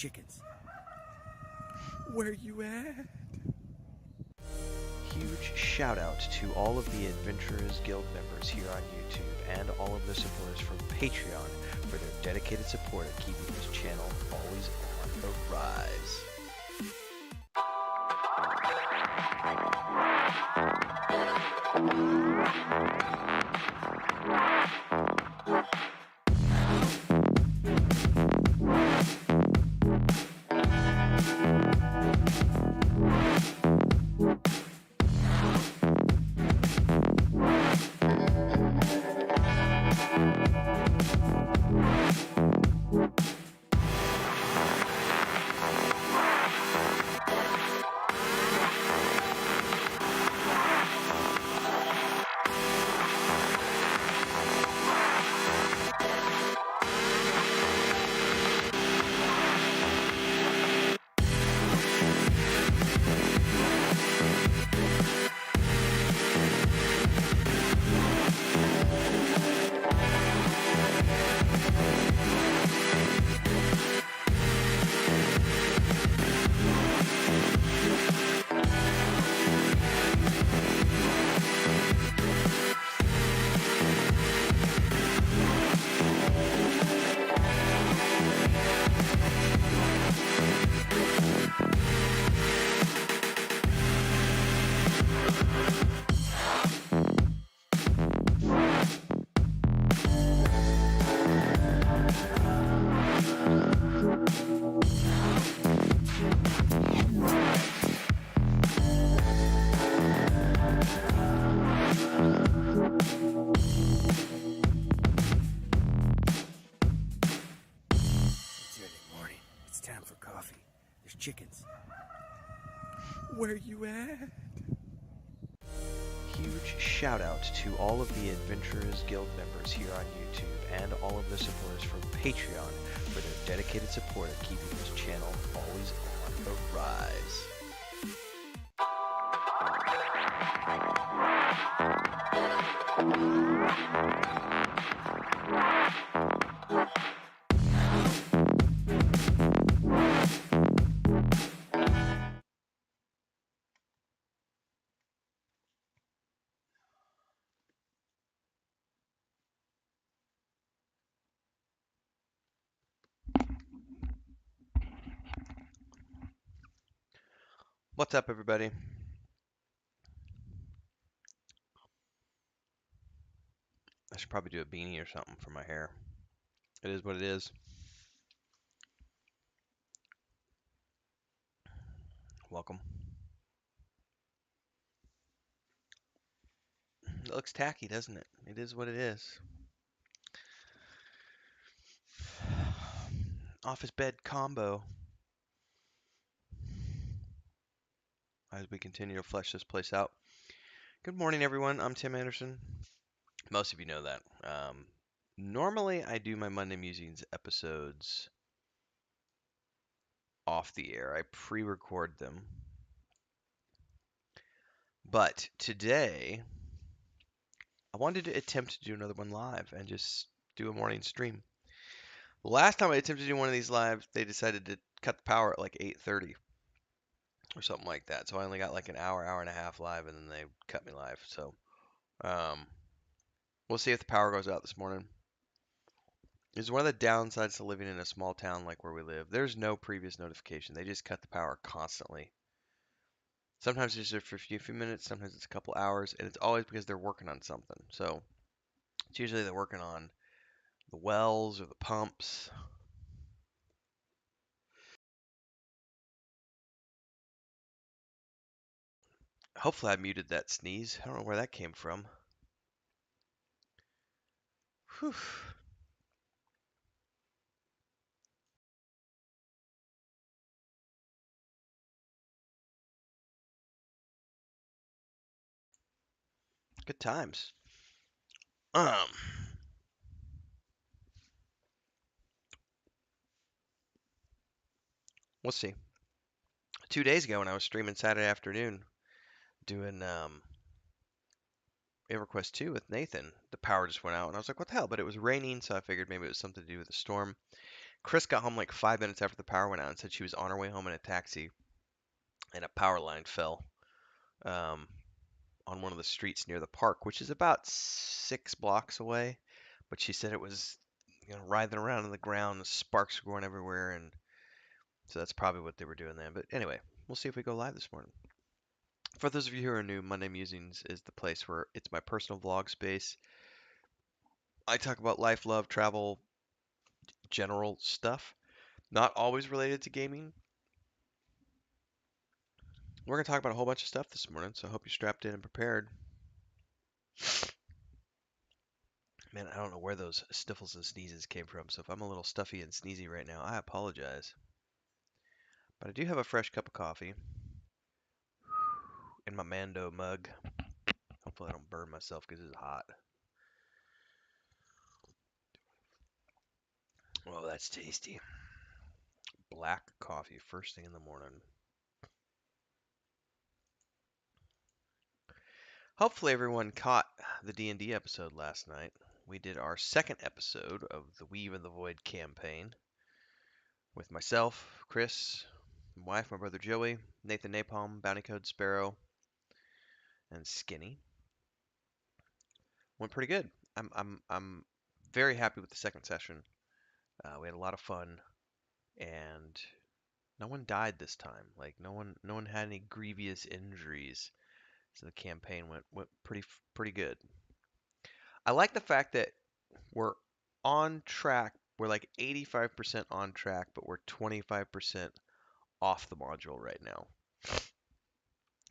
chickens. Where you at? Huge shout out to all of the Adventurers Guild members here on YouTube and all of the supporters from Patreon for their dedicated support of keeping this channel always on the rise. Time for coffee. There's chickens. Where you at? Huge shout out to all of the Adventurers Guild members here on YouTube and all of the supporters from Patreon for their dedicated support of keeping this channel always on the rise. What's up, everybody? I should probably do a beanie or something for my hair. It is what it is. Welcome. It looks tacky, doesn't it? It is what it is. Office bed combo. As we continue to flesh this place out. Good morning, everyone. I'm Tim Anderson. Most of you know that. Normally, I do my Monday Musings episodes off the air. I pre-record them. But today, I wanted to attempt to do another one live and just do a morning stream. The last time I attempted to do one of these live, they decided to cut the power at like 8:30 or something like that. So I only got like an hour, hour and a half live, and then they cut me live. So we'll see if the power goes out this morning. It's one of the downsides to living in a small town like where we live. There's no previous notification. They just cut the power constantly. Sometimes it's just for a few minutes, sometimes it's a couple hours, and it's always because they're working on something. So it's usually they're working on the wells or the pumps. Hopefully I muted that sneeze. I don't know where that came from. Whew. Good times. Um, we'll see. 2 days ago when I was streaming Saturday afternoon doing EverQuest 2 with Nathan, the power just went out and I was like, what the hell? But it was raining, so I figured maybe it was something to do with the storm. Chris got home like 5 minutes after the power went out and said she was on her way home in a taxi, and a power line fell um, on one of the streets near the park, which is about 6 blocks away. But she said it was, writhing around in the ground, the sparks were going everywhere, and so that's probably what they were doing then. But anyway, we'll see if we go live this morning. For those of you who are new, Monday Musings is the place where it's my personal vlog space. I talk about life, love, travel, general stuff, not always related to gaming. We're going to talk about a whole bunch of stuff this morning, so I hope you're strapped in and prepared. Man, I don't know where those sniffles and sneezes came from, so if I'm a little stuffy and sneezy right now, I apologize. But I do have a fresh cup of coffee in my Mando mug. Hopefully I don't burn myself because it's hot. Oh, that's tasty. Black coffee first thing in the morning. Hopefully everyone caught the D&D episode last night. We did our second episode of the Weave in the Void campaign with myself, Chris, my wife, my brother Joey, Nathan Napalm, Bounty Code Sparrow, and Skinny. Went pretty good. I'm very happy with the second session. We had a lot of fun, and no one died this time. Like no one had any grievous injuries. So the campaign went pretty good. I like the fact that we're on track. We're like 85% on track, but we're 25% off the module right now.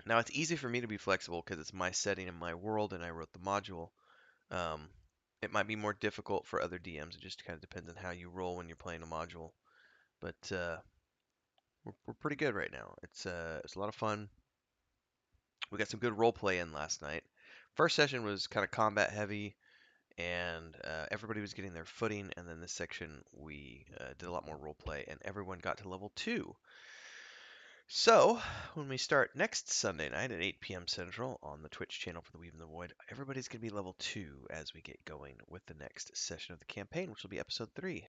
Now it's easy for me to be flexible because it's my setting and my world, and I wrote the module. Um, it might be more difficult for other DMs. It just kind of depends on how you roll when you're playing a module. But we're pretty good right now. It's a lot of fun. We got some good role play in last night. First session was kind of combat heavy, and everybody was getting their footing. And then this section we did a lot more role play, and everyone got to level 2. So when we start next Sunday night at 8 p.m. Central on the Twitch channel for the Weave in the Void, everybody's going to be level 2 as we get going with the next session of the campaign, which will be episode 3.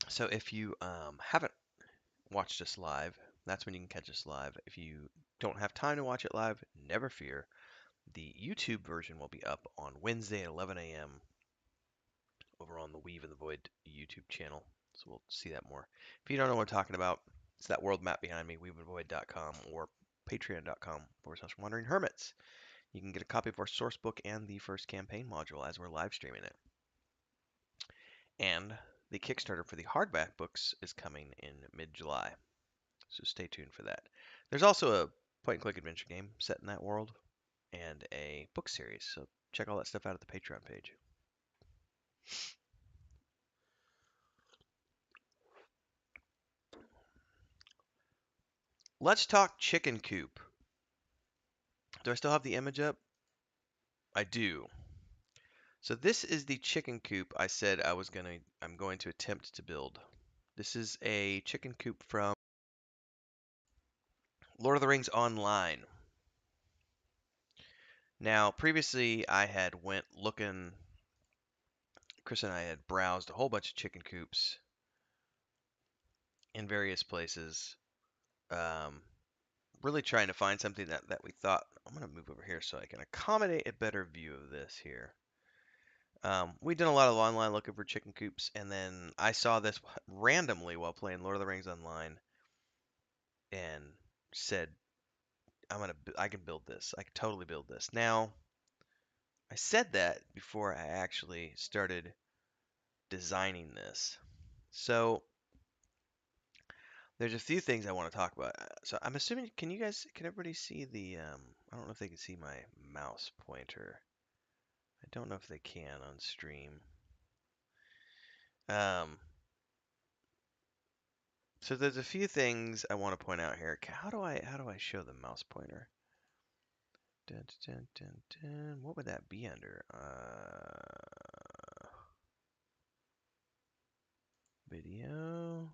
So if you haven't watched us live, that's when you can catch us live. If you don't have time to watch it live, never fear. The YouTube version will be up on Wednesday at 11 a.m. over on the Weave in the Void YouTube channel. So we'll see that more. If you don't know what I'm talking about, it's that world map behind me, weaveinthevoid.com or patreon.com/wandering hermits. You can get a copy of our source book and the first campaign module as we're live streaming it. And the Kickstarter for the hardback books is coming in mid-July. So stay tuned for that. There's also a point-and-click adventure game set in that world and a book series. So check all that stuff out at the Patreon page. Let's talk chicken coop. Do I still have the image up? I do. So this is the chicken coop I said I'm going to attempt to build. This is a chicken coop from Lord of the Rings Online. Now, previously I had went looking, Chris and I had browsed a whole bunch of chicken coops in various places, really trying to find something that we thought, I'm going to move over here so I can accommodate a better view of this here. We did a lot of online looking for chicken coops, and then I saw this randomly while playing Lord of the Rings Online, and said, I can build this. I can totally build this. Now, I said that before I actually started designing this. So there's a few things I want to talk about. So I'm assuming, can everybody see the, I don't know if they can see my mouse pointer. I don't know if they can on stream. So there's a few things I want to point out here. How do I show the mouse pointer? Dun, dun, dun, dun. What would that be under? Video,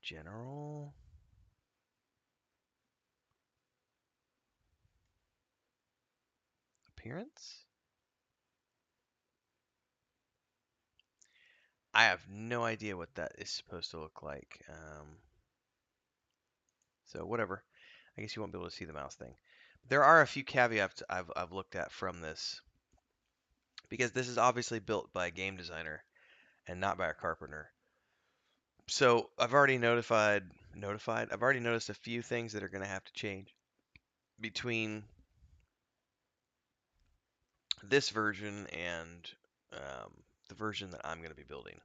general. Appearance? I have no idea what that is supposed to look like. So whatever. I guess you won't be able to see the mouse thing. There are a few caveats I've looked at from this because this is obviously built by a game designer and not by a carpenter. So I've already notified. I've already noticed a few things that are going to have to change between this version and the version that I'm going to be building.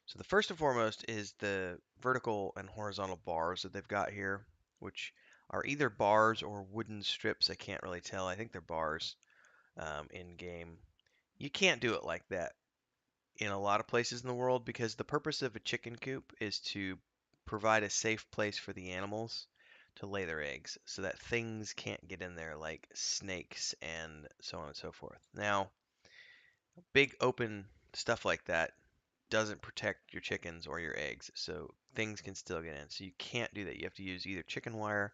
So the first and foremost is the vertical and horizontal bars that they've got here, which are either bars or wooden strips. I can't really tell. I think they're bars in game. You can't do it like that in a lot of places in the world because the purpose of a chicken coop is to provide a safe place for the animals to lay their eggs so that things can't get in there like snakes and so on and so forth. Now, big open stuff like that doesn't protect your chickens or your eggs, so things can still get in. So you can't do that. You have to use either chicken wire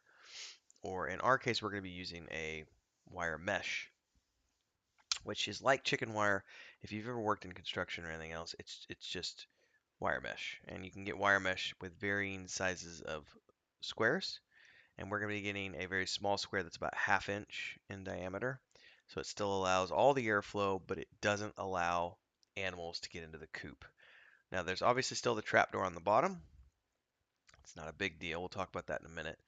or in our case, we're going to be using a wire mesh, which is like chicken wire. If you've ever worked in construction or anything else, it's just wire mesh, and you can get wire mesh with varying sizes of squares. And we're going to be getting a very small square that's about ½ inch in diameter. So it still allows all the airflow, but it doesn't allow animals to get into the coop. Now, there's obviously still the trapdoor on the bottom. It's not a big deal. We'll talk about that in a minute.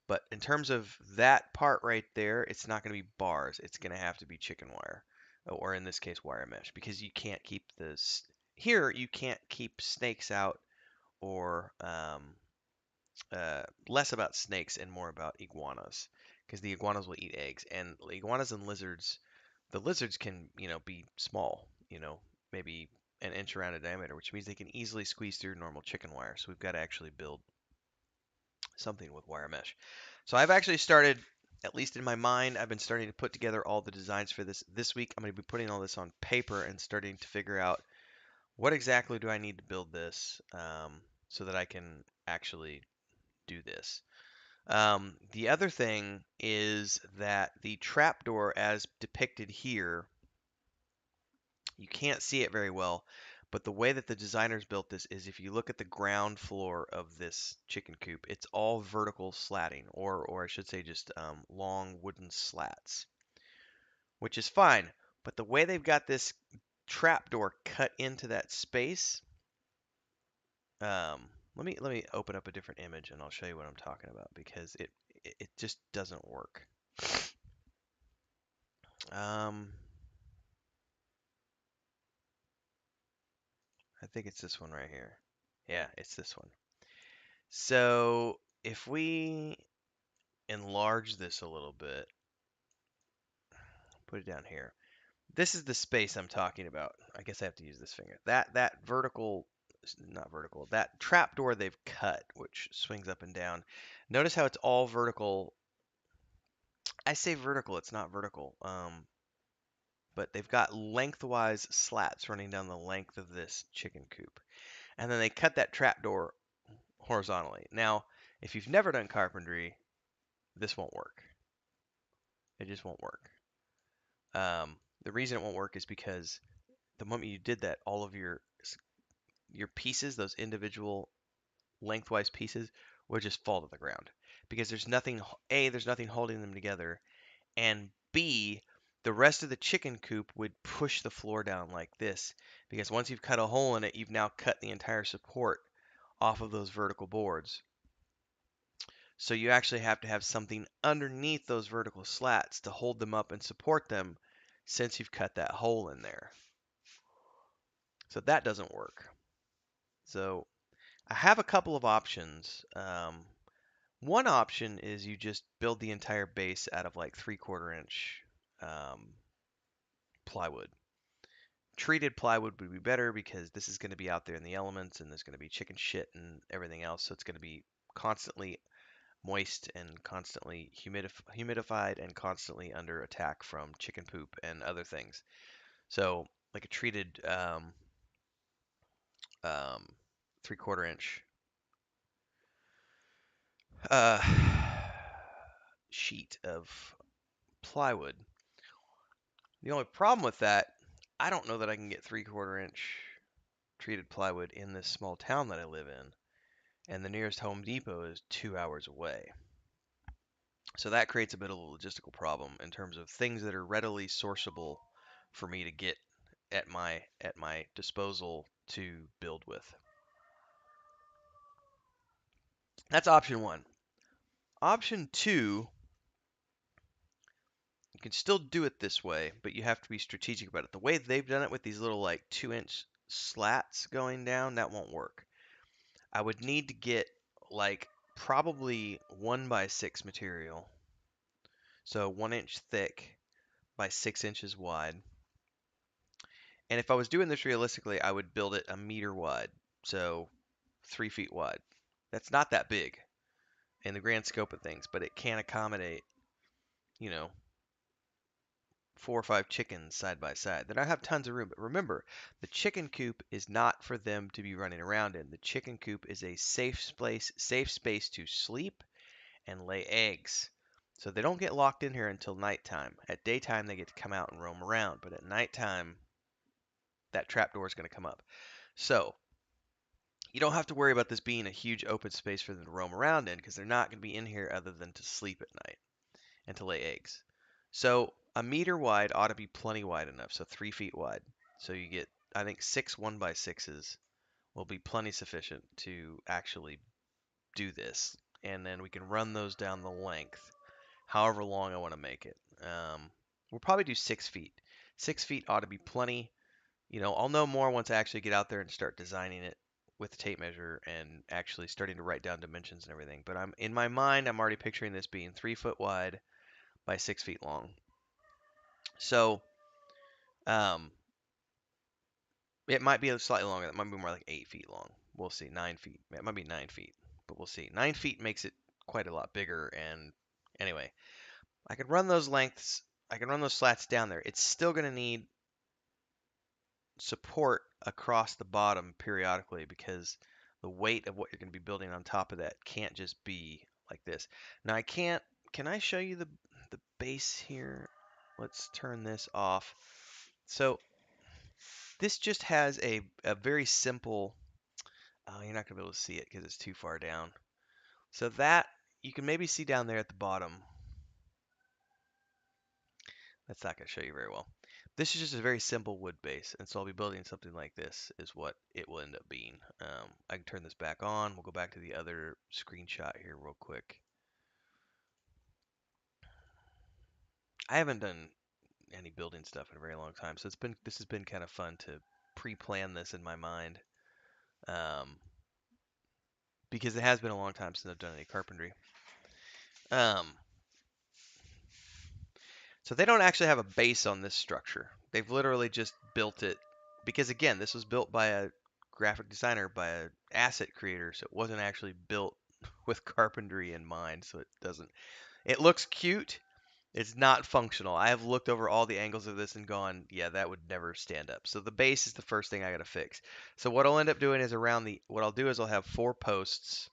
But in terms of that part right there, it's not going to be bars. It's going to have to be chicken wire, or in this case, wire mesh, because you can't keep this. Here, you can't keep snakes out, or less about snakes and more about iguanas, because the iguanas will eat eggs. And iguanas and lizards, the lizards can, be small, maybe an inch around in diameter, which means they can easily squeeze through normal chicken wire. So we've got to actually build something with wire mesh. So I've actually started, at least in my mind, I've been starting to put together all the designs for this week. I'm going to be putting all this on paper and starting to figure out what exactly do I need to build this so that I can actually do this. The other thing is that the trapdoor as depicted here, you can't see it very well, but the way that the designers built this is if you look at the ground floor of this chicken coop, it's all vertical slatting, or I should say just long wooden slats, which is fine. But the way they've got this trapdoor cut into that space, um, let me open up a different image and I'll show you what I'm talking about because it just doesn't work. Um, I think it's this one right here. Yeah, it's this one. So if we enlarge this a little bit, put it down here. This is the space I'm talking about. I guess I have to use this finger. That vertical, not vertical, that trapdoor they've cut, which swings up and down. Notice how it's all vertical. I say vertical, it's not vertical. But they've got lengthwise slats running down the length of this chicken coop. And then they cut that trapdoor horizontally. Now, if you've never done carpentry, this won't work. It just won't work. The reason it won't work is because the moment you did that, all of your pieces, those individual lengthwise pieces, would just fall to the ground because there's nothing. A, there's nothing holding them together, and B, the rest of the chicken coop would push the floor down like this because once you've cut a hole in it, you've now cut the entire support off of those vertical boards. So you actually have to have something underneath those vertical slats to hold them up and support them since you've cut that hole in there. So that doesn't work. So I have a couple of options. One option is you just build the entire base out of like 3/4 inch plywood. Treated plywood would be better because this is going to be out there in the elements and there's going to be chicken shit and everything else. So it's going to be constantly moist and constantly humidified and constantly under attack from chicken poop and other things. So like a treated um, 3/4 inch uh, sheet of plywood. The only problem with that, I don't know that I can get 3/4 inch treated plywood in this small town that I live in, and the nearest Home Depot is 2 hours away. So that creates a bit of a logistical problem in terms of things that are readily sourceable for me to get at my disposal to build with. That's option one. Option two, you can still do it this way, but you have to be strategic about it. The way they've done it with these little like 2-inch slats going down, that won't work. I would need to get like probably 1x6 material, so 1 inch thick by 6 inches wide. And if I was doing this realistically, I would build it a meter wide, so 3 feet wide. That's not that big in the grand scope of things, but it can accommodate, you know, 4 or 5 chickens side by side. Then I have tons of room. But remember, the chicken coop is not for them to be running around in. The chicken coop is a safe space to sleep and lay eggs. So they don't get locked in here until nighttime. At daytime, they get to come out and roam around, but at nighttime, that trapdoor is going to come up. So you don't have to worry about this being a huge open space for them to roam around in because they're not going to be in here other than to sleep at night and to lay eggs. So a meter wide ought to be plenty wide enough, so 3 feet wide. So you get, I think, 6 1x6s will be plenty sufficient to actually do this. And then we can run those down the length, however long I want to make it. We'll probably do 6 feet. 6 feet ought to be plenty. I'll know more once I actually get out there and start designing it with the tape measure and actually starting to write down dimensions and everything. But in my mind, I'm already picturing this being 3 foot wide by 6 feet long. So um, it might be slightly longer. That might be more like 8 feet long. We'll see. 9 feet. It might be 9 feet, but we'll see. 9 feet makes it quite a lot bigger. And anyway, I could run those lengths. I can run those slats down there. It's still going to need support across the bottom periodically because the weight of what you're going to be building on top of that can't just be like this. Now I can't. Can I show you the base here? Let's turn this off. So this just has a very simple. Oh, you're not going to be able to see it because it's too far down. So that you can maybe see down there at the bottom. That's not going to show you very well. This is just a very simple wood base, and so I'll be building something like this is what it will end up being. I can turn this back on. We'll go back to the other screenshot here real quick. I haven't done any building stuff in a very long time, so this has been kind of fun to pre-plan this in my mind, because it has been a long time since I've done any carpentry. So they don't actually have a base on this structure. They've literally just built it because, again, this was built by a graphic designer, by an asset creator, so it wasn't actually built with carpentry in mind. So it looks cute. It's not functional. I have looked over all the angles of this and gone, yeah, that would never stand up. So the base is the first thing I got to fix. So what I'll end up doing is what I'll do is I'll have 4 posts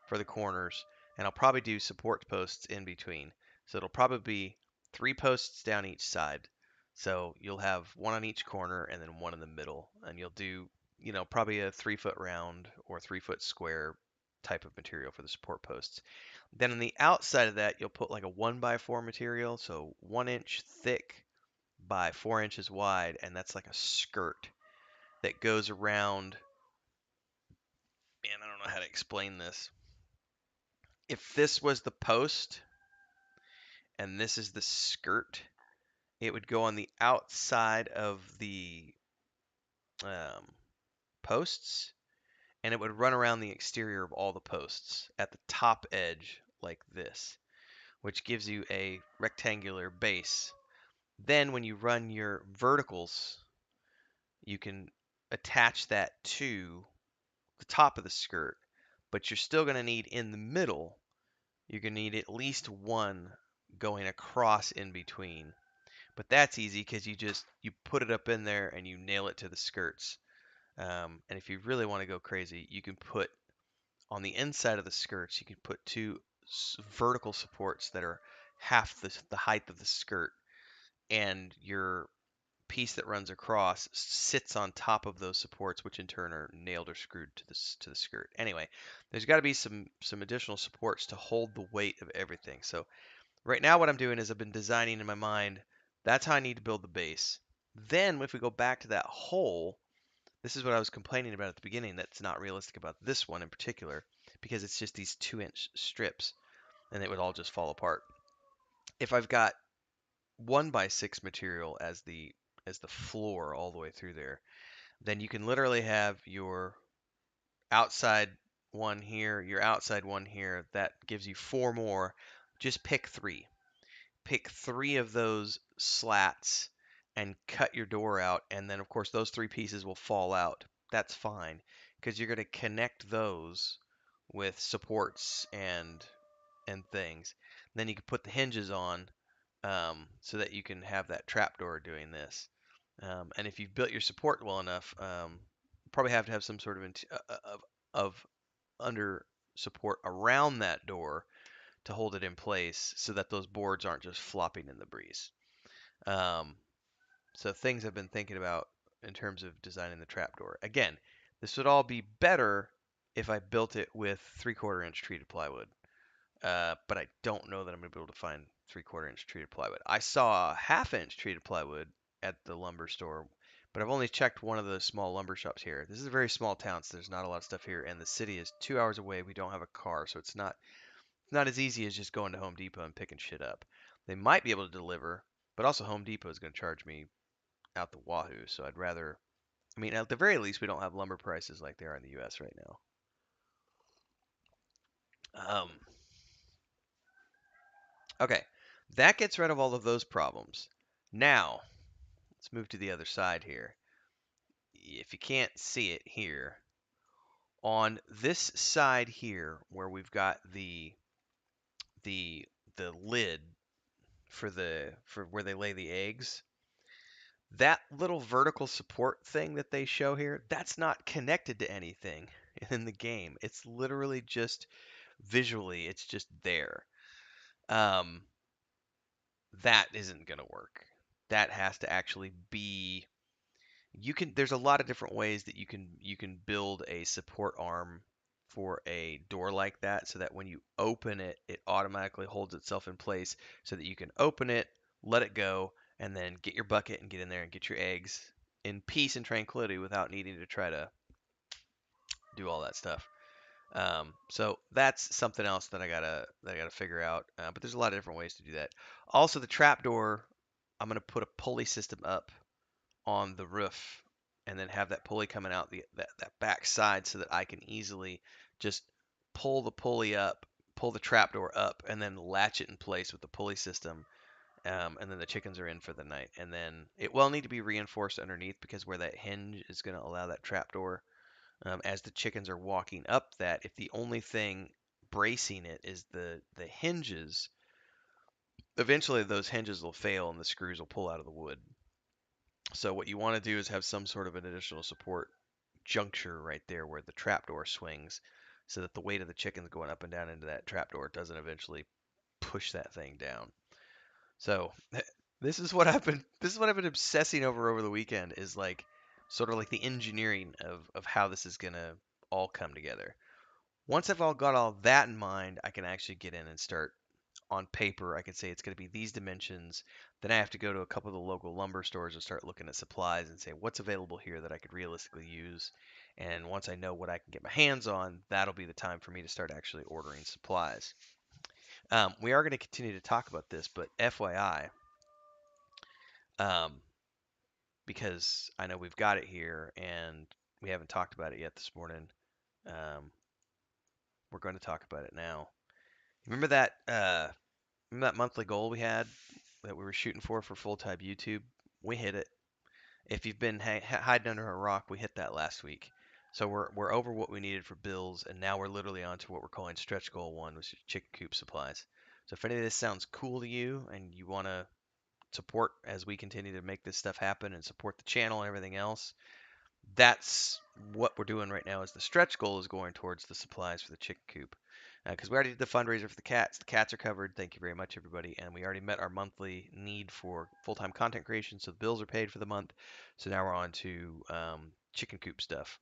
for the corners, and I'll probably do support posts in between. So it'll probably be 3 posts down each side. So you'll have one on each corner and then one in the middle, and you'll do, probably a 3 foot round or 3 foot square type of material for the support posts. Then on the outside of that, you'll put like a 1x4 material, so 1 inch thick by 4 inches wide, and that's like a skirt that goes around. Man, I don't know how to explain this. If this was the post and this is the skirt, it would go on the outside of the um, posts, and it would run around the exterior of all the posts at the top edge like this, which gives you a rectangular base. Then when you run your verticals, you can attach that to the top of the skirt, but you're still going to need in the middle, you're going to need at least one going across in between. But that's easy because you put it up in there and you nail it to the skirts. And if you really want to go crazy, you can put on the inside of the skirts, you can put 2 vertical supports that are half the height of the skirt, and your piece that runs across sits on top of those supports, which in turn are nailed or screwed to the skirt. Anyway, there's got to be some additional supports to hold the weight of everything. So right now what I'm doing is I've been designing in my mind, that's how I need to build the base. Then if we go back to that hole, this is what I was complaining about at the beginning, that's not realistic about this one in particular, because it's just these 2-inch strips and it would all just fall apart. If I've got 1x6 material as the floor all the way through there, then you can literally have your outside one here, your outside one here. That gives you 4 more. Just pick 3. Pick 3 of those slats and cut your door out, and then of course those 3 pieces will fall out. That's fine because you're going to connect those with supports and things. Then you can put the hinges on, so that you can have that trapdoor doing this. And if you've built your support well enough, probably have to have some sort of of under support around that door to hold it in place so that those boards aren't just flopping in the breeze. Um, so things I've been thinking about in terms of designing the trapdoor. Again, this would all be better if I built it with 3/4 inch treated plywood. But I don't know that I'm going to be able to find 3/4 inch treated plywood. I saw 1/2 inch treated plywood at the lumber store, but I've only checked one of the small lumber shops here. This is a very small town, so there's not a lot of stuff here, and the city is 2 hours away. We don't have a car, so it's not as easy as just going to Home Depot and picking shit up. They might be able to deliver, but also Home Depot is going to charge me out the wahoo, so I'd rather. I mean, at the very least, we don't have lumber prices like they are in the U.S. right now. Okay, that gets rid of all of those problems. Now, let's move to the other side here. If you can't see it here, on this side here where we've got the the lid for where they lay the eggs, that little vertical support thing that they show here, that's not connected to anything in the game. It's literally just visually, it's just there. Um, that isn't gonna work. That has to actually be. There's a lot of different ways that you can build a support arm for a door like that, so that when you open it, it automatically holds itself in place, so that you can open it, let it go, and then get your bucket and get in there and get your eggs in peace and tranquility without needing to try to do all that stuff. So that's something else that I gotta figure out. But there's a lot of different ways to do that. Also, the trapdoor, I'm gonna put a pulley system up on the roof and then have that pulley coming out that back side, so that I can easily just pull the pulley up, pull the trapdoor up, and then latch it in place with the pulley system. And then the chickens are in for the night. And then it will need to be reinforced underneath, because where that hinge is going to allow that trapdoor, as the chickens are walking up that, if the only thing bracing it is the hinges, eventually those hinges will fail and the screws will pull out of the wood. So what you want to do is have some sort of an additional support juncture right there where the trapdoor swings, so that the weight of the chickens going up and down into that trapdoor doesn't eventually push that thing down. So this is what I've been obsessing over the weekend, is like sort of like the engineering of how this is gonna all come together. Once I've all got all that in mind, I can actually get in and start on paper. I can say it's going to be these dimensions. Then I have to go to a couple of the local lumber stores and start looking at supplies and say what's available here that I could realistically use. And once I know what I can get my hands on, that'll be the time for me to start actually ordering supplies. We are going to continue to talk about this, but FYI, um, because I know we've got it here and we haven't talked about it yet this morning, um, we're going to talk about it now. Remember that? Remember that monthly goal we had that we were shooting for full-time YouTube? We hit it. If you've been hiding under a rock, we hit that last week. So we're over what we needed for bills, and now we're literally on to what we're calling stretch goal one, which is chicken coop supplies. So if any of this sounds cool to you and you want to support as we continue to make this stuff happen and support the channel and everything else, that's what we're doing right now. Is the stretch goal is going towards the supplies for the chicken coop. because we already did the fundraiser for the cats. The cats are covered. Thank you very much, everybody. And we already met our monthly need for full-time content creation, so the bills are paid for the month. So now we're on to chicken coop stuff.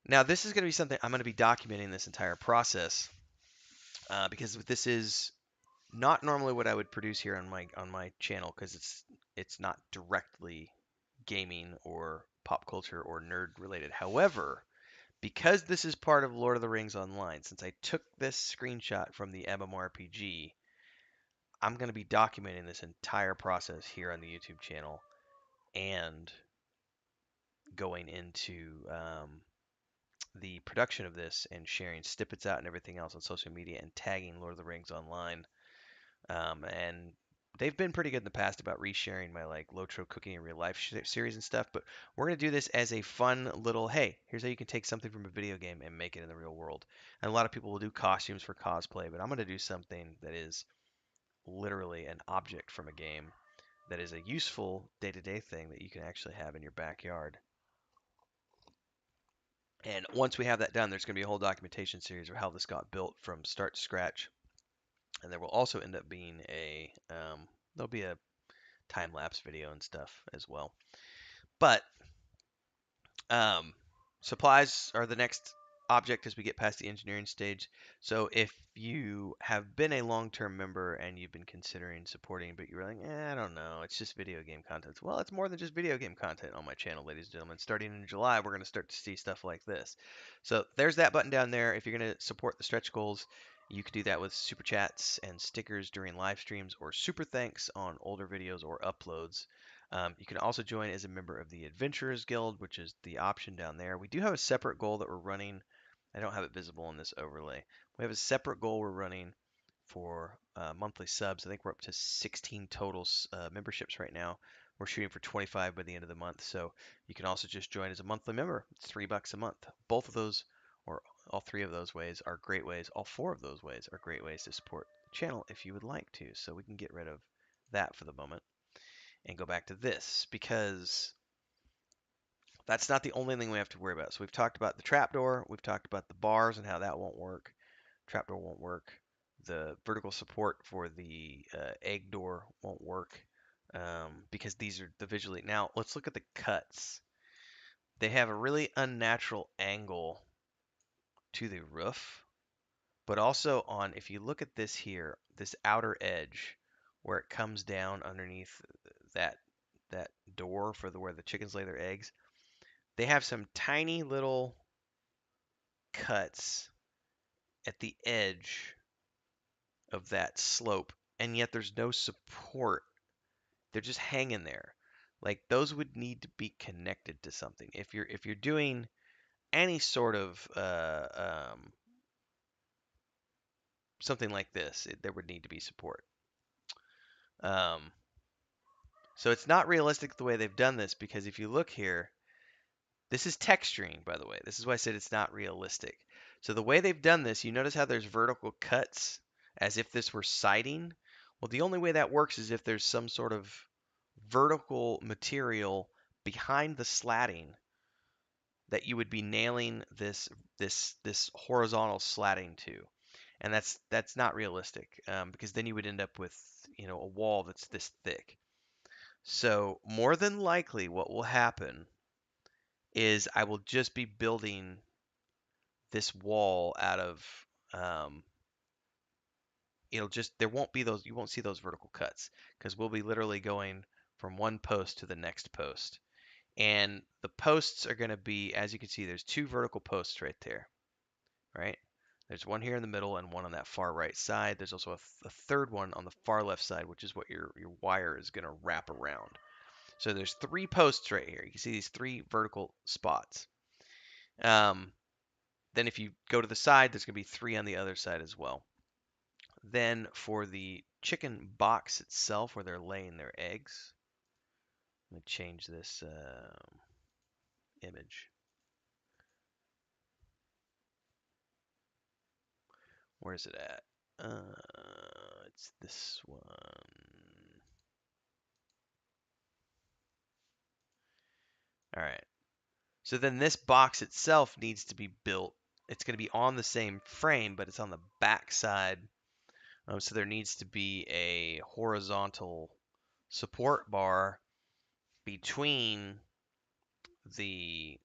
Now this is going to be something I'm going to be documenting this entire process because this is not normally what I would produce here on my channel because it's not directly gaming or pop culture or nerd related. However, because this is part of Lord of the Rings Online, since I took this screenshot from the MMORPG, I'm going to be documenting this entire process here on the YouTube channel and going into the production of this and sharing snippets out and everything else on social media and tagging Lord of the Rings Online. And they've been pretty good in the past about resharing my like LOTRO cooking in real life series and stuff. But we're gonna do this as a fun little hey, here's how you can take something from a video game and make it in the real world. And a lot of people will do costumes for cosplay, but I'm gonna do something that is literally an object from a game that is a useful day-to-day thing that you can actually have in your backyard. And once we have that done, there's going to be a whole documentation series of how this got built from start to scratch. And there will also end up being there'll be a time lapse video and stuff as well. But um, supplies are the next object as we get past the engineering stage. So if you have been a long-term member and you've been considering supporting, but you're like, I don't know, it's just video game content. Well, it's more than just video game content on my channel, ladies and gentlemen. Starting in July, we're going to start to see stuff like this. So there's that button down there. If you're going to support the stretch goals, you can do that with super chats and stickers during live streams or super thanks on older videos or uploads. You can also join as a member of the Adventurers Guild, which is the option down there. We do have a separate goal that we're running. I don't have it visible in this overlay. We have a separate goal we're running for monthly subs. I think we're up to 16 total memberships right now. We're shooting for 25 by the end of the month. So you can also just join as a monthly member. It's $3 a month. Both of those, or all three of those ways, are great ways. All four of those ways are great ways to support the channel if you would like to. So we can get rid of that for the moment and go back to this because that's not the only thing we have to worry about. So we've talked about the trapdoor, we've talked about the bars and how that won't work. Trapdoor won't work. The vertical support for the egg door won't work because these are the visually. Now let's look at the cuts. They have a really unnatural angle to the roof, but also on, if you look at this here, this outer edge where it comes down underneath that that door for where the chickens lay their eggs, they have some tiny little cuts at the edge of that slope, and yet there's no support. They're just hanging there. Like those would need to be connected to something. If you're doing any sort of something like this, there would need to be support. Um, so it's not realistic the way they've done this because if you look here, this is texturing, by the way. This is why I said it's not realistic. So the way they've done this, you notice how there's vertical cuts as if this were siding? Well, the only way that works is if there's some sort of vertical material behind the slatting that you would be nailing this horizontal slatting to. And that's not realistic because then you would end up with a wall that's this thick. So more than likely what will happen is I will just be building this wall out of it'll just there won't be those you won't see those vertical cuts because we'll be literally going from one post to the next post. And the posts are going to be, as you can see, there's two vertical posts right there, right? There's one here in the middle and one on that far right side. There's also a third one on the far left side, which is what your wire is going to wrap around. So there's three posts right here. You can see these three vertical spots. Then if you go to the side, there's going to be three on the other side as well. Then for the chicken box itself, where they're laying their eggs, let me change this image. Where is it at? It's this one. All right. So then this box itself needs to be built it's going to be on the same frame, but it's on the back side. So there needs to be a horizontal support bar between the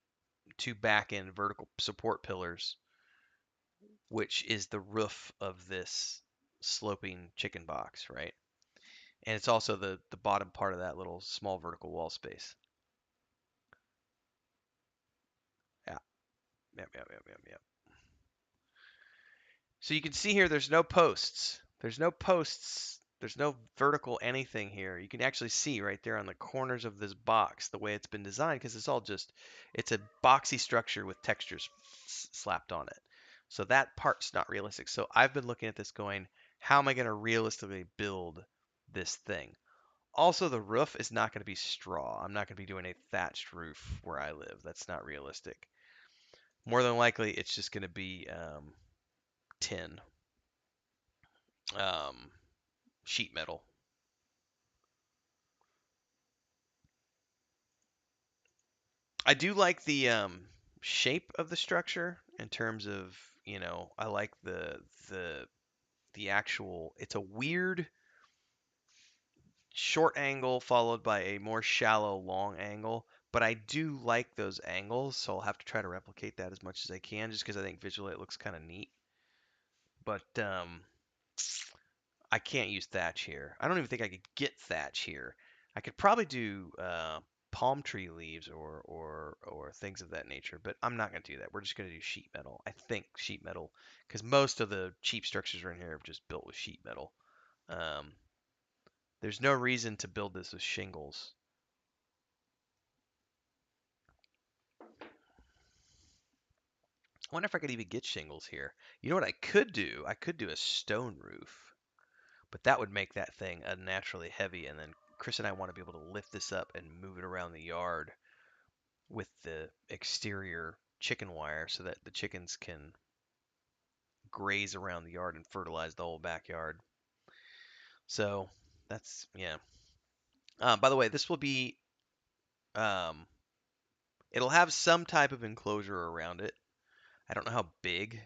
two back end vertical support pillars, which is the roof of this sloping chicken box, right? And it's also the bottom part of that little small vertical wall space. Yeah, yep, yep, yep, yep, yep. So you can see here, there's no posts. There's no posts. There's no vertical anything here. You can actually see right there on the corners of this box the way it's been designed because it's all just, it's a boxy structure with textures slapped on it. So that part's not realistic. So I've been looking at this going, how am I going to realistically build this thing? Also, the roof is not going to be straw. I'm not going to be doing a thatched roof where I live. That's not realistic. More than likely, it's just going to be tin, um, sheet metal. I do like the shape of the structure in terms of, I like the the actual. It's a weird short angle followed by a more shallow long angle, but I do like those angles, so I'll have to try to replicate that as much as I can, just because I think visually it looks kind of neat. But I can't use thatch here. I don't even think I could get thatch here. I could probably do palm tree leaves or things of that nature, but I'm not going to do that. We're just going to do sheet metal. I think sheet metal, because most of the cheap structures around here are just built with sheet metal. Um, there's no reason to build this with shingles. I wonder if I could even get shingles here. You know what I could do? I could do a stone roof, but that would make that thing unnaturally heavy, and then Chris and I want to be able to lift this up and move it around the yard with the exterior chicken wire so that the chickens can graze around the yard and fertilize the whole backyard. So that's, yeah. By the way, this will be, um, it'll have some type of enclosure around it. I don't know how big,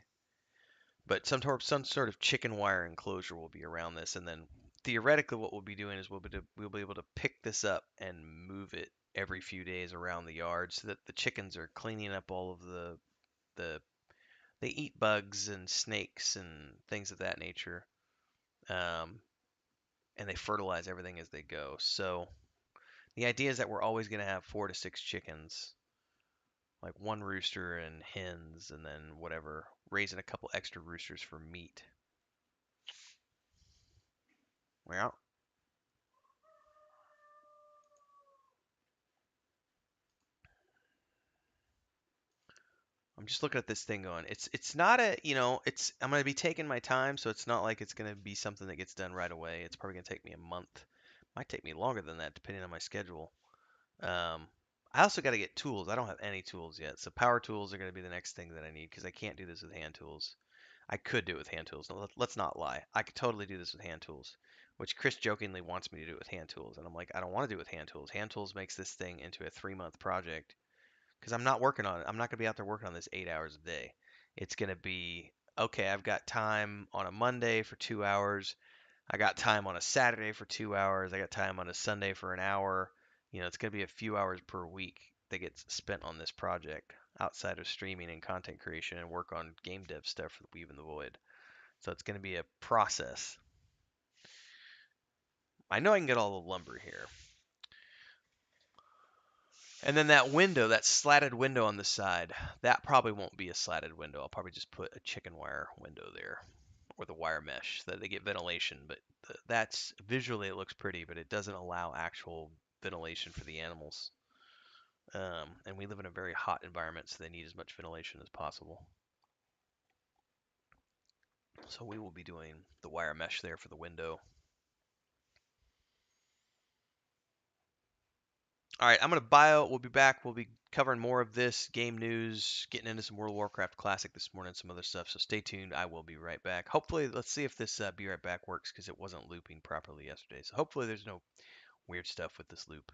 but some sort of chicken wire enclosure will be around this. And then theoretically, what we'll be doing is we'll be able to pick this up and move it every few days around the yard so that the chickens are cleaning up all of the they eat bugs and snakes and things of that nature. Um, and they fertilize everything as they go. So the idea is that we're always going to have 4 to 6 chickens, like one rooster and hens, and then whatever, raising a couple extra roosters for meat. Yeah. I'm just looking at this thing going. It's not a, it's I'm going to be taking my time, so it's not like it's going to be something that gets done right away. It's probably going to take me a month. Might take me longer than that depending on my schedule. Um, I also got to get tools. I don't have any tools yet. So power tools are going to be the next thing that I need because I can't do this with hand tools. I could do it with hand tools. No, let's not lie. I could totally do this with hand tools, which Chris jokingly wants me to do it with hand tools. And I'm like, I don't want to do it with hand tools. Hand tools makes this thing into a 3 month project because I'm not working on it. I'm not going to be out there working on this 8 hours a day. It's going to be, okay, I've got time on a Monday for 2 hours. I got time on a Saturday for 2 hours. I got time on a Sunday for an hour. It's going to be a few hours per week that gets spent on this project outside of streaming and content creation and work on game dev stuff for Weave in the Void. So it's going to be a process. I know I can get all the lumber here. And then that window, that slatted window on the side, that probably won't be a slatted window. I'll probably just put a chicken wire window there or the wire mesh so that they get ventilation. But that's visually it looks pretty, but it doesn't allow actual ventilation for the animals. And we live in a very hot environment, so they need as much ventilation as possible. So we will be doing the wire mesh there for the window. All right, I'm going to bio. We'll be back. We'll be covering more of this game news, getting into some World of Warcraft Classic this morning, some other stuff. So stay tuned. I will be right back. Hopefully, let's see if this be right back works because it wasn't looping properly yesterday. So hopefully, there's no weird stuff with this loop.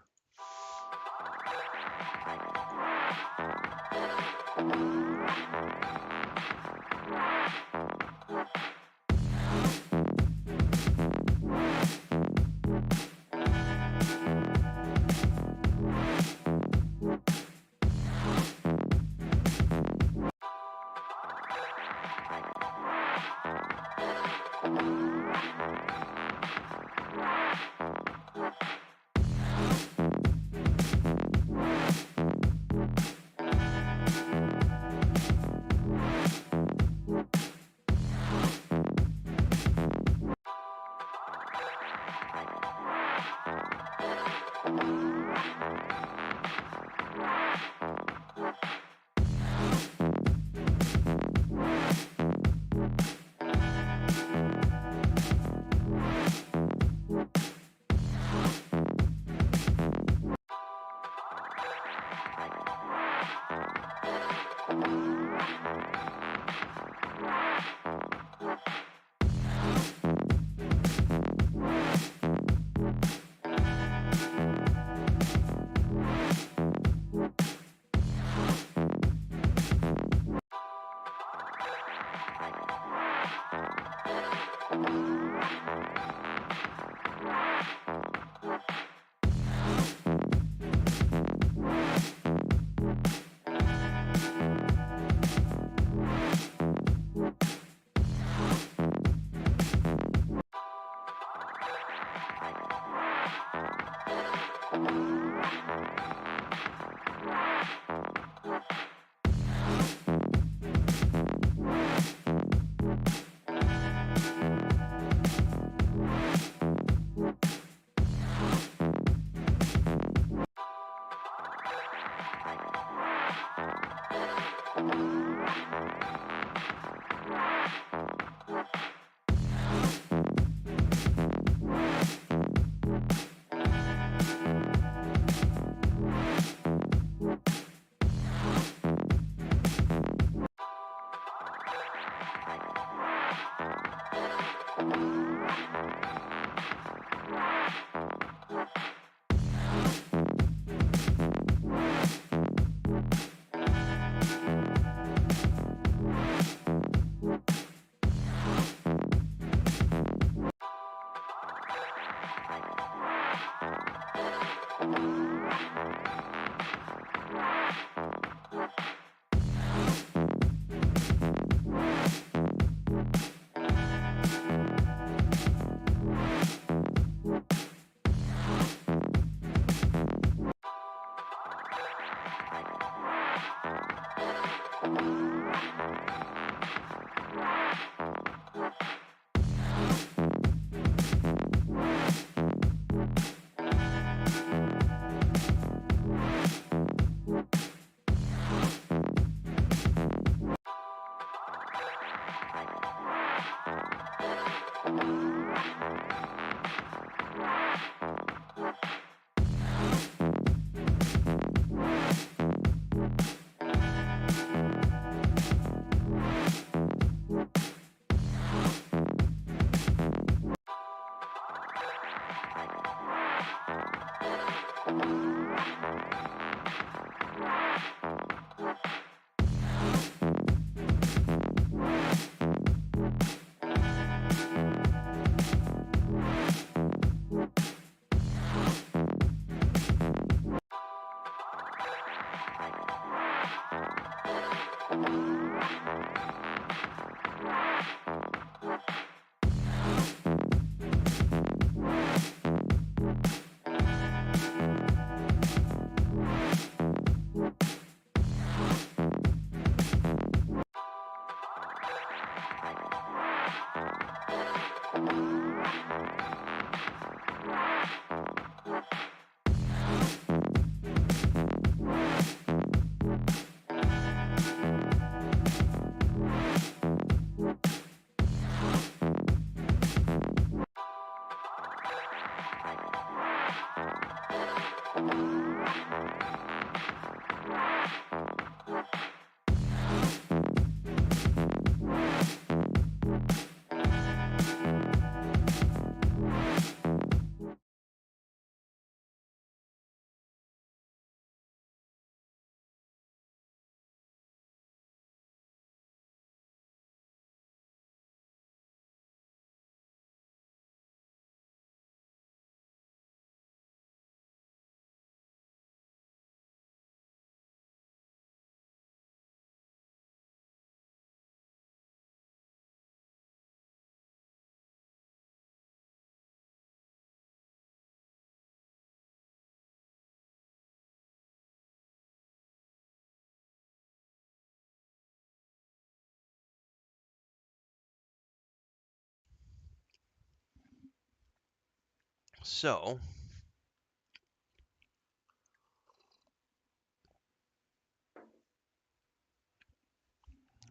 So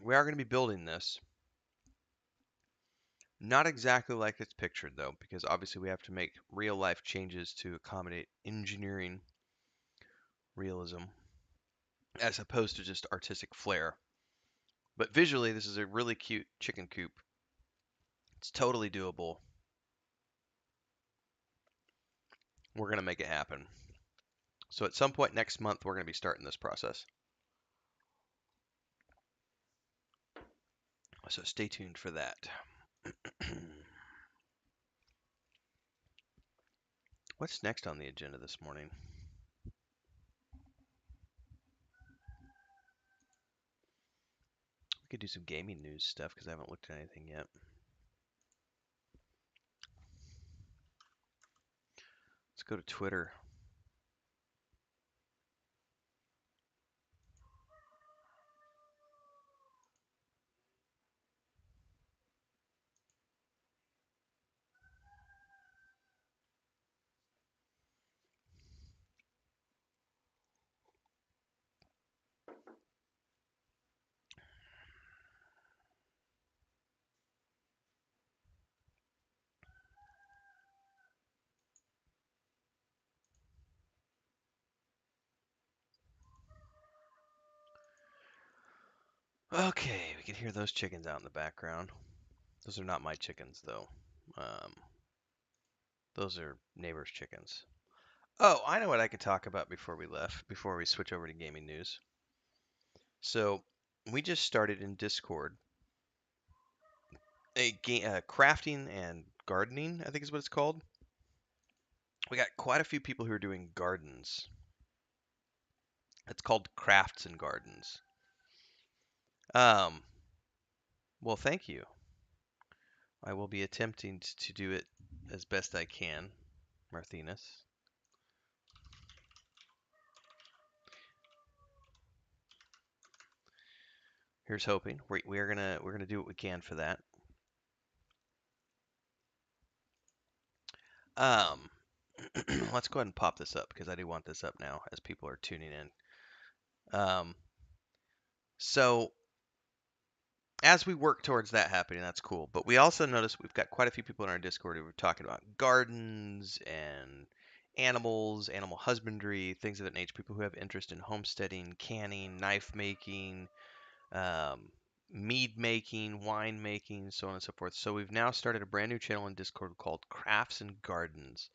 we are going to be building this. Not exactly like it's pictured, though, because obviously we have to make real life changes to accommodate engineering realism as opposed to just artistic flair. But visually, this is a really cute chicken coop. It's totally doable. We're going to make it happen. So at some point next month, we're going to be starting this process. So stay tuned for that. What's next on the agenda this morning? We could do some gaming news stuff because I haven't looked at anything yet. Let's go to Twitter. Okay, we can hear those chickens out in the background. Those are not my chickens, though. Um, those are neighbors' chickens. Oh, I know what I could talk about before we switch over to gaming news. So, we just started in Discord a game, crafting and gardening, I think is what it's called. We got quite a few people who are doing gardens. It's called Crafts and Gardens. Um, well, thank you. I will be attempting to do it as best I can, Marthinus. Here's hoping. We're gonna do what we can for that. Um, let's go ahead and pop this up because I do want this up now as people are tuning in. So as we work towards that happening, that's cool. But we also notice we've got quite a few people in our Discord who are talking about gardens and animals, animal husbandry, things of that nature. People who have interest in homesteading, canning, knife making, um, mead making, wine making, so on and so forth. So we've now started a brand new channel in Discord called Crafts and Gardens.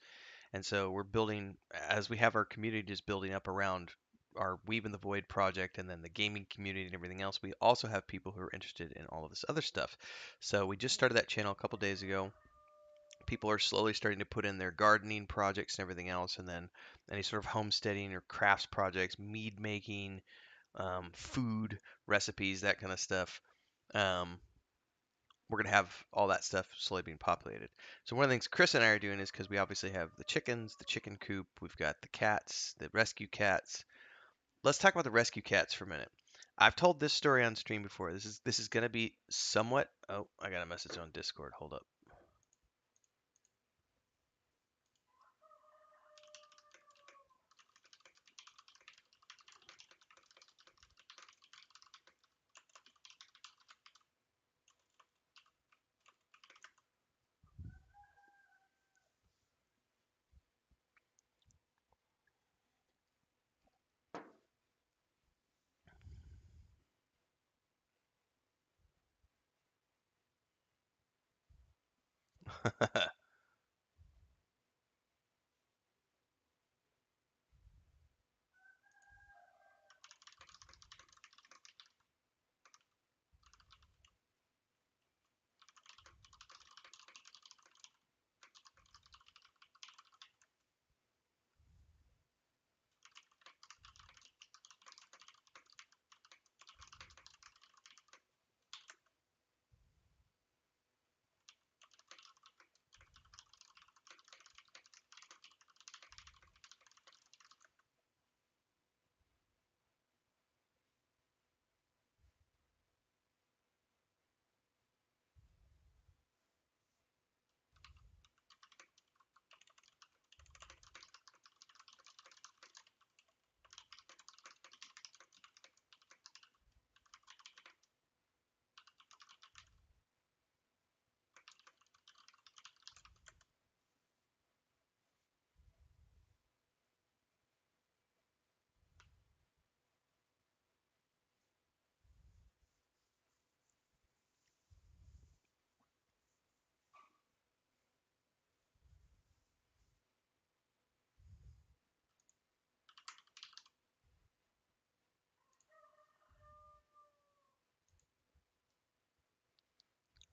And so we're building, as we have our community just building up around our Weave in the Void project and then the gaming community and everything else, we also have people who are interested in all of this other stuff. So we just started that channel a couple days ago. People are slowly starting to put in their gardening projects and everything else, and then any sort of homesteading or crafts projects, mead making, food recipes, that kind of stuff. Um, we're going to have all that stuff slowly being populated. So one of the things Chris and I are doing is because we obviously have the chickens, the chicken coop, we've got the cats, the rescue cats. Let's talk about the rescue cats for a minute. I've told this story on stream before. This is going to be somewhat. Oh, I got a message on Discord. Hold up.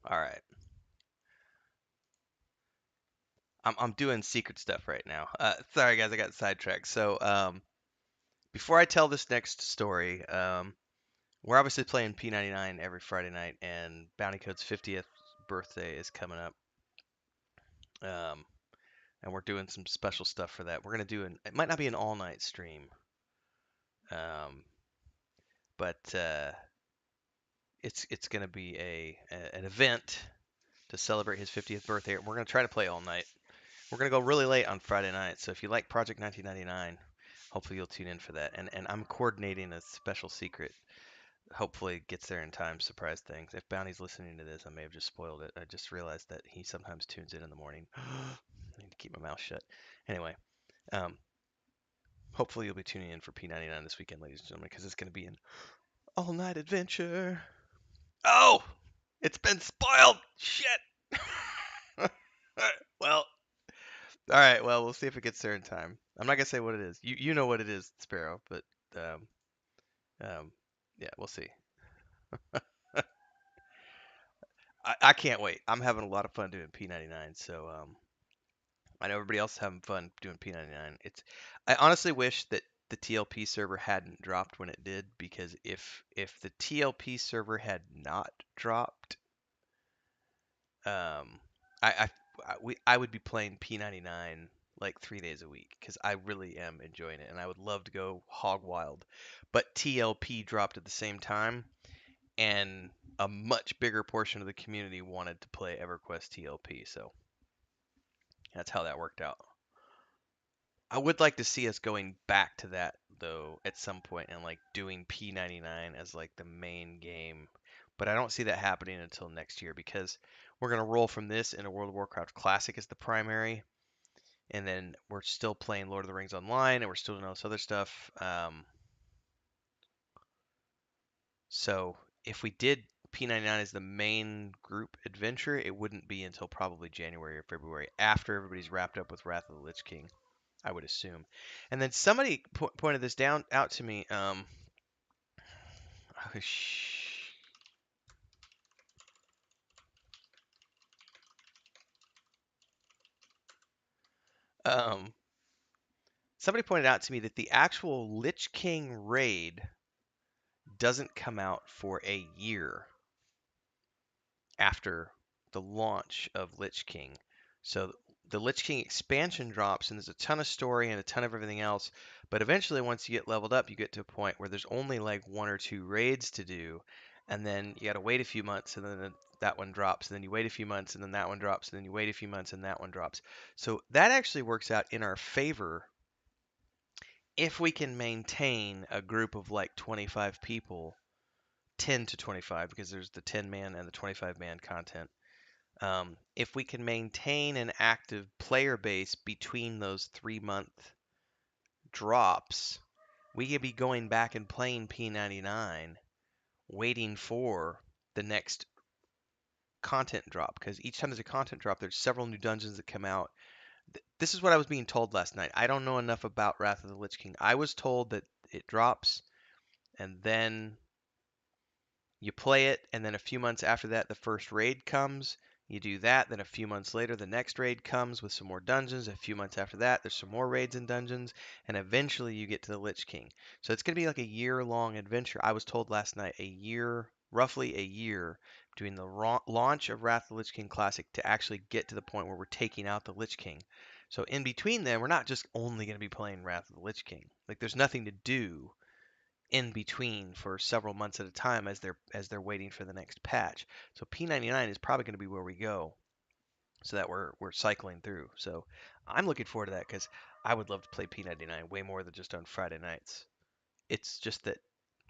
All right. I'm doing secret stuff right now. Sorry guys, I got sidetracked. So before I tell this next story, we're obviously playing P99 every Friday night, and Bounty Code's 50th birthday is coming up. Um, and we're doing some special stuff for that. We're gonna do it might not be an all night stream, um, but it's gonna be an event to celebrate his 50th birthday. We're gonna try to play all night. We're gonna go really late on Friday night, so if you like Project 1999, hopefully you'll tune in for that. And I'm coordinating a special secret. Hopefully it gets there in time. Surprise things. If Bounty's listening to this, I may have just spoiled it. I just realized that he sometimes tunes in the morning. I need to keep my mouth shut. Anyway, um, hopefully you'll be tuning in for P99 this weekend, ladies and gentlemen, because it's gonna be an all-night adventure. Oh, it's been spoiled. Shit. Well, all right. Well, we'll see if it gets there in time. I'm not gonna say what it is. You know what it is, Sparrow, but um um yeah, we'll see. I can't wait. I'm having a lot of fun doing P99. So I know everybody else is having fun doing P99. I honestly wish that the TLP server hadn't dropped when it did, because if the TLP server had not dropped, um, I would be playing P99 like 3 days a week, because I really am enjoying it and I would love to go hog wild. But TLP dropped at the same time, and a much bigger portion of the community wanted to play EverQuest TLP, so that's how that worked out. I would like to see us going back to that though at some point, and like doing P99 as like the main game. But I don't see that happening until next year, because we're gonna roll from this into World of Warcraft Classic as the primary, and then we're still playing Lord of the Rings Online, and we're still doing all this other stuff. So if we did P99 as the main group adventure, it wouldn't be until probably January or February, after everybody's wrapped up with Wrath of the Lich King, I would assume. And then somebody pointed this down out to me. Oh, um, somebody pointed out to me that the actual Lich King raid doesn't come out for a year after the launch of Lich King. So the Lich King expansion drops, and there's a ton of story and a ton of everything else. But eventually, once you get leveled up, you get to a point where there's only like one or two raids to do, and then you got to wait a few months, and then that one drops, and then you wait a few months, and then that one drops, and then you wait a few months, and that one drops. So that actually works out in our favor if we can maintain a group of like 25 people, 10 to 25, because there's the 10 man and the 25 man content. If we can maintain an active player base between those 3 month drops, we could be going back and playing P99, waiting for the next content drop. Because each time there's a content drop, there's several new dungeons that come out. This is what I was being told last night. I don't know enough about Wrath of the Lich King. I was told that it drops, and then you play it, and then a few months after that, the first raid comes. You do that, then a few months later, the next raid comes with some more dungeons. A few months after that, there's some more raids and dungeons, and eventually you get to the Lich King. So it's going to be like a year-long adventure. I was told last night, a year, roughly a year, between the launch of Wrath of the Lich King Classic to actually get to the point where we're taking out the Lich King. So in between them, we're not just only going to be playing Wrath of the Lich King. Like, there's nothing to do in between for several months at a time as they're waiting for the next patch. So P99 is probably going to be where we go, so that we're cycling through. So I'm looking forward to that, because I would love to play P99 way more than just on Friday nights. It's just that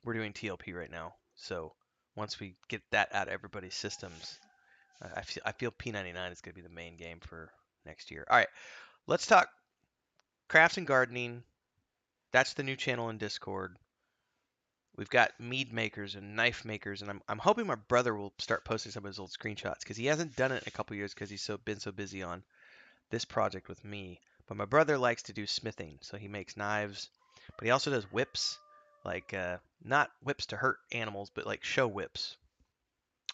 we're doing TLP right now, so once we get that out of everybody's systems, I feel P99 is going to be the main game for next year. All right, let's talk crafts and gardening. That's the new channel in Discord. We've got mead makers and knife makers, and I'm hoping my brother will start posting some of his old screenshots, because he hasn't done it in a couple years because he's been so busy on this project with me. But my brother likes to do smithing, so he makes knives, but he also does whips, like not whips to hurt animals, but like show whips.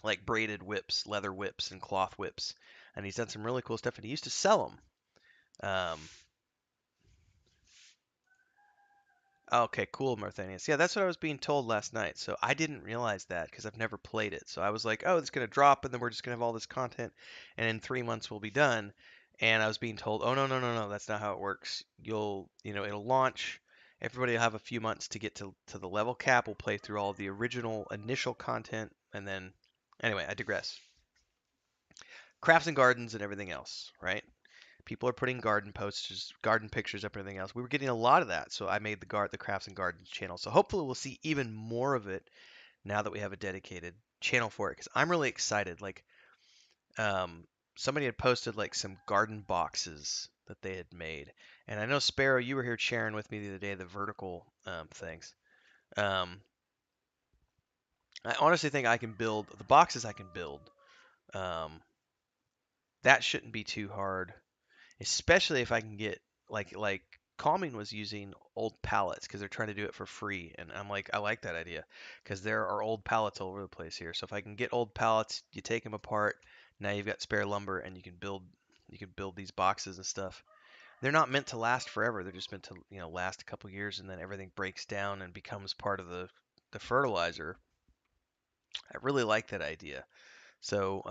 like braided whips, leather whips, and cloth whips. And he's done some really cool stuff, and he used to sell them. Okay, cool, Marthanius. Yeah, that's what I was being told last night. So I didn't realize that because I've never played it. So I was like, oh, it's going to drop, and then we're just going to have all this content, and in 3 months we'll be done. And I was being told, oh, no, no, no, no, that's not how it works. It'll launch. Everybody will have a few months to get to the level cap. We'll play through all the original initial content, and then, anyway, I digress. Crafts and gardens and everything else, right? People are putting garden posters, garden pictures up, and everything else. We were getting a lot of that, so I made the crafts and gardens channel. So hopefully we'll see even more of it now that we have a dedicated channel for it. Because I'm really excited. Like, um, somebody had posted like some garden boxes that they had made, and I know Sparrow, you were here sharing with me the other day the vertical things. Um, I honestly think I can build the boxes. I can build. Um, that shouldn't be too hard. Especially if I can get like Calming was using old pallets because they're trying to do it for free, and I'm like, I like that idea because there are old pallets all over the place here. So if I can get old pallets, you take them apart, now you've got spare lumber, and you can build these boxes and stuff. They're not meant to last forever. They're just meant to last a couple years, and then everything breaks down and becomes part of the fertilizer. I really like that idea. So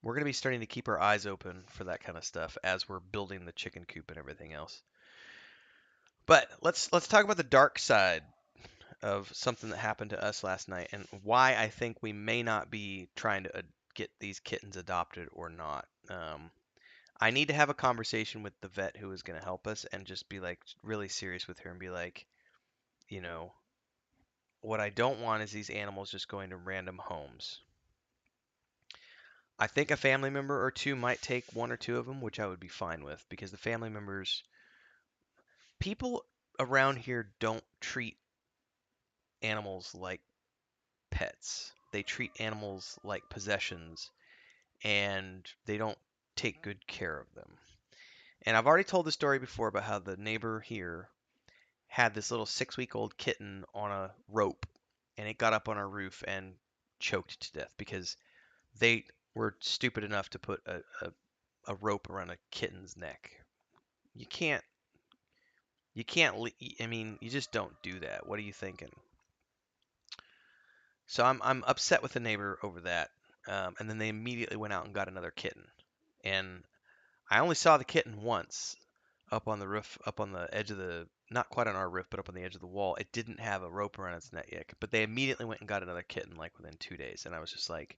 we're going to be starting to keep our eyes open for that kind of stuff as we're building the chicken coop and everything else. But let's talk about the dark side of something that happened to us last night and why I think we may not be trying to get these kittens adopted or not. I need to have a conversation with the vet who is going to help us and just be like really serious with her and be like, you know, what I don't want is these animals just going to random homes. I think a family member or two might take one or two of them, which I would be fine with because the family members, people around here don't treat animals like pets. They treat animals like possessions and they don't take good care of them. And I've already told the story before about how the neighbor here had this little 6 week old kitten on a rope and it got up on our roof and choked to death because they were stupid enough to put a rope around a kitten's neck. You can't, I mean, you just don't do that. What are you thinking? So I'm upset with the neighbor over that. And then they immediately went out and got another kitten. And I only saw the kitten once up on the roof, up on the edge of not quite on our roof, but up on the edge of the wall. It didn't have a rope around its neck yet. But they immediately went and got another kitten like within 2 days. And I was just like,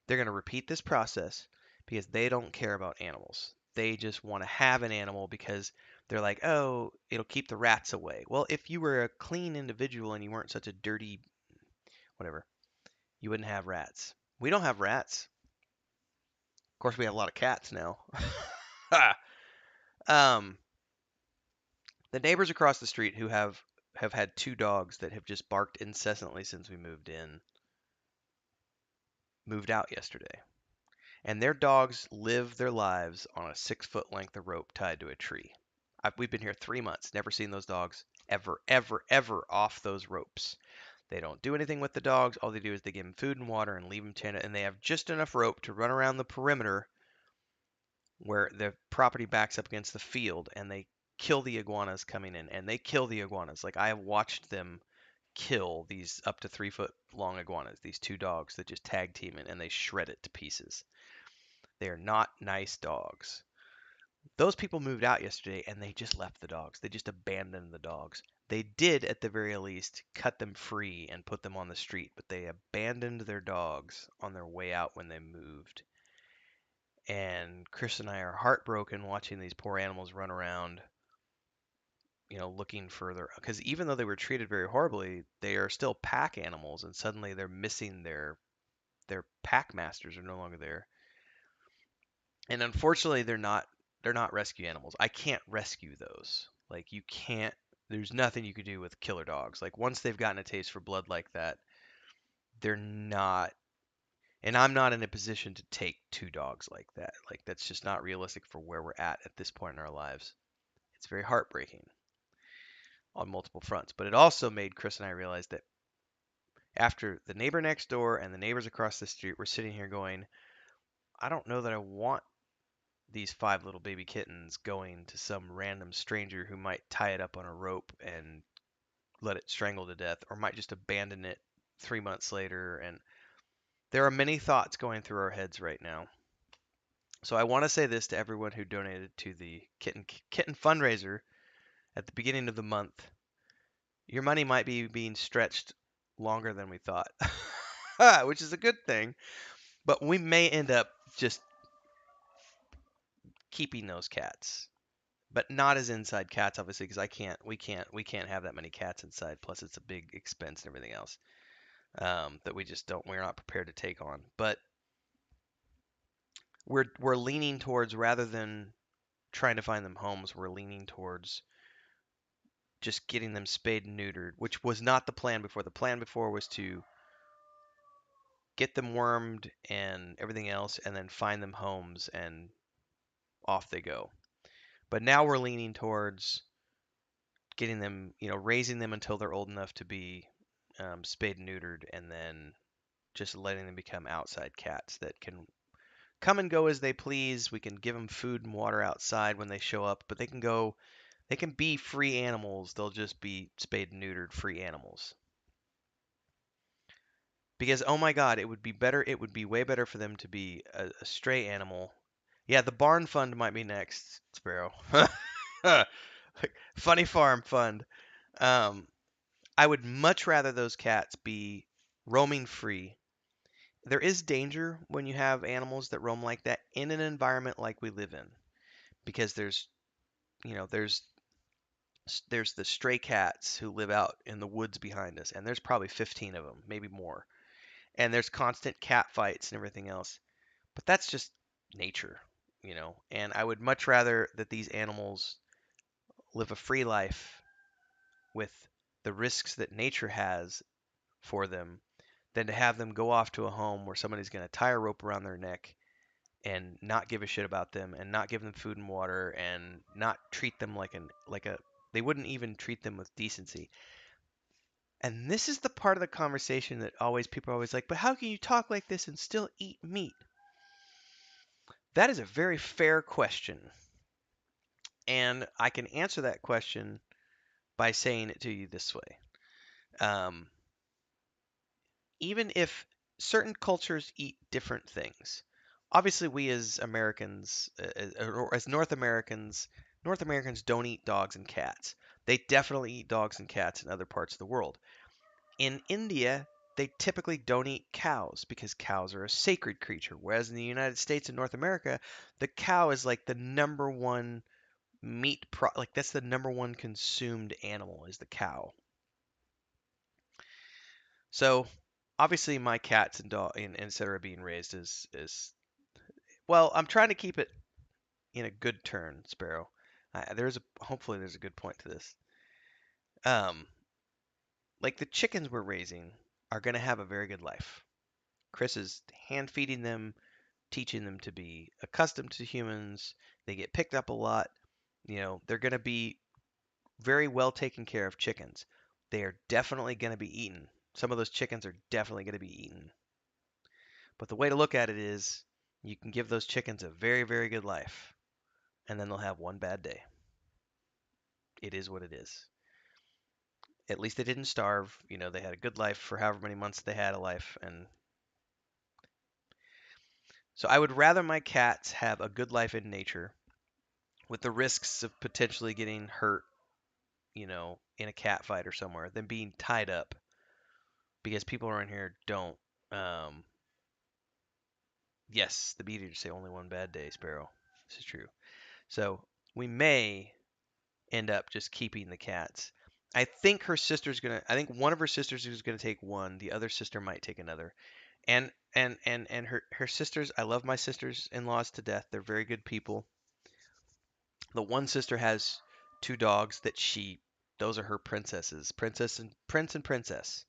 they're going to repeat this process because they don't care about animals. They just want to have an animal because they're like, oh, it'll keep the rats away. Well, if you were a clean individual and you weren't such a dirty whatever, you wouldn't have rats. We don't have rats. Of course, we have a lot of cats now. um, the neighbors across the street who have had two dogs that have just barked incessantly since we moved in moved out yesterday. And their dogs live their lives on a 6 foot length of rope tied to a tree. We've been here 3 months, never seen those dogs ever, ever, ever off those ropes. They don't do anything with the dogs. All they do is they give them food and water and leave them tended, and they have just enough rope to run around the perimeter where the property backs up against the field, and they kill the iguanas coming in, and they kill the iguanas. Like I have watched them kill these up to 3 foot long iguanas, these two dogs that just tag team it, and they shred it to pieces. They are not nice dogs. Those people moved out yesterday and they just left the dogs. They just abandoned the dogs. They did, at the very least, cut them free and put them on the street, but they abandoned their dogs on their way out when they moved. And Chris and I are heartbroken watching these poor animals run around, looking further. Because even though they were treated very horribly, they are still pack animals, and suddenly they're missing their pack masters are no longer there. And unfortunately, they're not rescue animals. I can't rescue those. Like you can't. There's nothing you could do with killer dogs. Like once they've gotten a taste for blood like that, they're not. And I'm not in a position to take two dogs like that. Like that's just not realistic for where we're at this point in our lives. It's very heartbreaking on multiple fronts. But it also made Chris and I realize that After the neighbor next door and the neighbors across the street were sitting here going, I don't know that I want these five little baby kittens going to some random stranger who might tie it up on a rope and let it strangle to death, or might just abandon it 3 months later. And there are many thoughts going through our heads right now. So I want to say this to everyone who donated to the kitten fundraiser at the beginning of the month. Your money might be being stretched longer than we thought, which is a good thing. But we may end up just keeping those cats, but not as inside cats, obviously, because we can't have that many cats inside. Plus, it's a big expense and everything else that we're not prepared to take on. But we're leaning towards, rather than trying to find them homes, we're leaning towards just getting them spayed and neutered, which was not the plan before. The plan before was to get them wormed and everything else, and then find them homes, and off they go. But now we're leaning towards getting them, raising them until they're old enough to be spayed and neutered, and then just letting them become outside cats that can come and go as they please. We can give them food and water outside when they show up, but they can be free animals. They'll just be spayed and neutered free animals. Because oh my God, it would be better. It would be way better for them to be a stray animal. Yeah, the barn fund might be next, Sparrow. Funny farm fund. Um, I would much rather those cats be roaming free. There is danger when you have animals that roam like that in an environment like we live in, because you know, there's the stray cats who live out in the woods behind us, and there's probably 15 of them, maybe more. And there's constant cat fights and everything else. But that's just nature. And I would much rather that these animals live a free life with the risks that nature has for them than to have them go off to a home where somebody's going to tie a rope around their neck and not give a shit about them and not give them food and water and not treat them like a they wouldn't even treat them with decency. And this is the part of the conversation that always people are always like, but how can you talk like this and still eat meat? That is a very fair question. And I can answer that question by saying it to you this way. Um, Even if certain cultures eat different things, obviously we as Americans, or as North Americans don't eat dogs and cats. They definitely eat dogs and cats in other parts of the world. In India, they typically don't eat cows because cows are a sacred creature, whereas in the United States and North America, the cow is like the number one like that's the number one consumed animal is the cow. So obviously my cats and dog and et cetera being raised is well, I'm trying to keep it in a good turn, Sparrow. Hopefully there's a good point to this. Um, like the chickens we're raising are going to have a very good life. Chris is hand feeding them, teaching them to be accustomed to humans. They get picked up a lot. They're going to be very well taken care of chickens. They are definitely going to be eaten. Some of those chickens are definitely going to be eaten. But the way to look at it is you can give those chickens a very, very good life, and then they'll have one bad day. It is what it is. At least they didn't starve. They had a good life for however many months they had a life. And so I would rather my cats have a good life in nature with the risks of potentially getting hurt, in a cat fight or somewhere than being tied up because people around here don't. Um, yes, the media say only one bad day, Sparrow. This is true. So we may end up just keeping the cats. I think one of her sisters is gonna take one. The other sister might take another. And her sisters. I love my sisters-in-laws to death. They're very good people. The one sister has two dogs those are her princesses, prince and princess.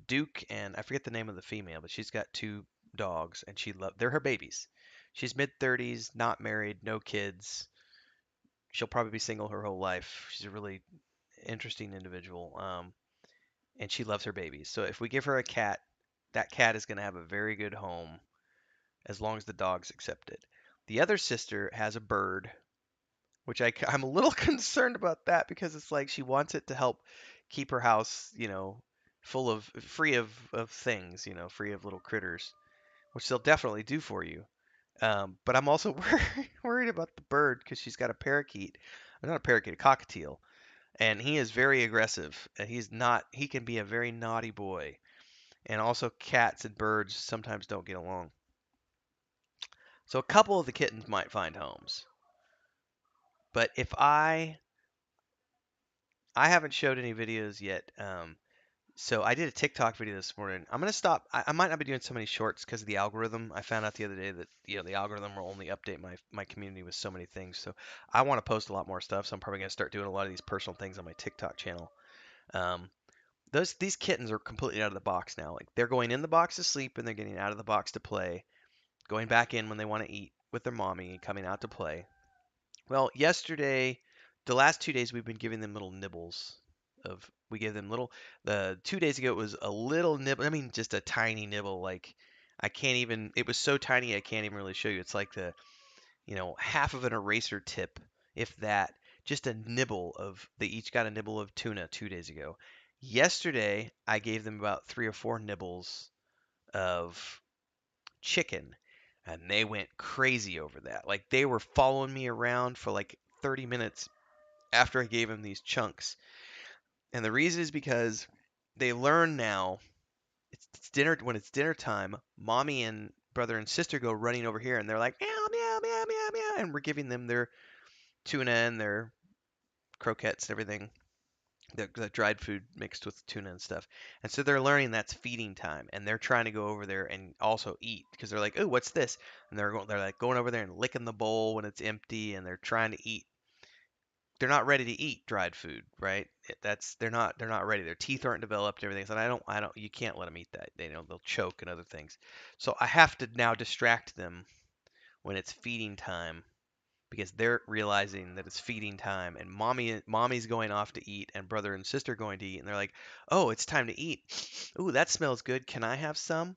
Duke and I forget the name of the female, but she's got two dogs and they're her babies. She's mid-30s, not married, no kids. She'll probably be single her whole life. She's a really interesting individual. and she loves her babies. So if we give her a cat, that cat is going to have a very good home as long as the dogs accept it. The other sister has a bird, which I'm a little concerned about that because it's like she wants it to help keep her house, full of free of things, free of little critters, which they'll definitely do for you. But I'm also worried about the bird because she's got a parakeet, not a parakeet, a cockatiel, and he is very aggressive. And he can be a very naughty boy. And also, cats and birds sometimes don't get along. So a couple of the kittens might find homes. But if I haven't showed any videos yet. So I did a TikTok video this morning. I'm gonna stop. I might not be doing so many shorts because of the algorithm. I found out the other day that the algorithm will only update my community with so many things. So I want to post a lot more stuff. So I'm probably gonna start doing a lot of these personal things on my TikTok channel. Um, these kittens are completely out of the box now. Like they're going in the box to sleep and they're getting out of the box to play, going back in when they want to eat with their mommy and coming out to play. Well, yesterday, the last 2 days we've been giving them little nibbles. We gave them little. The 2 days ago it was a little nibble. I mean, just a tiny nibble. Like I can't even. It was so tiny I can't even really show you. It's like half of an eraser tip, if that. Just a nibble of. They each got a nibble of tuna 2 days ago. Yesterday I gave them about 3 or 4 nibbles of chicken, and they went crazy over that. Like they were following me around for like 30 minutes after I gave them these chunks. And the reason is because they learn now it's dinner when it's dinner time, mommy and brother and sister go running over here and they're like meow meow meow meow meow and we're giving them their tuna and their croquettes and everything. The dried food mixed with tuna and stuff. And so they're learning that's feeding time, and they're trying to go over there and also eat because they're like, "Oh, what's this?" And they're like going over there and licking the bowl when it's empty, and they're trying to eat. They're not ready to eat dried food, right? They're not ready. Their teeth aren't developed and everything. So I don't you can't let them eat that. They'll choke and other things. So I have to now distract them when it's feeding time because they're realizing that it's feeding time and mommy's going off to eat and brother and sister going to eat and they're like, "Oh, it's time to eat. Ooh, that smells good. Can I have some?"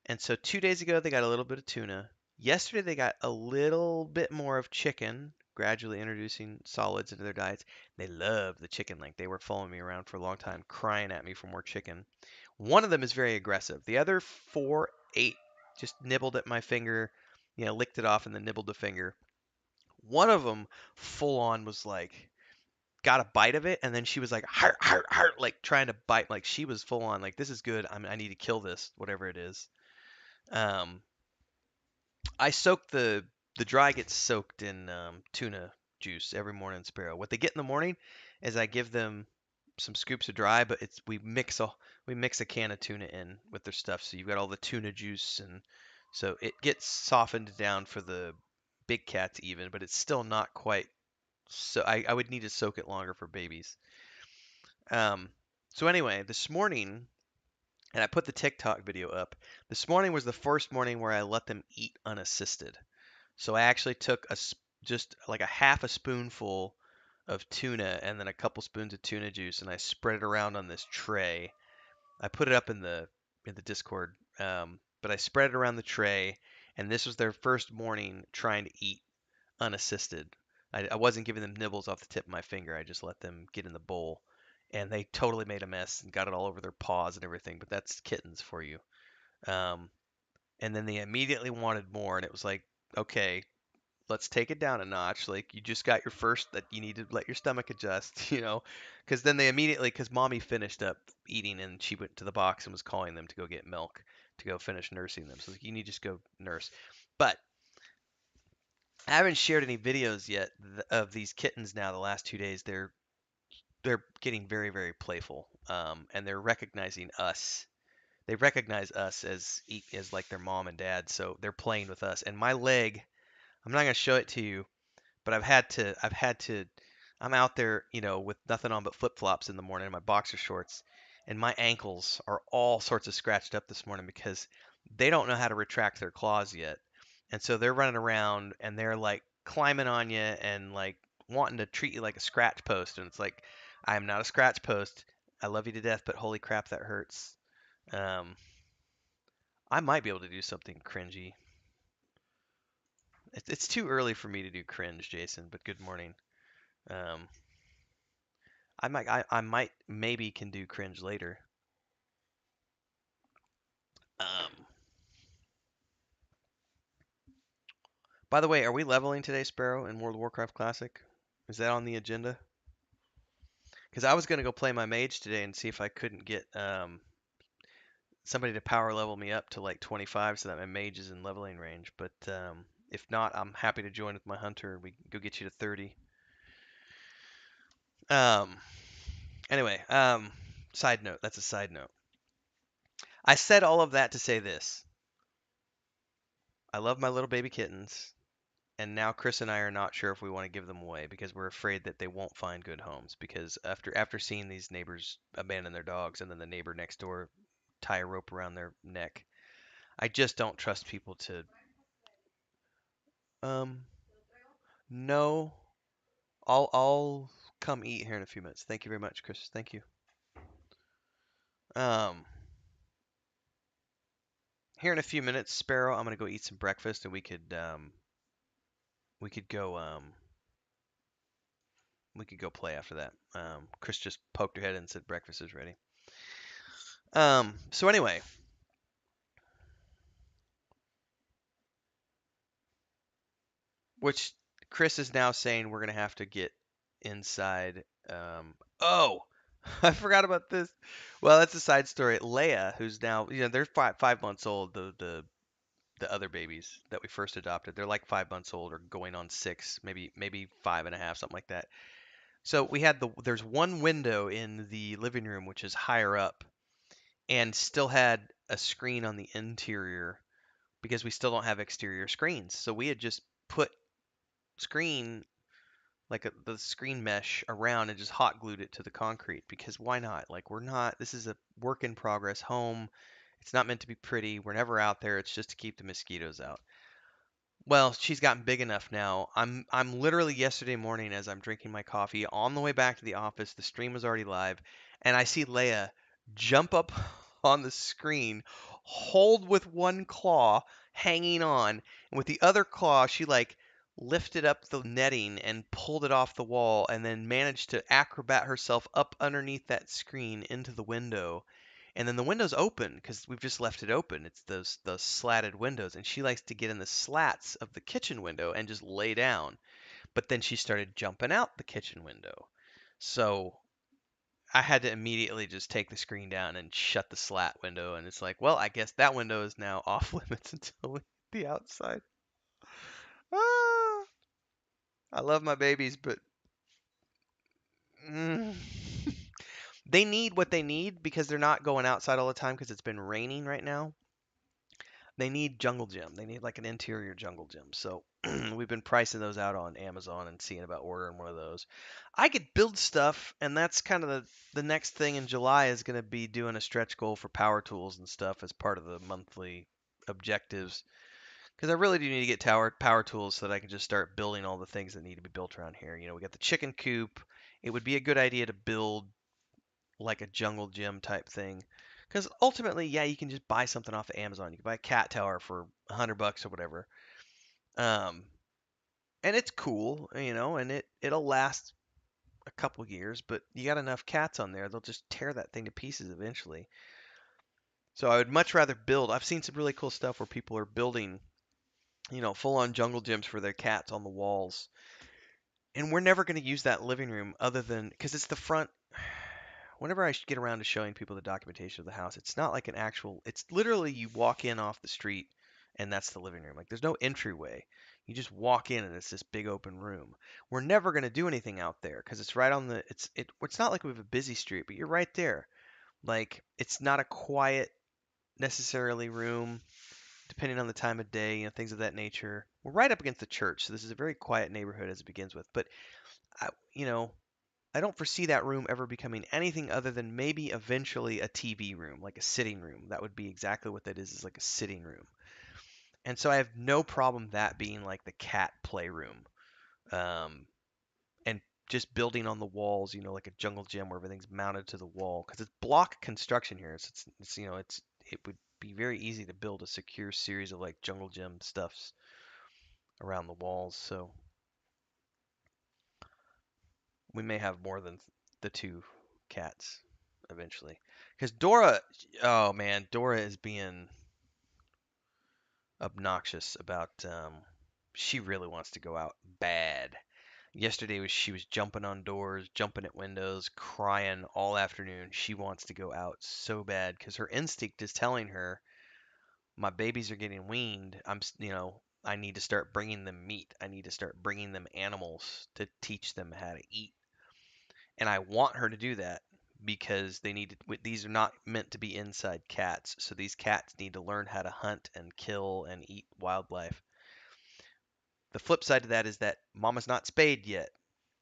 And so 2 days ago they got a little bit of tuna. Yesterday they got a little bit more of chicken, gradually introducing solids into their diets. They love the chicken. Like they were following me around for a long time, crying at me for more chicken. One of them is very aggressive. The other four ate, just nibbled at my finger, licked it off and then nibbled the finger. One of them full on was like got a bite of it and then she was like heart heart heart like trying to bite like she was full on like this is good. I need to kill this whatever it is. Um, I soak the dry gets soaked in tuna juice every morning in Sparrow. What they get in the morning is I give them some scoops of dry, but it's we mix a can of tuna in with their stuff, so you've got all the tuna juice and so it gets softened down for the big cats even, but it's still not quite so I would need to soak it longer for babies. Um, so anyway, this morning, and I put the TikTok video up. This morning was the first morning where I let them eat unassisted. So I actually took just like a half a spoonful of tuna and then a couple spoons of tuna juice and I spread it around on this tray. I put it up in the Discord, but I spread it around the tray, and this was their first morning trying to eat unassisted. I wasn't giving them nibbles off the tip of my finger. I just let them get in the bowl, and they totally made a mess and got it all over their paws and everything. But that's kittens for you. Um, and then they immediately wanted more, and it was like, okay, let's take it down a notch. Like you just got your first that you need to let your stomach adjust, because then they immediately, because mommy finished up eating and she went to the box and was calling them to go get milk to go finish nursing them. So like, you need to just go nurse. But I haven't shared any videos yet of these kittens now. The last 2 days, they're getting very very playful, and they're recognizing us. They recognize us as like their mom and dad, so they're playing with us. And my leg, I'm not gonna show it to you, but I've had to I'm out there, with nothing on but flip-flops in the morning and my boxer shorts, and my ankles are all sorts of scratched up this morning because they don't know how to retract their claws yet. And so they're running around and they're like climbing on you and like wanting to treat you like a scratch post. And it's like, I am not a scratch post. I love you to death, but holy crap, that hurts. Um, I might be able to do something cringy. It's too early for me to do cringe, Jason, but good morning. Um, I might maybe can do cringe later. Um, by the way, are we leveling today, Sparrow, in World of Warcraft Classic? Is that on the agenda? Because I was gonna go play my mage today and see if I couldn't get somebody to power level me up to like 25 so that my mage is in leveling range. But if not, I'm happy to join with my hunter and we can go get you to 30. Um, anyway, side note. That's a side note. I said all of that to say this. I love my little baby kittens, and now Chris and I are not sure if we want to give them away because we're afraid that they won't find good homes. Because after seeing these neighbors abandon their dogs and then the neighbor next door tie a rope around their neck, I just don't trust people to. Um, no, I'll come eat here in a few minutes. Thank you very much, Chris. Thank you. Um, Here in a few minutes, Sparrow, I'm gonna go eat some breakfast, and we could go we could go play after that. Chris just poked her head and said breakfast is ready. So anyway, which Chris is now saying we're gonna have to get inside. Oh, I forgot about this. Well, that's a side story. Leia, who's now, they're 5 months old. The other babies that we first adopted, they're like 5 months old or going on 6, maybe 5.5, something like that. So there's one window in the living room which is higher up and still had a screen on the interior because we still don't have exterior screens. So we had just put screen the screen mesh around and just hot glued it to the concrete because why not? Like this is a work in progress home. It's not meant to be pretty. We're never out there. It's just to keep the mosquitoes out. Well, she's gotten big enough now. I'm literally yesterday morning as I'm drinking my coffee on the way back to the office, the stream was already live, and I see Leia jump up on the screen, hold with one claw hanging on, and with the other claw she like lifted up the netting and pulled it off the wall and then managed to acrobat herself up underneath that screen into the window, and then the window's open because we've just left it open. It's those slatted windows, and she likes to get in the slats of the kitchen window and just lay down. But then she started jumping out the kitchen window. So I had to immediately just take the screen down and shut the slat window. And it's like, well, I guess that window is now off limits until we hit the outside. Ah, I love my babies, but mm, they need what they need because they're not going outside all the time because it's been raining right now. They need jungle gym. They need like an interior jungle gym. So we've been pricing those out on Amazon and seeing about ordering one of those. I could build stuff, and that's kind of the next thing in July is going to be doing a stretch goal for power tools and stuff as part of the monthly objectives. Because I really do need to get power tools so that I can just start building all the things that need to be built around here. We got the chicken coop. It would be a good idea to build like a jungle gym type thing. Because ultimately, yeah, you can just buy something off of Amazon. You can buy a cat tower for $100 or whatever, um, and it's cool, and it'll last a couple years. But you got enough cats on there, they'll just tear that thing to pieces eventually. So I would much rather build. I've seen some really cool stuff where people are building, full-on jungle gyms for their cats on the walls, and we're never going to use that living room other than because it's the front. Whenever I get around to showing people the documentation of the house, it's not like an actual, it's literally you walk in off the street and that's the living room. Like there's no entryway. You just walk in and it's this big open room. We're never going to do anything out there because it's right on it's not like we have a busy street, but you're right there. Like it's not a quiet necessarily room depending on the time of day, things of that nature. We're right up against the church, so this is a very quiet neighborhood as it begins with. But I, you know, I don't foresee that room ever becoming anything other than maybe eventually a TV room, like a sitting room. That would be exactly what that is like a sitting room. And so I have no problem that being like the cat playroom. Um, and just building on the walls, like a jungle gym where everything's mounted to the wall, because it's block construction here. It would be very easy to build a secure series of like jungle gym stuffs around the walls. So we may have more than the two cats eventually. Because Dora, oh man, Dora is being obnoxious about. She really wants to go out bad. Yesterday she was jumping on doors, jumping at windows, crying all afternoon. She wants to go out so bad because her instinct is telling her, my babies are getting weaned. I need to start bringing them meat. I need to start bringing them animals to teach them how to eat. And I want her to do that because these are not meant to be inside cats. So these cats need to learn how to hunt and kill and eat wildlife. The flip side to that is that Mama's not spayed yet.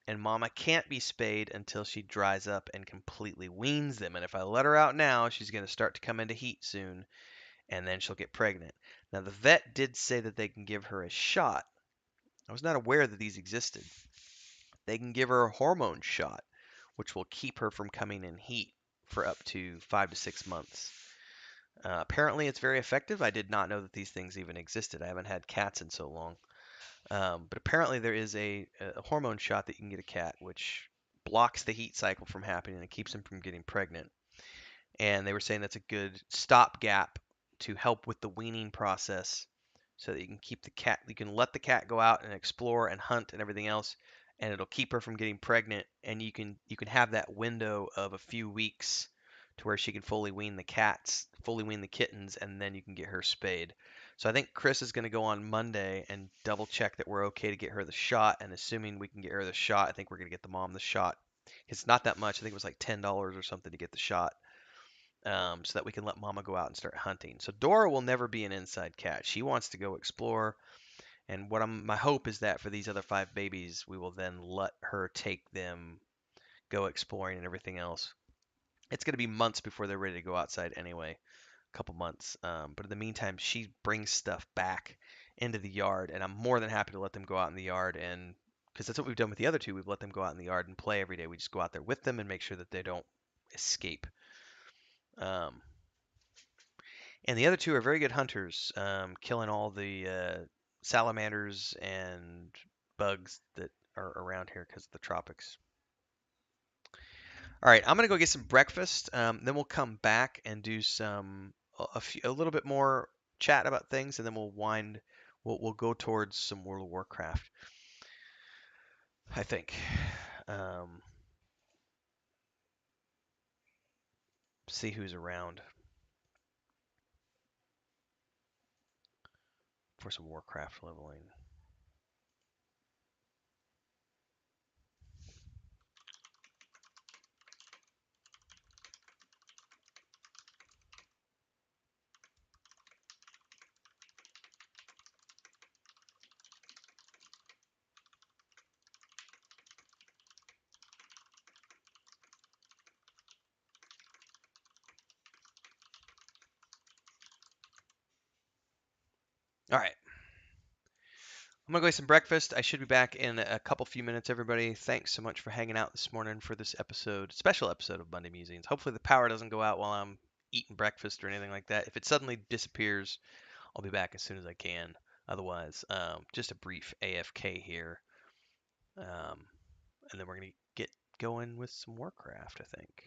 And Mama can't be spayed until she dries up and completely weans them. And if I let her out now, she's going to start to come into heat soon, and then she'll get pregnant. Now, the vet did say that they can give her a shot. I was not aware that these existed. They can give her a hormone shot, which will keep her from coming in heat for up to 5 to 6 months. Apparently, it's very effective. I did not know that these things even existed. I haven't had cats in so long. But apparently there is a hormone shot that you can get a cat, which blocks the heat cycle from happening and keeps them from getting pregnant. And they were saying that's a good stopgap to help with the weaning process, so that you can keep the cat, you can let the cat go out and explore and hunt and everything else, and it'll keep her from getting pregnant. And you can have that window of a few weeks to where she can fully wean the kittens, and then you can get her spayed. So I think Chris is going to go on Monday and double check that we're okay to get her the shot. And assuming we can get her the shot, I think we're going to get the mom the shot. It's not that much. I think it was like $10 or something to get the shot, so that we can let Mama go out and start hunting. So Dora will never be an inside cat. She wants to go explore. And my hope is that for these other 5 babies, we will then let her take them, go exploring and everything else. It's going to be months before they're ready to go outside anyway, a couple months. But in the meantime, she brings stuff back into the yard, and I'm more than happy to let them go out in the yard, and because that's what we've done with the other 2. We've let them go out in the yard and play every day. We just go out there with them and make sure that they don't escape. Um, and the other 2 are very good hunters, killing all the salamanders and bugs that are around here because of the tropics. All right, I'm gonna go get some breakfast. Then we'll come back and do a little bit more chat about things, and then we'll go towards some World of Warcraft, I think. See who's around for some Warcraft leveling. All right. I'm gonna go get some breakfast. I should be back in a few minutes, everybody. Thanks so much for hanging out this morning for this special episode of Monday Musings. Hopefully the power doesn't go out while I'm eating breakfast or anything like that. If it suddenly disappears, I'll be back as soon as I can. Otherwise, just a brief AFK here. And then we're gonna get going with some Warcraft, I think.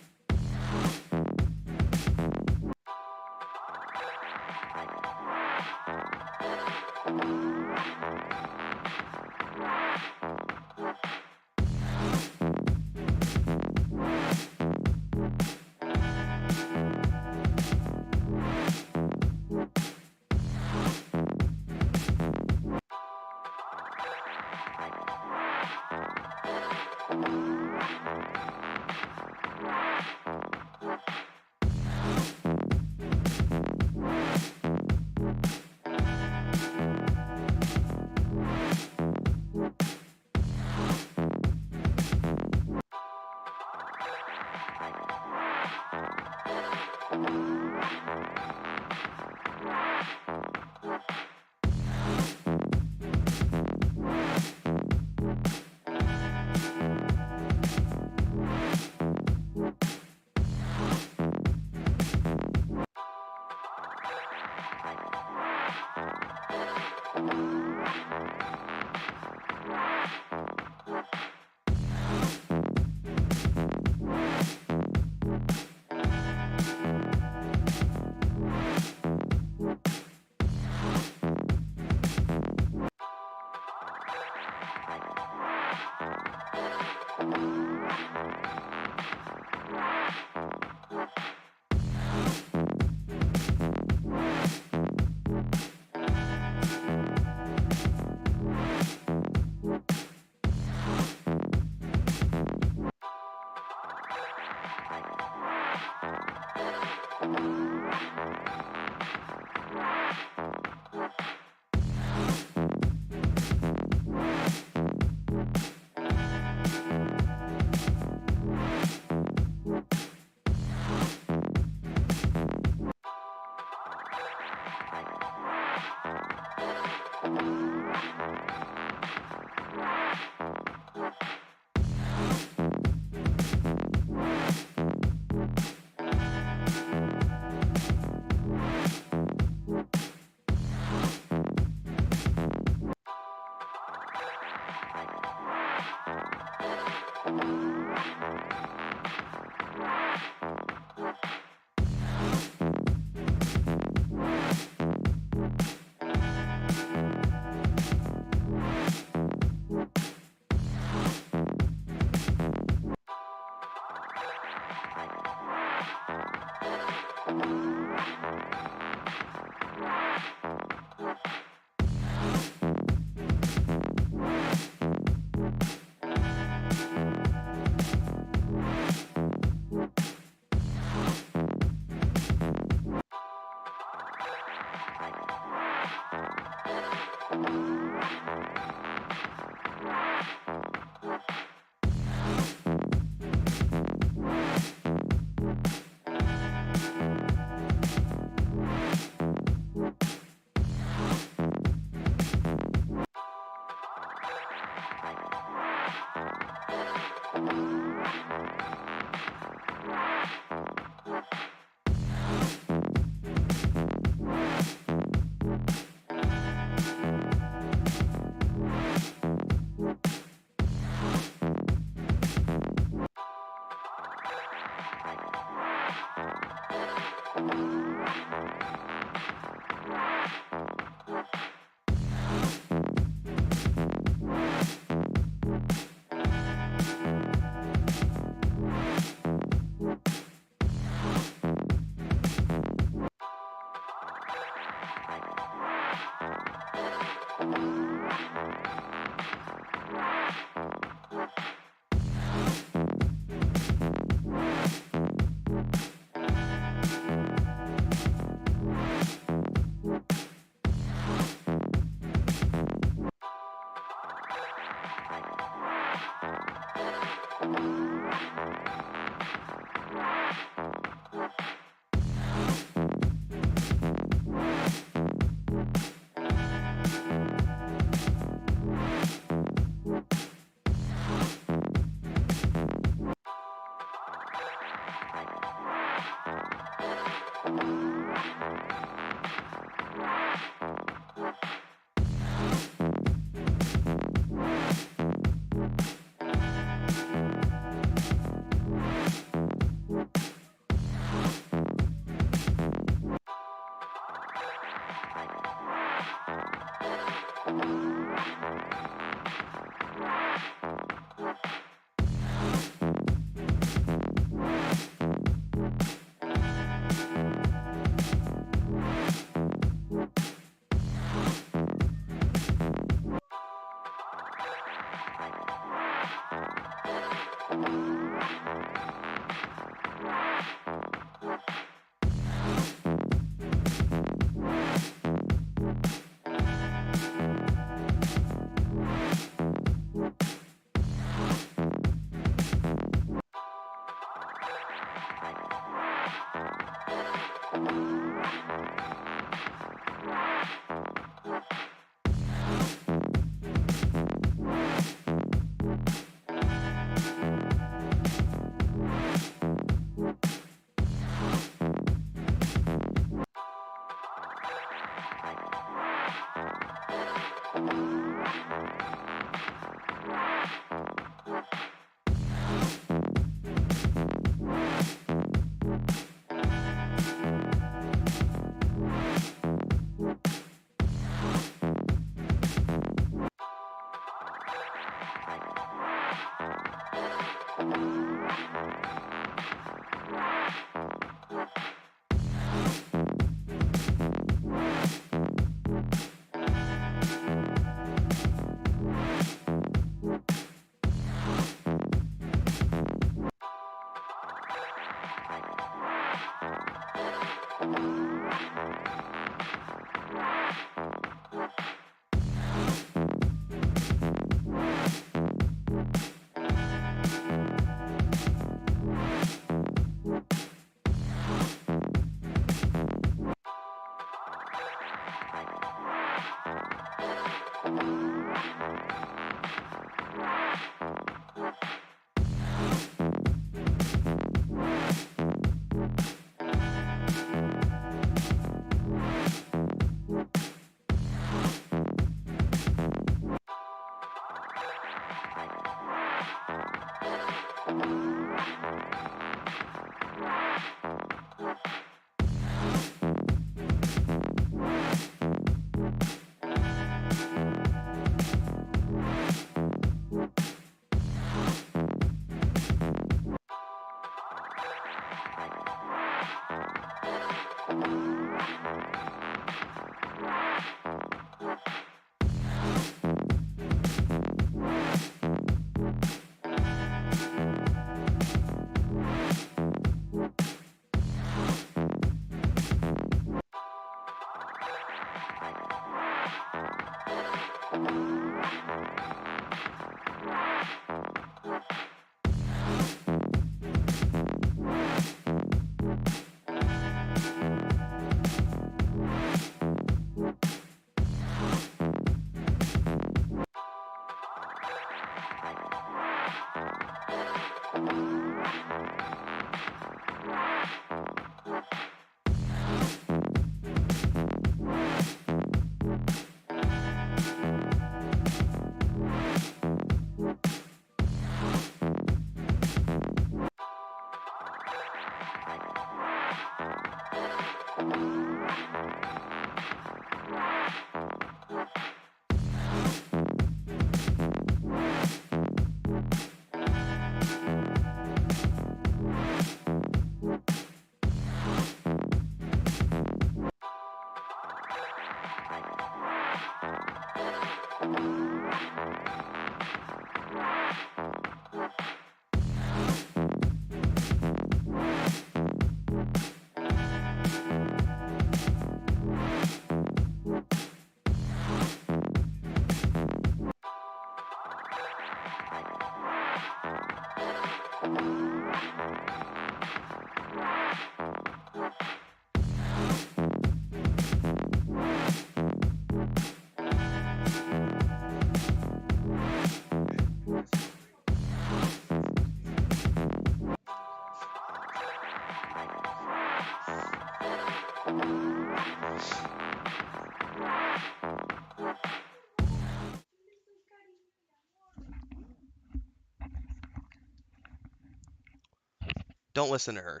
Don't listen to her.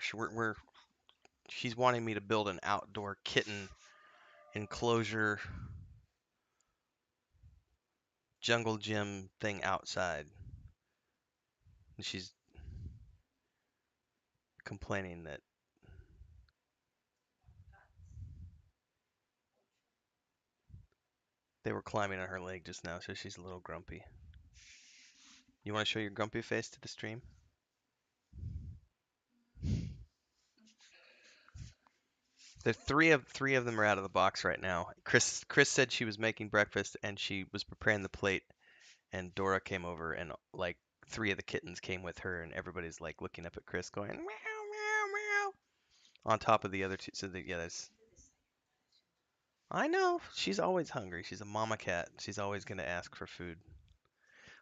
She's wanting me to build an outdoor kitten enclosure jungle gym thing outside. And she's complaining that they were climbing on her leg just now, so she's a little grumpy. You want to show your grumpy face to the stream? The three of them are out of the box right now. Chris said she was making breakfast and she was preparing the plate, and Dora came over and like three of the kittens came with her, and everybody's like looking up at Chris going meow meow meow on top of the other two. So yeah, that's. I know she's always hungry. She's a mama cat. She's always gonna ask for food.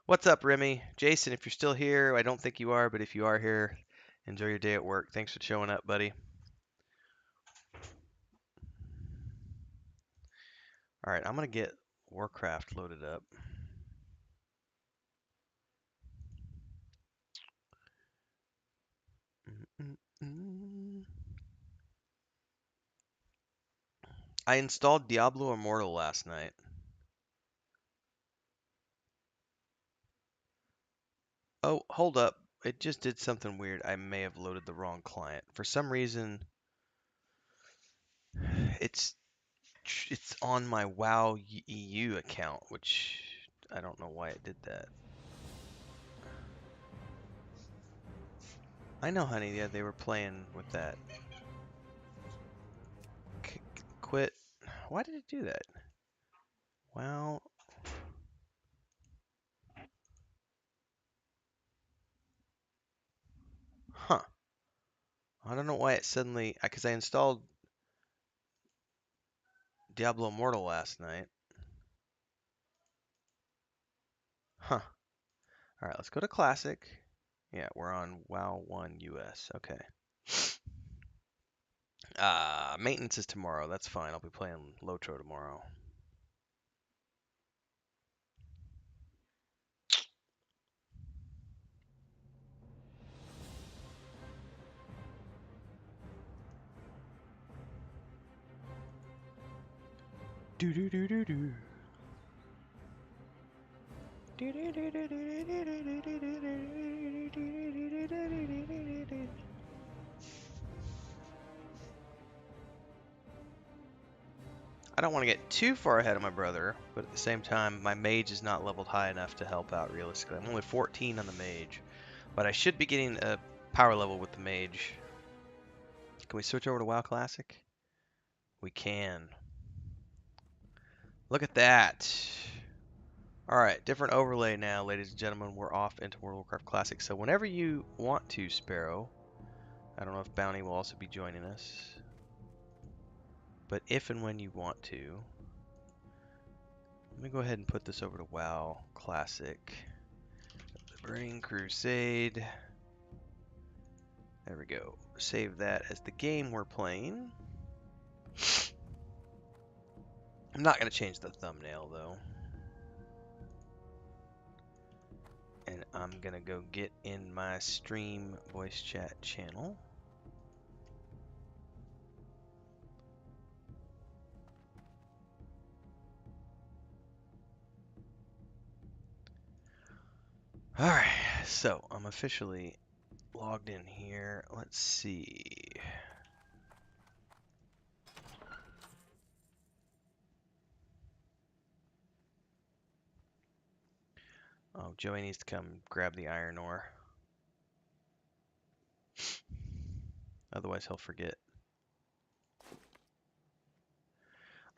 What's up, Remy? Jason, if you're still here, I don't think you are, but if you are here, enjoy your day at work. Thanks for showing up, buddy. All right, I'm gonna get Warcraft loaded up. I installed Diablo Immortal last night. Oh, hold up. It just did something weird. I may have loaded the wrong client. For some reason, it's on my WoW EU account, which I don't know why it did that. I know, honey. Yeah, they were playing with that. Quit. Why did it do that? Well, huh. I don't know why it suddenly, because I installed Diablo Immortal last night. Huh. All right, let's go to Classic. Yeah, we're on WoW 1 US. Okay. Maintenance is tomorrow. That's fine. I'll be playing LOTRO tomorrow. Do do do do do. I don't want to get too far ahead of my brother, but at the same time, my mage is not leveled high enough to help out realistically. I'm only 14 on the mage, but I should be getting a power level with the mage. Can we switch over to WoW Classic? We can. Look at that. Alright, different overlay now, ladies and gentlemen. We're off into World of Warcraft Classic. So whenever you want to, Sparrow, I don't know if Bounty will also be joining us, but if and when you want to, let me go ahead and put this over to WoW Classic. The Burning Crusade. There we go. Save that as the game we're playing. I'm not going to change the thumbnail, though. And I'm going to go get in my stream voice chat channel. Alright, so I'm officially logged in here. Let's see. Oh, Joey needs to come grab the iron ore. Otherwise he'll forget.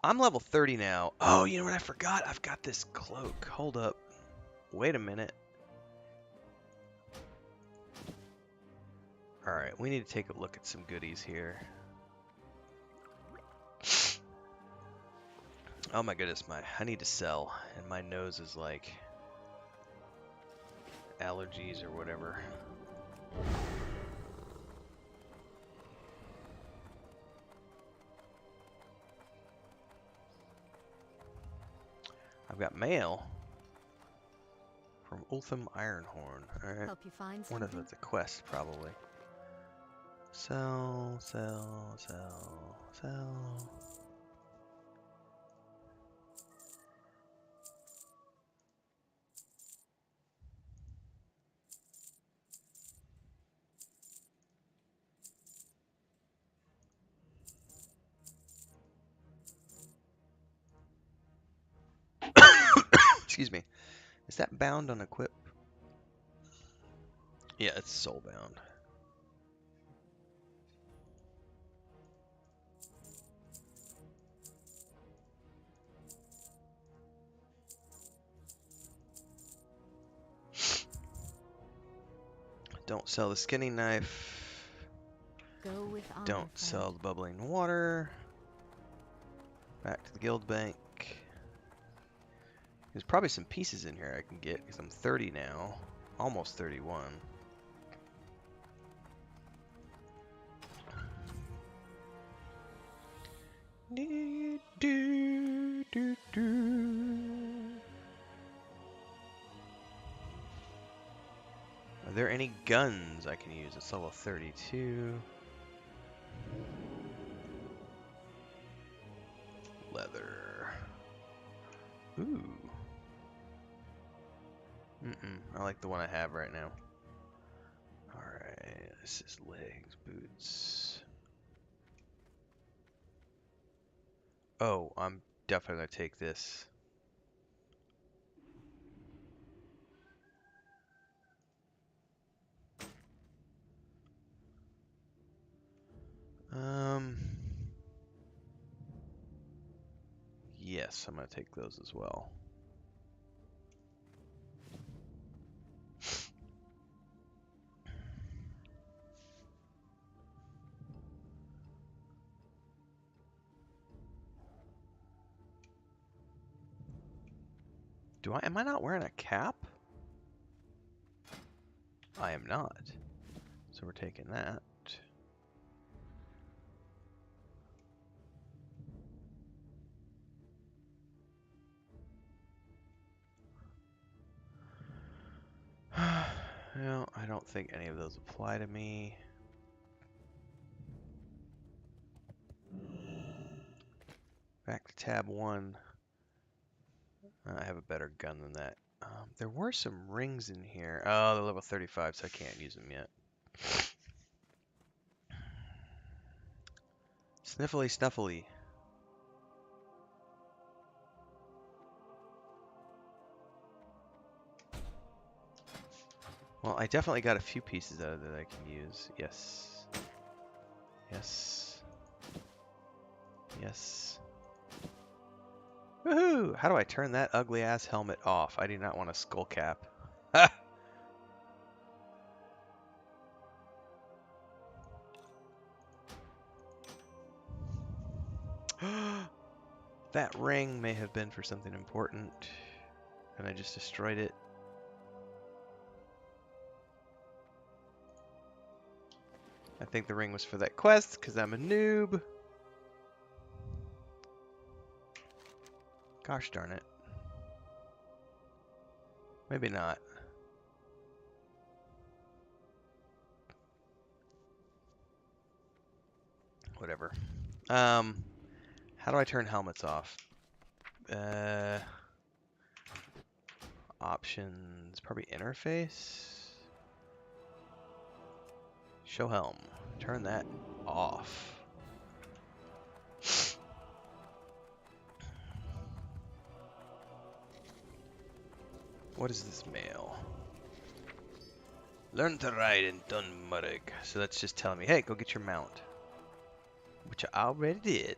I'm level 30 now. Oh, you know what I forgot? I've got this cloak. Hold up. Wait a minute. Alright, we need to take a look at some goodies here. Oh my goodness, I need to sell, and my nose is like allergies or whatever. I've got mail from Ultham Ironhorn. Alright. Help you find Wonder something? if that's a quest, probably. Sell, sell, sell, sell. Excuse me. Is that bound on equip? Yeah, it's soul bound. Don't sell the skinning knife. Go with honor, Don't friend. sell the bubbling water. Back to the guild bank. There's probably some pieces in here I can get because I'm 30 now. Almost 31. Do, do, do, do. Are there any guns I can use? It's level 32. Leather. Ooh. I like the one I have right now. Alright, this is legs, boots. Oh, I'm definitely gonna take this. Yes, I'm gonna take those as well. Am I not wearing a cap? I am not. So we're taking that. No, I don't think any of those apply to me. Back to tab 1. I have a better gun than that. There were some rings in here. Oh, they're level 35, so I can't use them yet. Sniffly snuffly. Well, I definitely got a few pieces out of that I can use. Yes. Yes. Yes. Woohoo! How do I turn that ugly ass helmet off? I do not want a skull cap. Ha! That ring may have been for something important, and I just destroyed it. I think the ring was for that quest, because I'm a noob. Gosh darn it. Maybe not. Whatever. How do I turn helmets off? Options, probably interface. Show helm. Turn that off. What is this mail? Learn to ride in Dunmurrig. So that's just telling me, hey, go get your mount. Which I already did.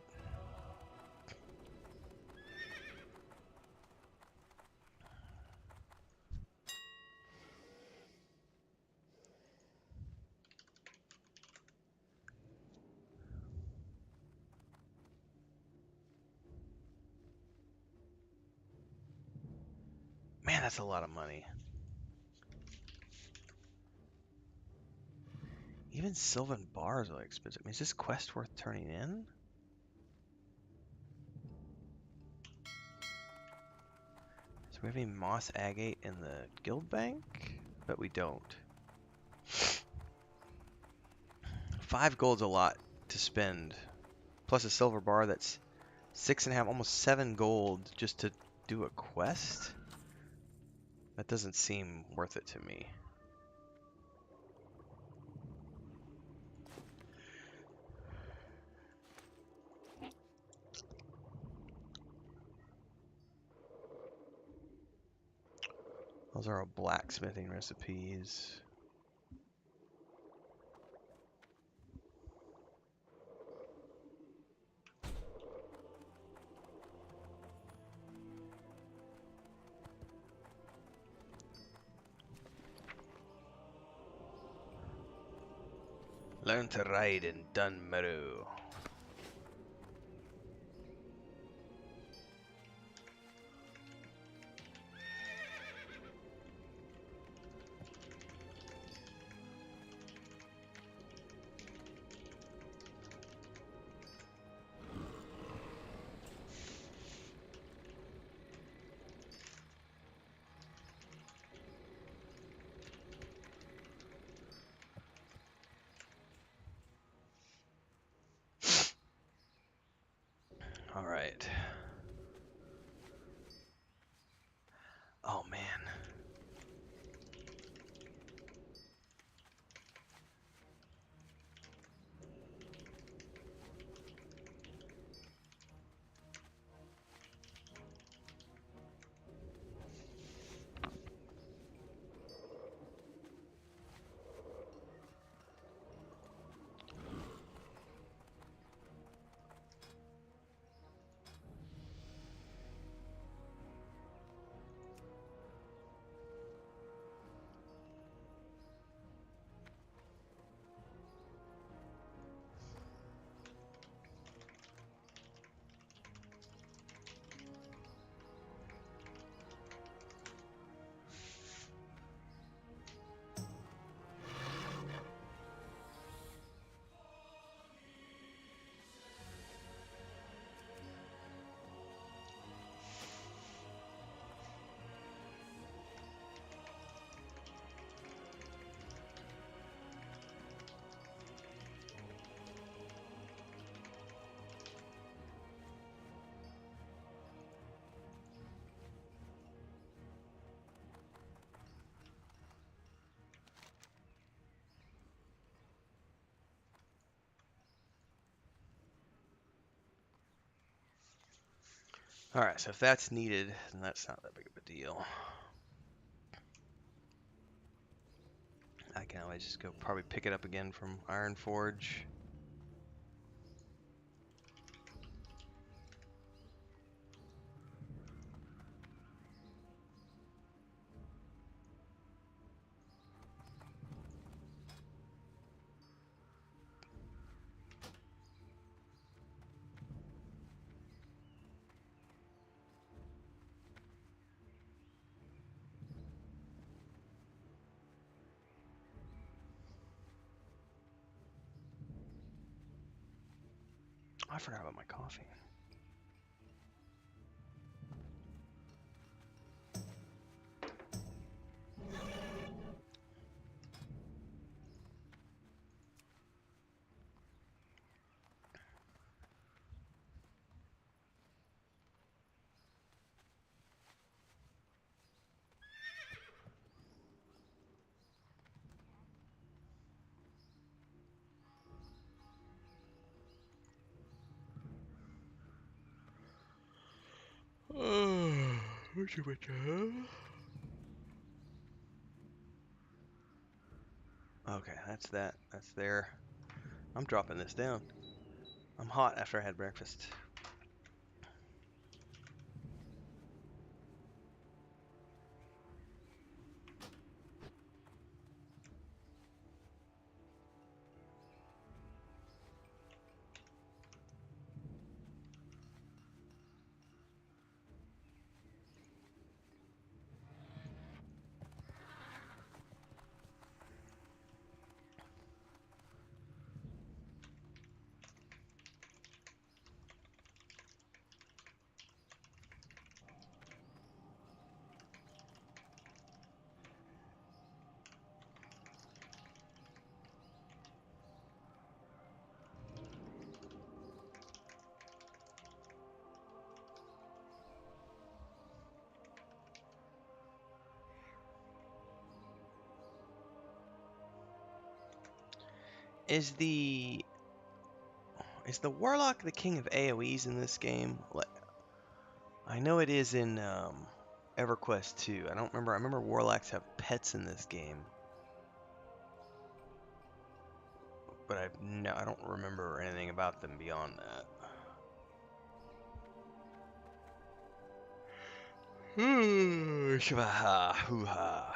That's a lot of money. Even Sylvan bars are expensive. I mean, is this quest worth turning in? So we have any moss agate in the guild bank? But we don't. 5 gold's a lot to spend. Plus a silver bar that's 6.5, almost 7 gold just to do a quest? That doesn't seem worth it to me. Those are all blacksmithing recipes. Learn to ride in Dunmeadow. All right. Oh man. All right, so if that's needed, then that's not that big of a deal. I can always just go probably pick it up again from Iron Forge. I forgot about my coffee. Where's your Okay, that's that. That's there. I'm dropping this down. I'm hot after I had breakfast. Is the Warlock the king of AoEs in this game? I know it is in EverQuest 2. I don't remember. I remember Warlocks have pets in this game. But I don't remember anything about them beyond that. Shivaha, hoo-ha.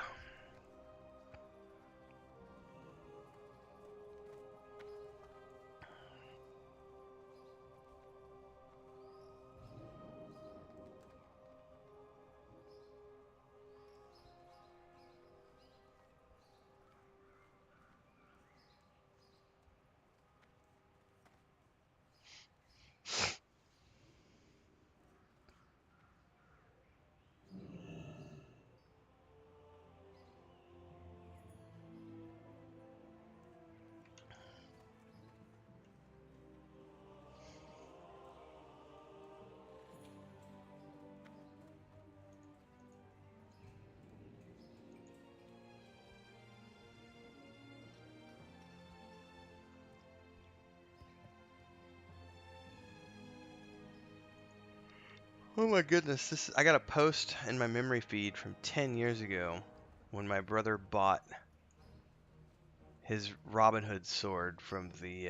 Oh my goodness, I got a post in my memory feed from 10 years ago when my brother bought his Robin Hood sword from the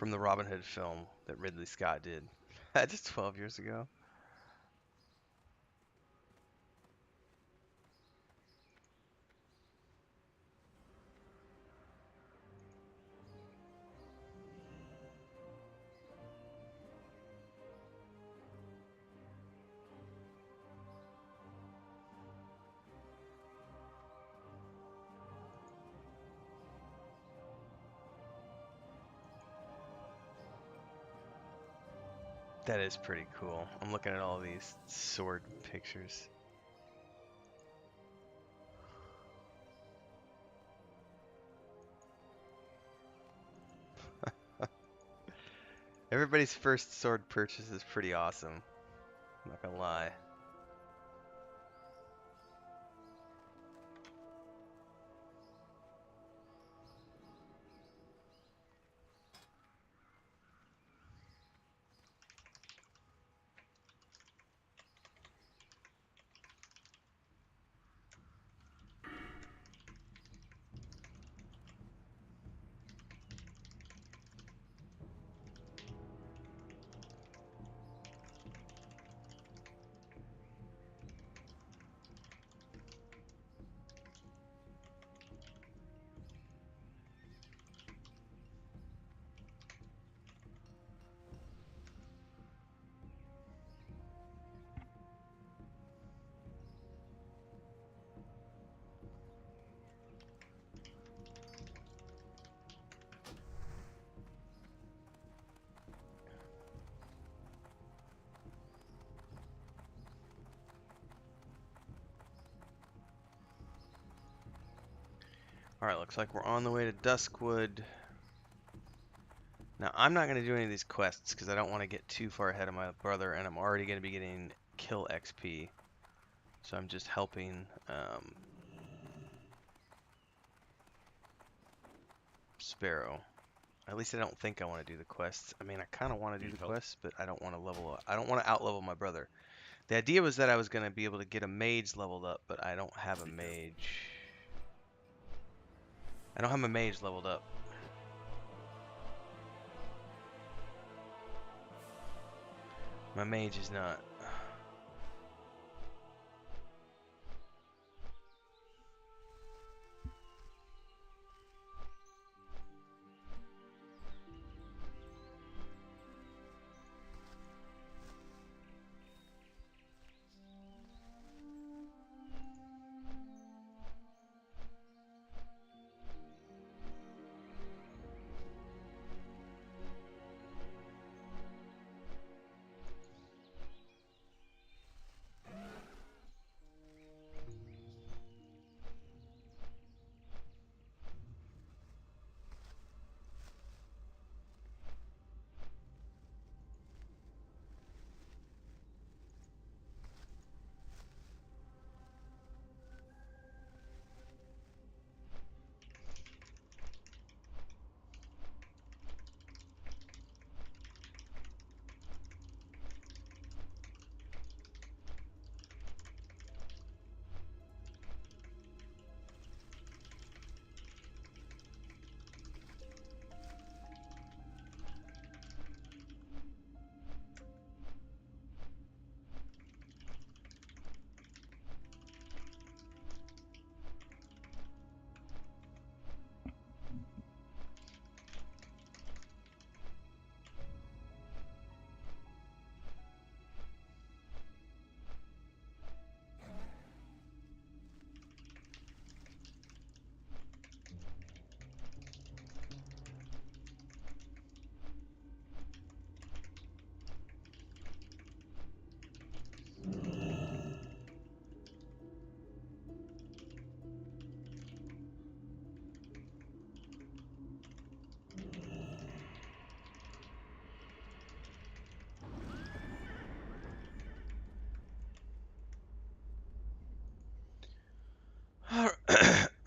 Robin Hood film that Ridley Scott did. That's 12 years ago. That is pretty cool. I'm looking at all these sword pictures. Everybody's first sword purchase is pretty awesome. I'm not gonna lie. Alright, looks like we're on the way to Duskwood. Now, I'm not going to do any of these quests because I don't want to get too far ahead of my brother, and I'm already going to be getting kill XP. So I'm just helping Sparrow. At least I don't think I want to do the quests. I mean, I kind of want to do the quests, but I don't want to level up. I don't want to outlevel my brother. The idea was that I was going to be able to get a mage leveled up, but I don't have a mage. I don't have a mage leveled up. My mage is not.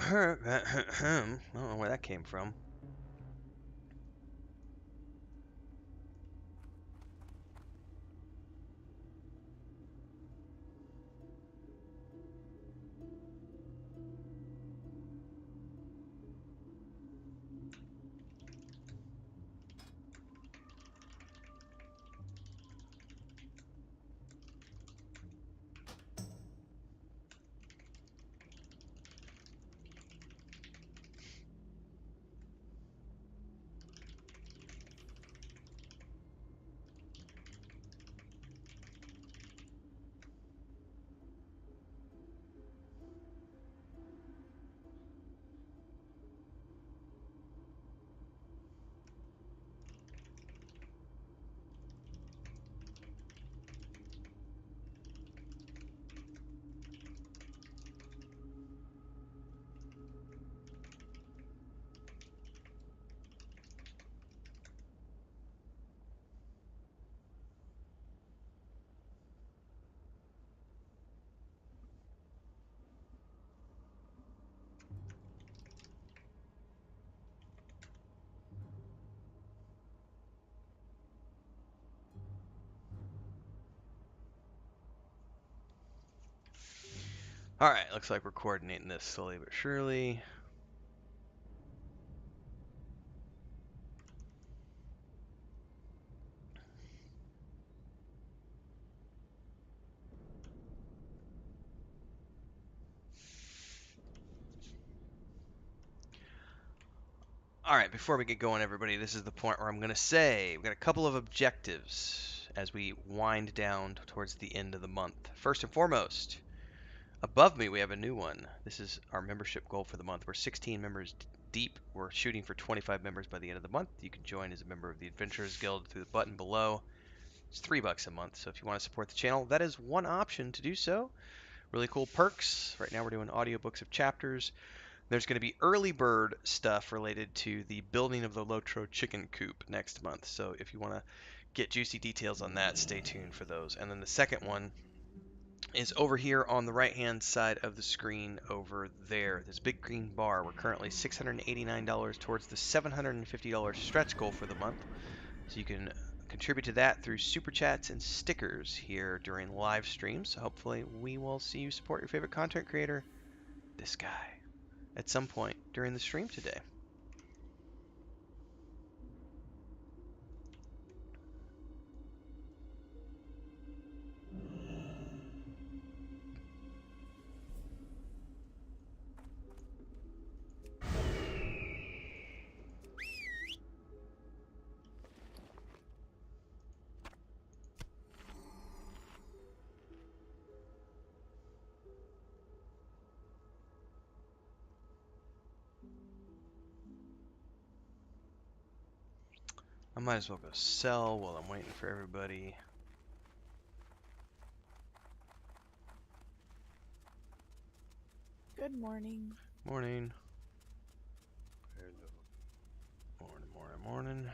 don't know where that came from. Alright, looks like we're coordinating this slowly but surely. Alright, before we get going, everybody, this is the point where I'm going to say we've got a couple of objectives as we wind down towards the end of the month. First and foremost, above me we have a new one. This is our membership goal for the month. We're 16 members deep. We're shooting for 25 members by the end of the month. You can join as a member of the Adventurers Guild through the button below. It's $3 a month, so if you want to support the channel, that is one option to do so. Really cool perks. Right now we're doing audiobooks of chapters. There's going to be early bird stuff related to the building of the LOTRO chicken coop next month. So if you want to get juicy details on that, stay tuned for those. And then the second one is over here on the right-hand side of the screen over there. This big green bar. We're currently $689 towards the $750 stretch goal for the month. So you can contribute to that through super chats and stickers here during live streams. So hopefully we will see you support your favorite content creator, this guy, at some point during the stream today. I might as well go sell while I'm waiting for everybody. Good morning. Morning. Hello. Morning.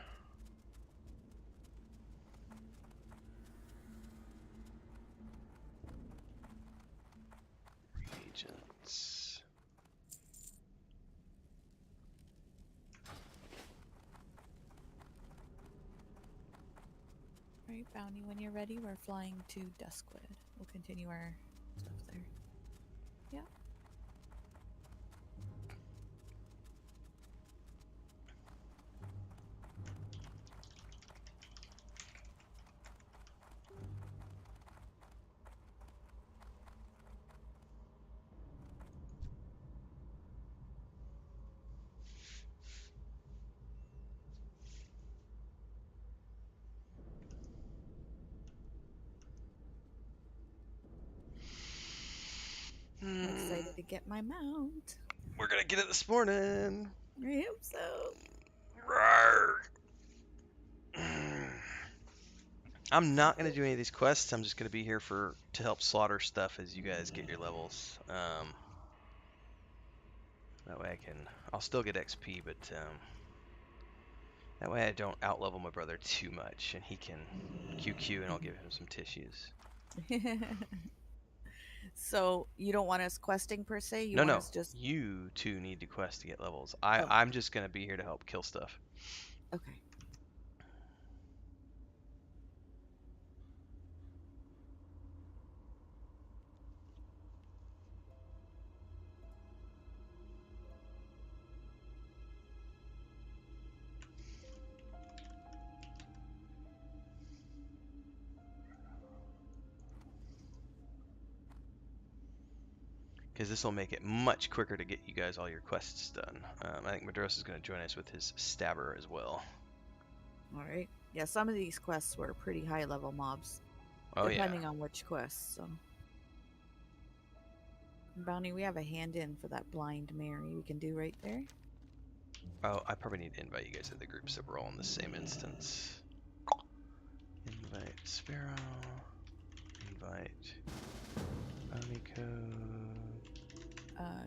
Agents. Right, Bounty, when you're ready, we're flying to Duskwood. We'll continue our stuff there. Yeah. I'm excited to get my mount. We're gonna get it this morning. I hope so. Rawr. I'm not gonna do any of these quests. I'm just gonna be here to help slaughter stuff as you guys get your levels. That way I'll still get XP, but that way I don't outlevel my brother too much, and he can QQ, and I'll give him some tissues. So you don't want us questing per se? You No, want no. us just You two need to quest to get levels. oh, I'm just gonna be here to help kill stuff. okay. Because this will make it much quicker to get you guys all your quests done. I think Madros is going to join us with his stabber as well. All right. Yeah, some of these quests were pretty high level mobs, Oh, depending yeah. on which quest. So, Bounty, we have a hand in for that blind Mary. We can do right there. Oh, I probably need to invite you guys to the group so we're all in the same instance. Invite Sparrow. Invite Bounty Code.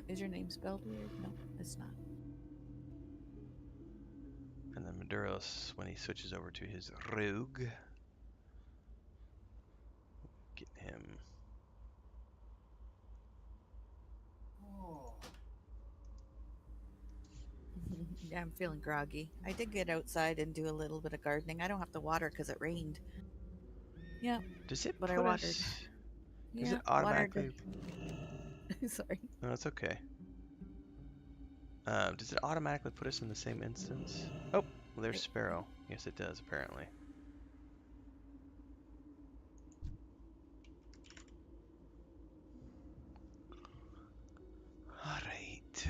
Is your name spelled weird? No, it's not. And then Maduros, when he switches over to his rogue, get him. Yeah, I'm feeling groggy. I did get outside and do a little bit of gardening. I don't have to water because it rained. Yeah, Does it but I put watered. us? Does Yeah, it automatically? watered. Sorry. No, it's okay. Does it automatically put us in the same instance? Oh, well, there's Sparrow. Yes, it does, apparently. Alright.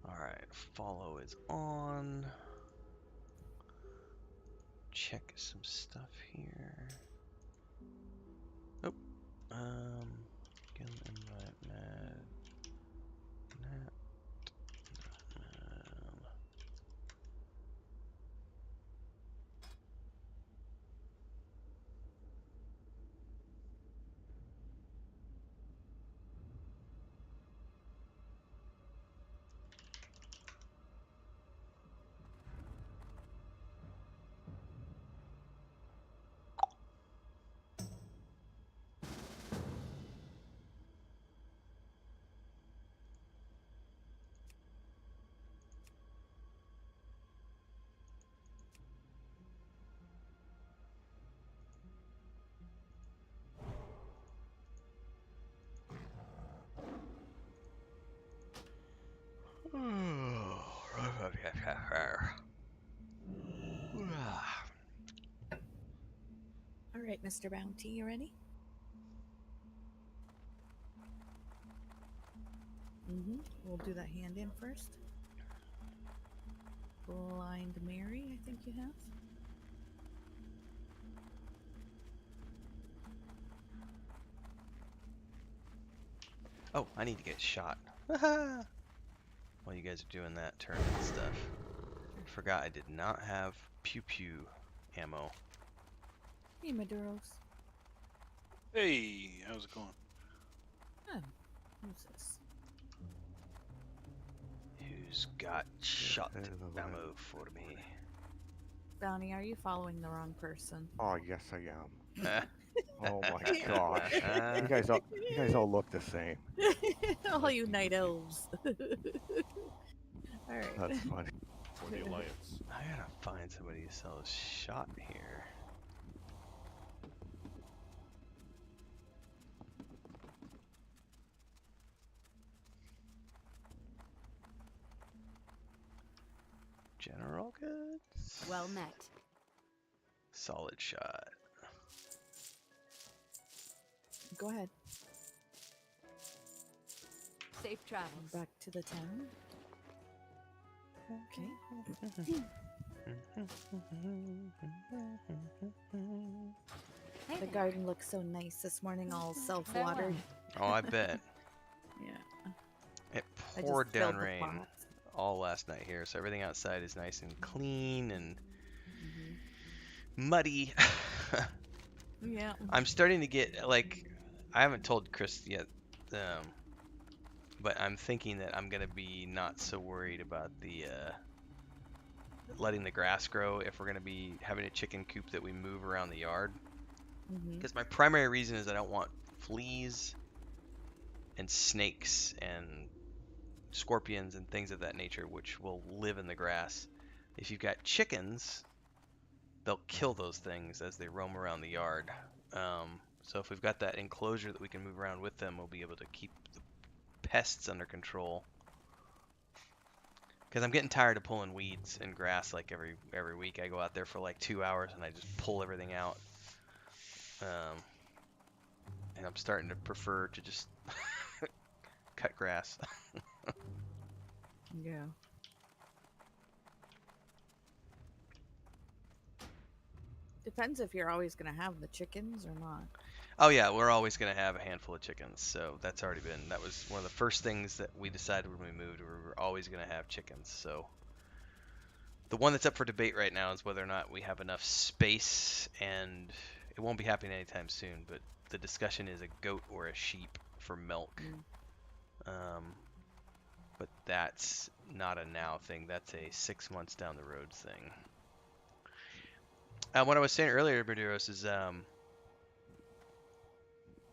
Alright, follow is on. Check some stuff here. Oh, Gil invite Mad. Nat. All right, Mr. Bounty, you ready? We'll do that hand in first. Blind Mary, I think you have. Oh, I need to get shot. While you guys are doing that tournament stuff. I forgot I did not have pew pew ammo. Hey, Maduros. Hey, how's it going? Oh, who's this? Who's got shot ammo for me? Bounty, are you following the wrong person? Oh yes, I am. Oh my gosh, you guys all look the same. All you night elves. All right. That's funny. For the Alliance. I gotta find somebody who sells shot here. General goods? Well met. Solid shot. Go ahead. Safe travels. Back to the town. Okay. Hey The there. garden looks so nice this morning, all self-watered. Oh, I bet. Yeah. It I just poured down filled the rain pots. all last night here, so everything outside is nice and clean and muddy. Yeah. I'm starting to get, like, I haven't told Chris yet But I'm thinking that I'm gonna be not so worried about the letting the grass grow if we're gonna be having a chicken coop that we move around the yard. Mm-hmm. Because my primary reason is I don't want fleas and snakes and scorpions and things of that nature, which will live in the grass. If you've got chickens, they'll kill those things as they roam around the yard. So if we've got that enclosure that we can move around with them, we'll be able to keep the pests under control. Because I'm getting tired of pulling weeds and grass like every week. I go out there for like 2 hours and I just pull everything out. And I'm starting to prefer to just cut grass. Yeah. Depends if you're always gonna have the chickens or not. Oh yeah, we're always gonna have a handful of chickens, so that was one of the first things that we decided when we moved. We were always gonna have chickens. So the one that's up for debate right now is whether or not we have enough space, and it won't be happening anytime soon. But the discussion is a goat or a sheep for milk. But that's not a now thing. That's a 6 months down the road thing. What I was saying earlier, Maduros, is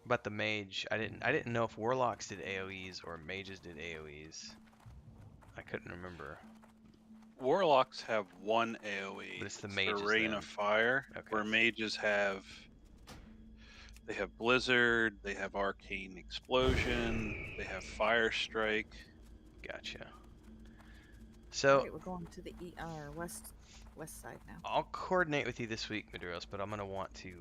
about the mage. I didn't know if warlocks did AoEs or mages did AoEs. I couldn't remember. Warlocks have one AoE. But it's the for mages Rain then. of Fire. Okay. Where mages have Blizzard, they have Arcane Explosion, they have Fire Strike. Gotcha. So Alright, we're going to the west side now. I'll coordinate with you this week, Maduros, but I'm gonna want to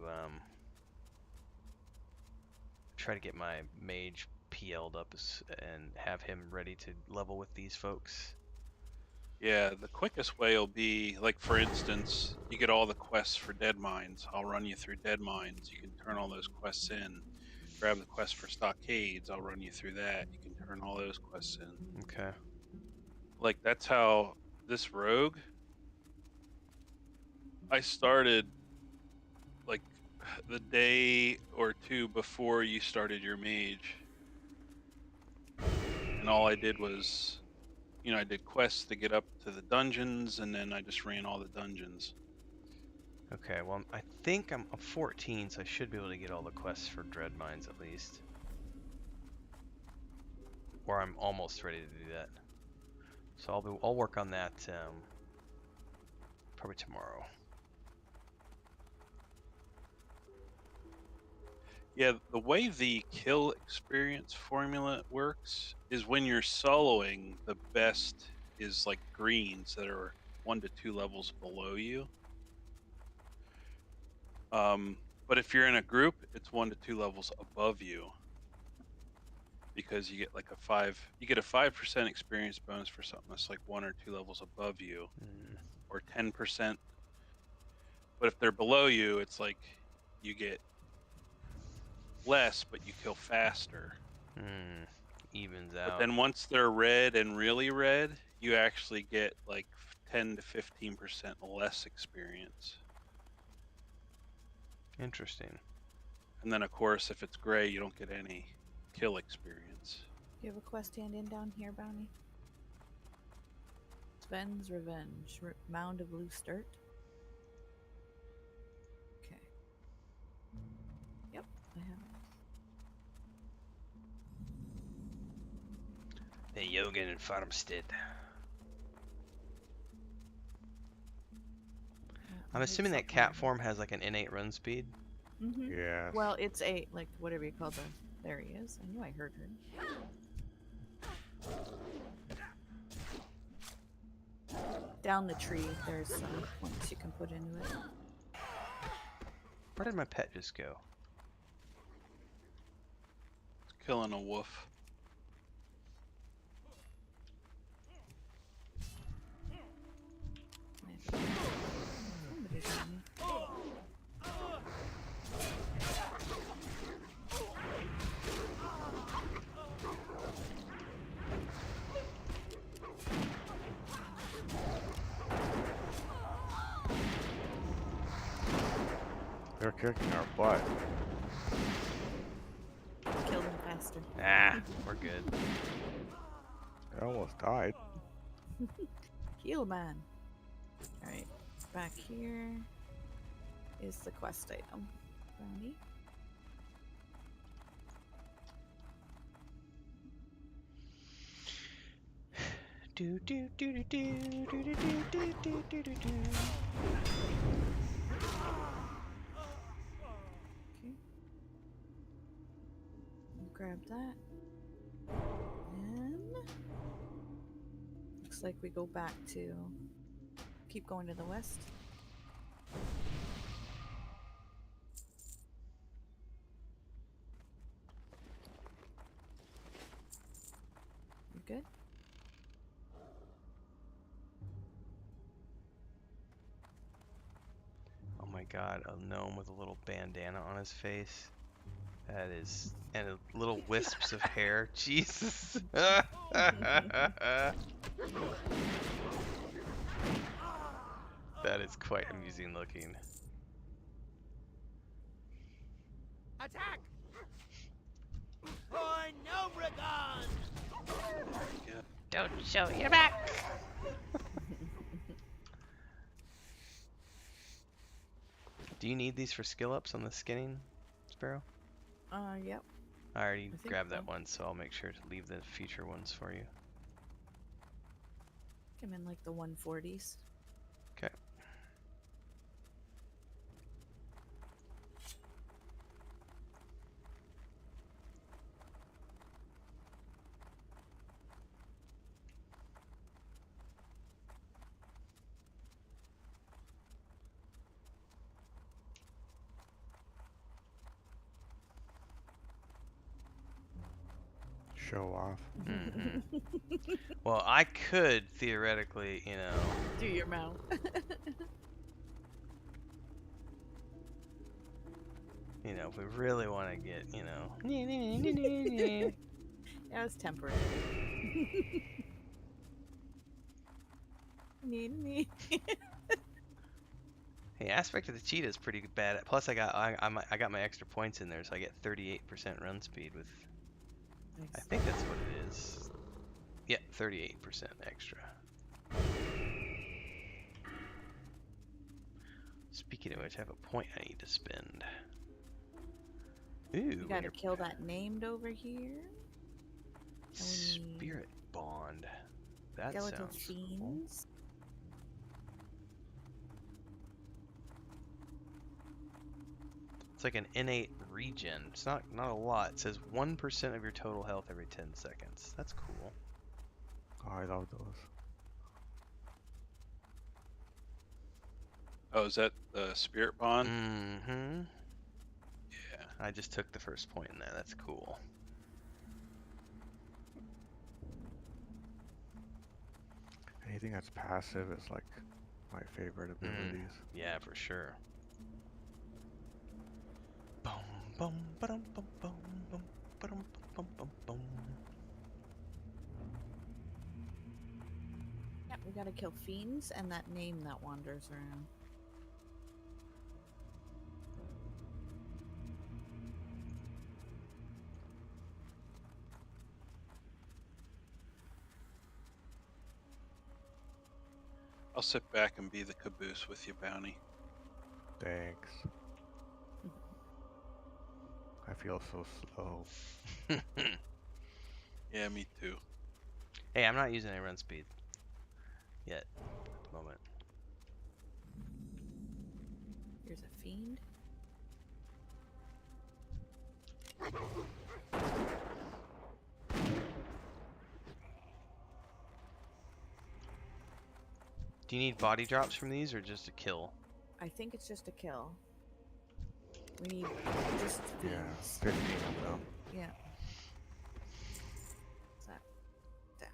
try to get my mage PL'd up and have him ready to level with these folks. Yeah, the quickest way will be, like, for instance, you get all the quests for Dead Mines. I'll run you through Dead Mines. You can turn all those quests in. Grab the quest for Stockades. I'll run you through that. You can turn all those quests in. Okay. Like, that's how this rogue, I started, like, the day or two before you started your mage. And all I did was, I did quests to get up to the dungeons, and then I just ran all the dungeons. Okay, well, I think I'm 14, so I should be able to get all the quests for Dread Mines at least. Or I'm almost ready to do that. So I'll work on that probably tomorrow. Yeah, the way the kill experience formula works is when you're soloing, the best is like greens that are 1 to 2 levels below you. But if you're in a group, it's 1 to 2 levels above you, because you get like a 5% experience bonus for something that's like 1 or 2 levels above you, or 10%. But if they're below you, it's like you get less, but you kill faster. Evens out. But then once they're red and really red, you actually get like 10 to 15% less experience. Interesting. And then of course, if it's gray, you don't get any kill experience. Do you have a quest hand in down here, Bounty? Sven's Revenge. Mound of Loose Dirt. Okay. Yep, I have it. The Yogan and Farmstead. I'm assuming that cat form has like an innate run speed. Mm-hmm. Yes. Well, it's a, like, whatever you call the... There he is. I knew I heard him. Down the tree, there's some points you can put into it. Where did my pet just go? It's killing a wolf. Somebody's on me. Kill them fast faster. Ah, we're good. I almost died. Heal man. Alright, back here is the quest item. Brownie. Do do do do do do do do do do do do. Okay. Grab that. And looks like we go back to keep going to the west. You good? Oh my god, a gnome with a little bandana on his face. That is, and little wisps of hair. Jesus. That is quite amusing looking. Attack! For Nobragon! Yeah. Don't show your back. Do you need these for skill ups on the skinning, Sparrow? Yep. I already think grabbed that so. one, so I'll make sure to leave the future ones for you. I'm in like the 140s. Okay. Show off. Well, I could theoretically, you know. Do your mouth. You know, if we really want to get, you know. Yeah, it's temporary. Need. Hey, aspect of the cheetah is pretty bad. Plus, I got my extra points in there, so I get 38% run speed with. I Nice. think that's what it is. Yeah, 38% extra. Speaking of which, I have a point I need to spend. Ooh, You gotta your kill that named over here. And we need spirit bond. That skeletal sounds cool. fiends. It's like an innate regen. It's not a lot. It says 1% of your total health every 10 seconds. That's cool. Oh, I love those. Oh, is that the spirit bond? Mm-hmm. Yeah. I just took the first point in there. That's cool. Anything that's passive is like my favorite abilities. Yeah, for sure. Boom, boom, ba-dum, boom, boom, boom, ba-dum, boom, boom, boom. Yeah, we gotta kill fiends and that name that wanders around. I'll sit back and be the caboose with you, Bounty. Thanks. I feel so slow. Yeah, me too. Hey, I'm not using any run speed yet at the moment. Here's a fiend. Do you need body drops from these or just a kill? I think it's just a kill. We need just Yeah, fiends. 15 of them. Yeah. Is that death?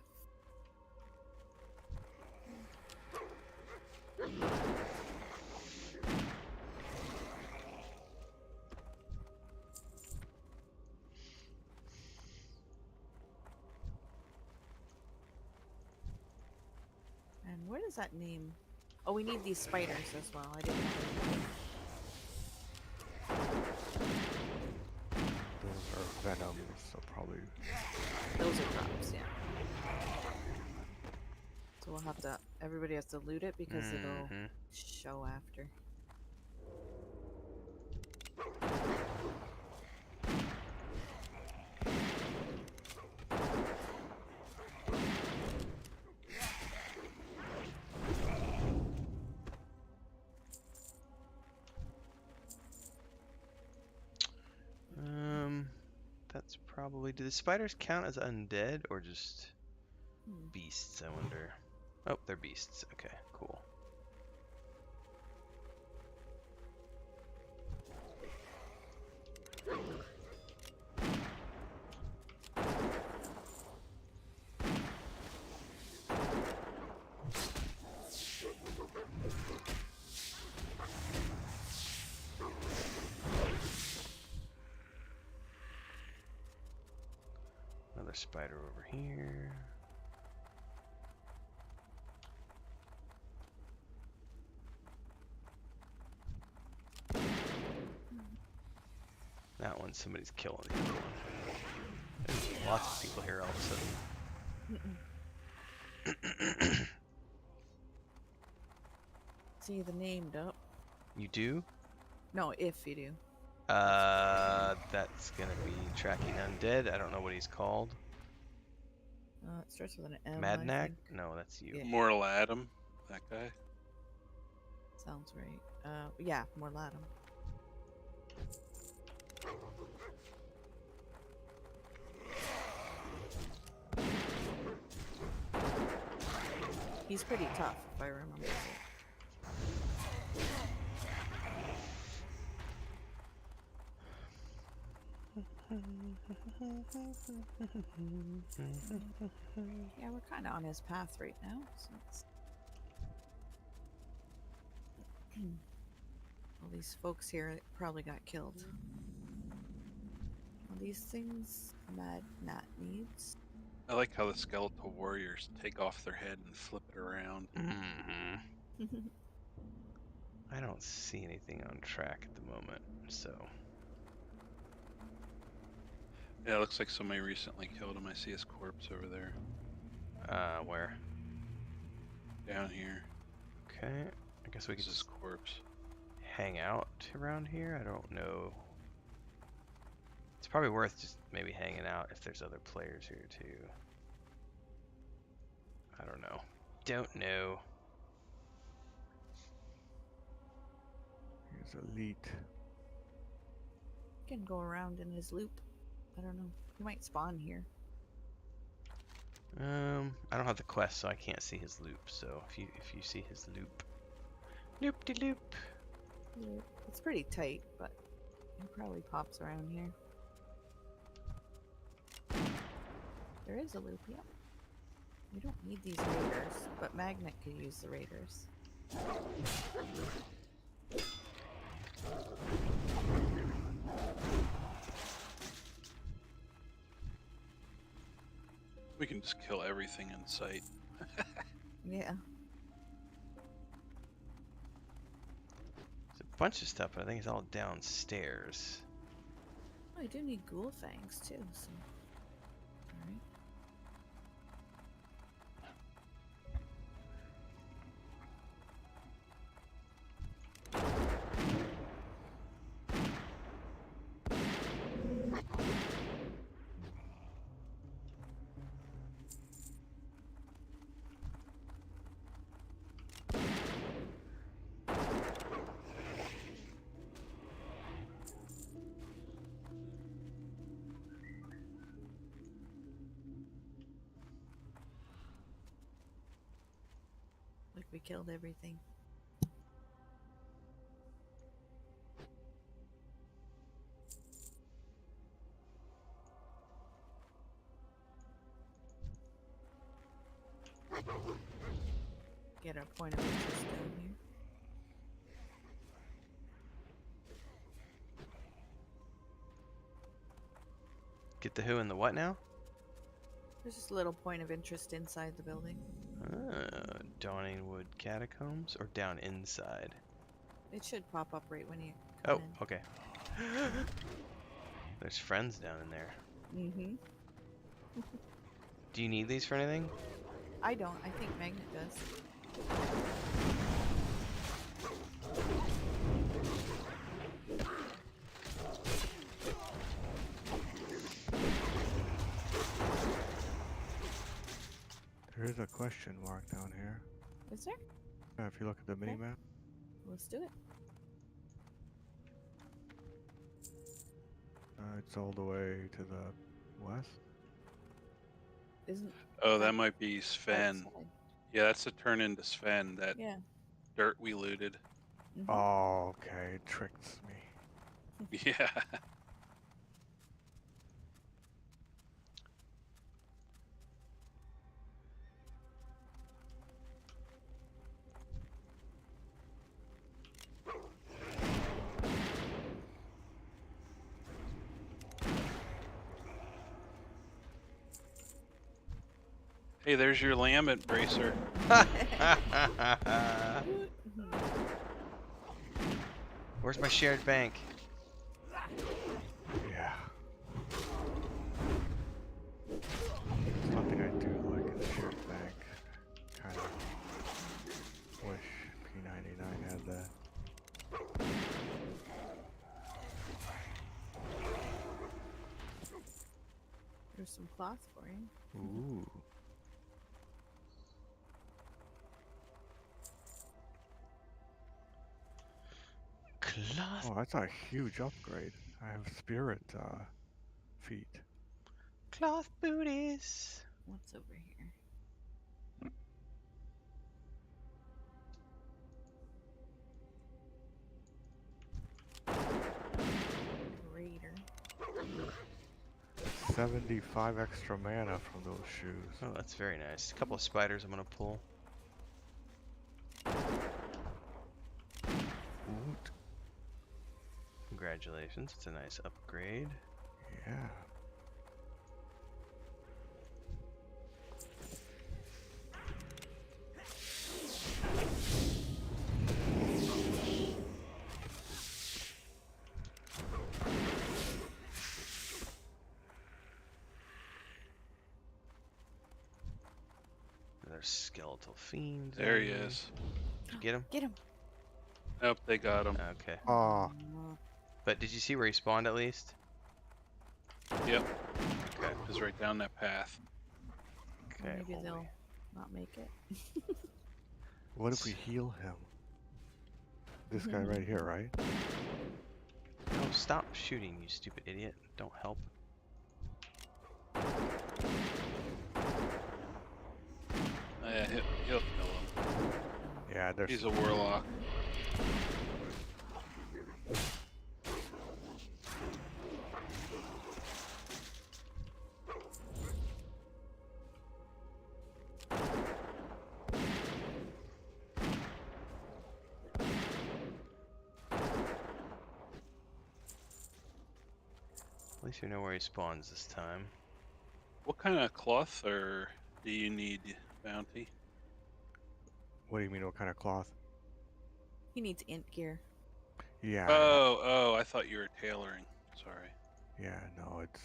And where does that name? Oh, we need these spiders as well. I didn't know. Those are venom so probably. Those are drops, yeah. So we'll have to. Everybody has to loot it because it'll Mhm. show after. That's probably. Do the spiders count as undead or just Hmm. beasts? I wonder. Oh, they're beasts. Okay, cool. Another spider over here. That one, somebody's killing the other one. There's lots of people here all of a sudden. See the named up. You do? No, if you do. That's gonna be tracking undead. I don't know what he's called. It starts with an M. I Madnak? think. No, that's you. Yeah. Mortal Adam, that guy. Sounds right. Yeah, more Latin. He's pretty tough, if I remember right. Yeah, we're kind of on his path right now. So it's... All these folks here probably got killed. All these things Mad Nat needs. I like how the skeletal warriors take off their head and flip it around. I don't see anything on track at the moment, so. Yeah, it looks like somebody recently killed him. I see his corpse over there. Where? Down here. Okay, I guess we could This is just corpse. hang out around here. I don't know. It's probably worth just maybe hanging out if there's other players here too. I don't know. Don't know. Here's Elite. Can go around in his loop. I don't know. He might spawn here. I don't have the quest, so I can't see his loop. So if you see his loop, loop de loop. Yeah, it's pretty tight, but he probably pops around here. There is a loop, yep. We don't need these raiders, but Magnet could use the raiders. We can just kill everything in sight. Yeah. There's a bunch of stuff, but I think it's all downstairs. Oh, I do need ghoul fangs too, so. Alright. Like we killed everything. Get our point of interest down here. Get the who and the what now? There's just a little point of interest inside the building. Dawning Wood Catacombs or down inside? It should pop up right when you come Oh, in. okay. There's friends down in there. Mm-hmm. Do you need these for anything? I don't. I think Magnet does. There is a question mark down here. Is there? Yeah, if you look at the Okay. mini map. Let's do it. It's all the way to the west. Isn't Oh, that that might be Sven. outside? Yeah, that's a turn into Sven. That Yeah. dirt we looted. Mhm. Oh, okay. It tricks me. Yeah. Hey, there's your lambent bracer. Where's my shared bank? Yeah. Something I do like in the shared bank. Kind of wish P99 had that. There's some cloth for you. Ooh. Cloth. Oh, that's a huge upgrade. I have spirit feet. Cloth booties. What's over here? Raider. 75 extra mana from those shoes. Oh, that's very nice. A couple of spiders I'm gonna pull. Woot. Congratulations, it's a nice upgrade. Yeah. There's skeletal fiends. There he in there. is. Did you get him? Get him. Nope, they got him. Okay. Oh, But did you see where he spawned at least? Yep, Okay. it was right down that path. Okay. Maybe holy. they'll not make it. what if we heal him? This guy right here, right? No, stop shooting, you stupid idiot. Don't help. Yeah, he'll kill him. Yeah, there's. He's a warlock. At least you know where he spawns this time. What kind of cloth or do you need, Bounty? What do you mean? What kind of cloth? He needs int gear. Yeah. Oh, I thought you were tailoring. Sorry. Yeah. No, it's.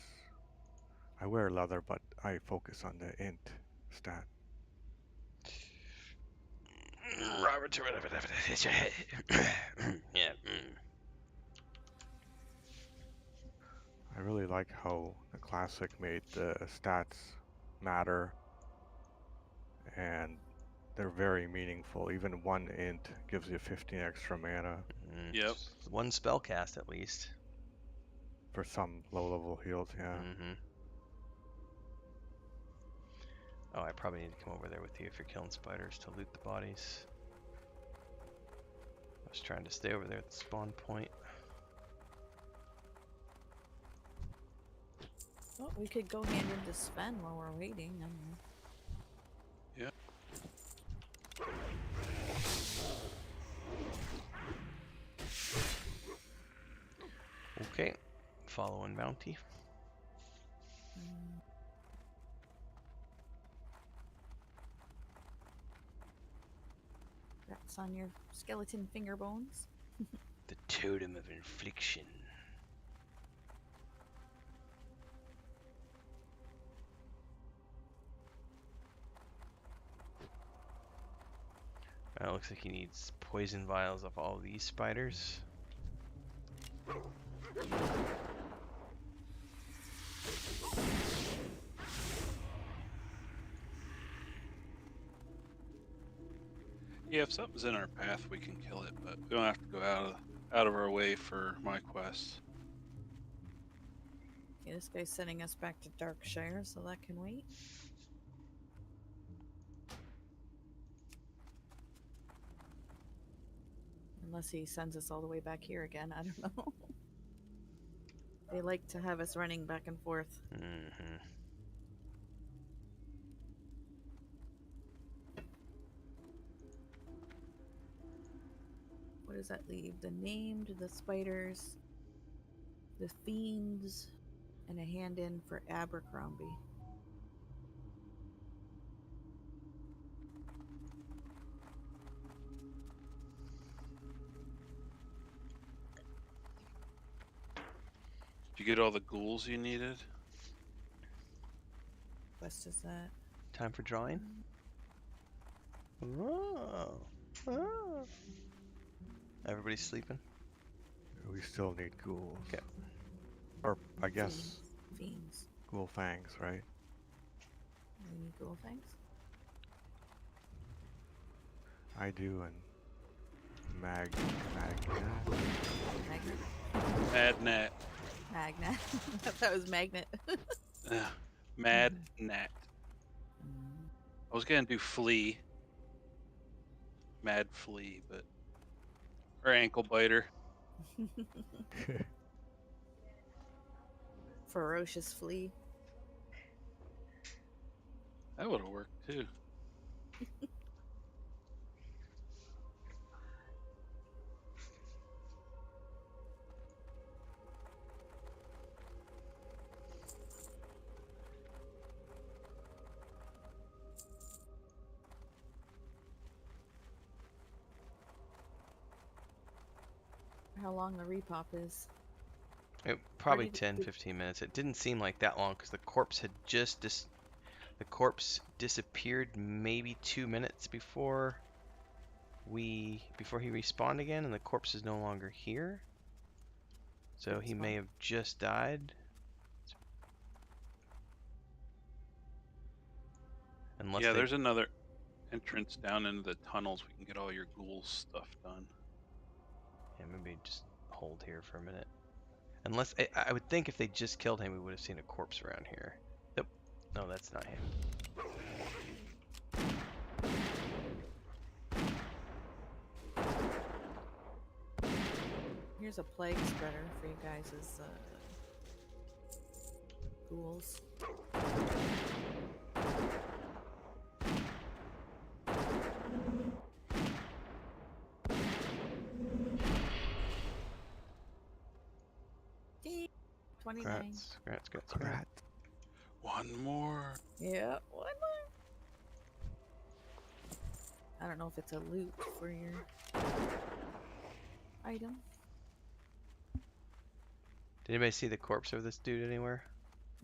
I wear leather, but I focus on the int stat. Robert, yeah. I really like how the classic made the stats matter, and they're very meaningful. Even one int gives you 15 extra mana Yep. One spell cast at least. for some low-level heals. Yeah. Mm-hmm. Oh, I probably need to come over there with you if you're killing spiders to loot the bodies. I was trying to stay over there at the spawn point. Well, we could go hand into Sven while we're waiting. I don't know. Okay, following bounty. That's on your skeleton finger bones. The totem of infliction. It looks like he needs poison vials of all these spiders. Yeah, if something's in our path, we can kill it, but we don't have to go out of our way for my quest. Okay, this guy's sending us back to Darkshire, so that can wait. Unless he sends us all the way back here again, I don't know. They like to have us running back and forth. Mm-hmm. What does that leave? The named, the spiders, the fiends, and a hand in for Abercrombie. Did you get all the ghouls you needed? Quest is that? Time for drawing? Oh. Oh. Everybody's sleeping? We still need ghouls. Okay. Or, I guess, Fiends. ghoul fangs, right? We need ghoul fangs? I do, and Magnet. Magnet? Mad Nat. Magnet. I thought that was magnet. Mad Nat. I was gonna do flea. Mad flea, but or ankle biter. Ferocious flea. That would have worked too. Mm-hmm. How long the repop is. Probably did it 10, do- 15 minutes. It didn't seem like that long because the corpse had just the corpse disappeared maybe 2 minutes before he respawned again, and the corpse is no longer here. So he may have just died. Unless Yeah, they, there's another entrance down into the tunnels. We can get all your ghoul stuff done. yeah, maybe just hold here for a minute. Unless I would think if they just killed him, we would have seen a corpse around here. Nope. No, that's not him. Here's a plague spreader for you guys as ghouls. Ding. 29. Scrats. One more. Yeah, one more. I don't know if it's a loot for your item. Did anybody see the corpse of this dude anywhere?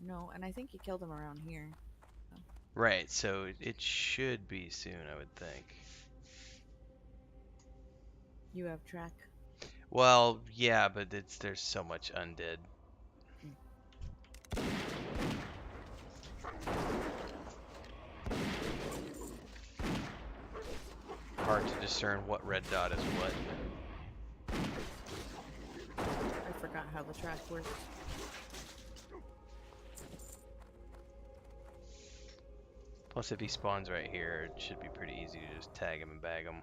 No, and I think you killed him around here. Right, so it should be soon, I would think. You have track. Well, yeah, but there's so much undead. Hard to discern what red dot is what. I forgot how the track works. Plus, if he spawns right here, it should be pretty easy to just tag him and bag him.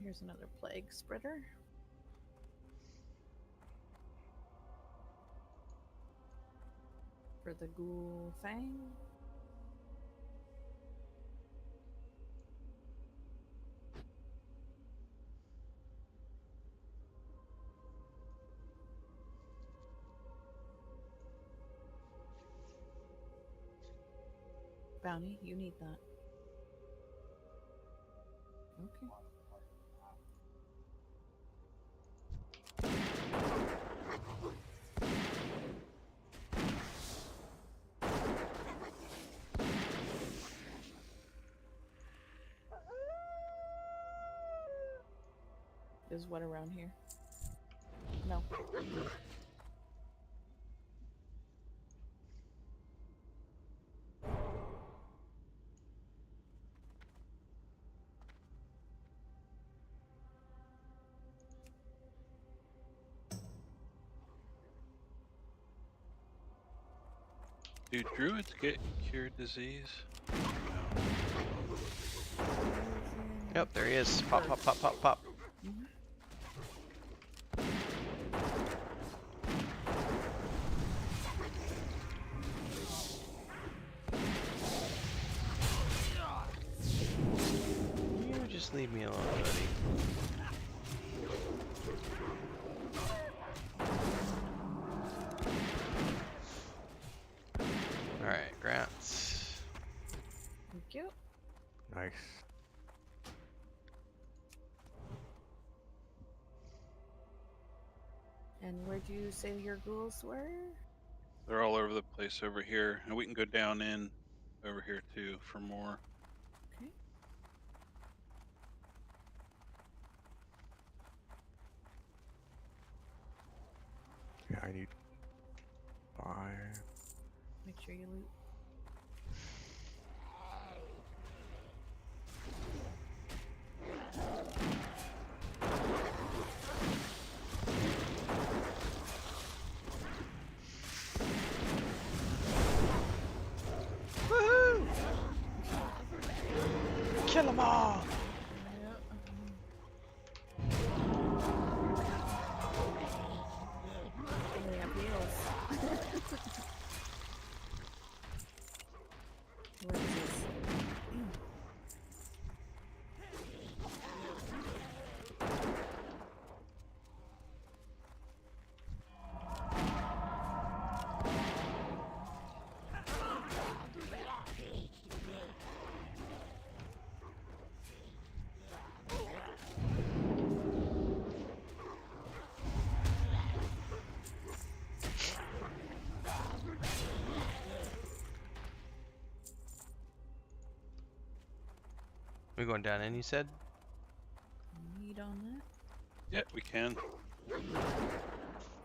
Here's another plague spreader. For the ghoul fang. Bounty, you need that. Okay. Is what around here? No. Do druids get cured disease? No. Yep, there he is. Pop, pop, pop, pop, pop. Mhm. You just leave me alone, buddy. Alright, grants. Thank you. Nice. And where'd you say your ghouls were? They're all over the place over here, and we can go down in over here too for more. Okay. Yeah, I need 5. Make sure you loot. Woohoo! Kill them all! They have heals. What is this? We going down in, you said? Need on that? Yeah, we can.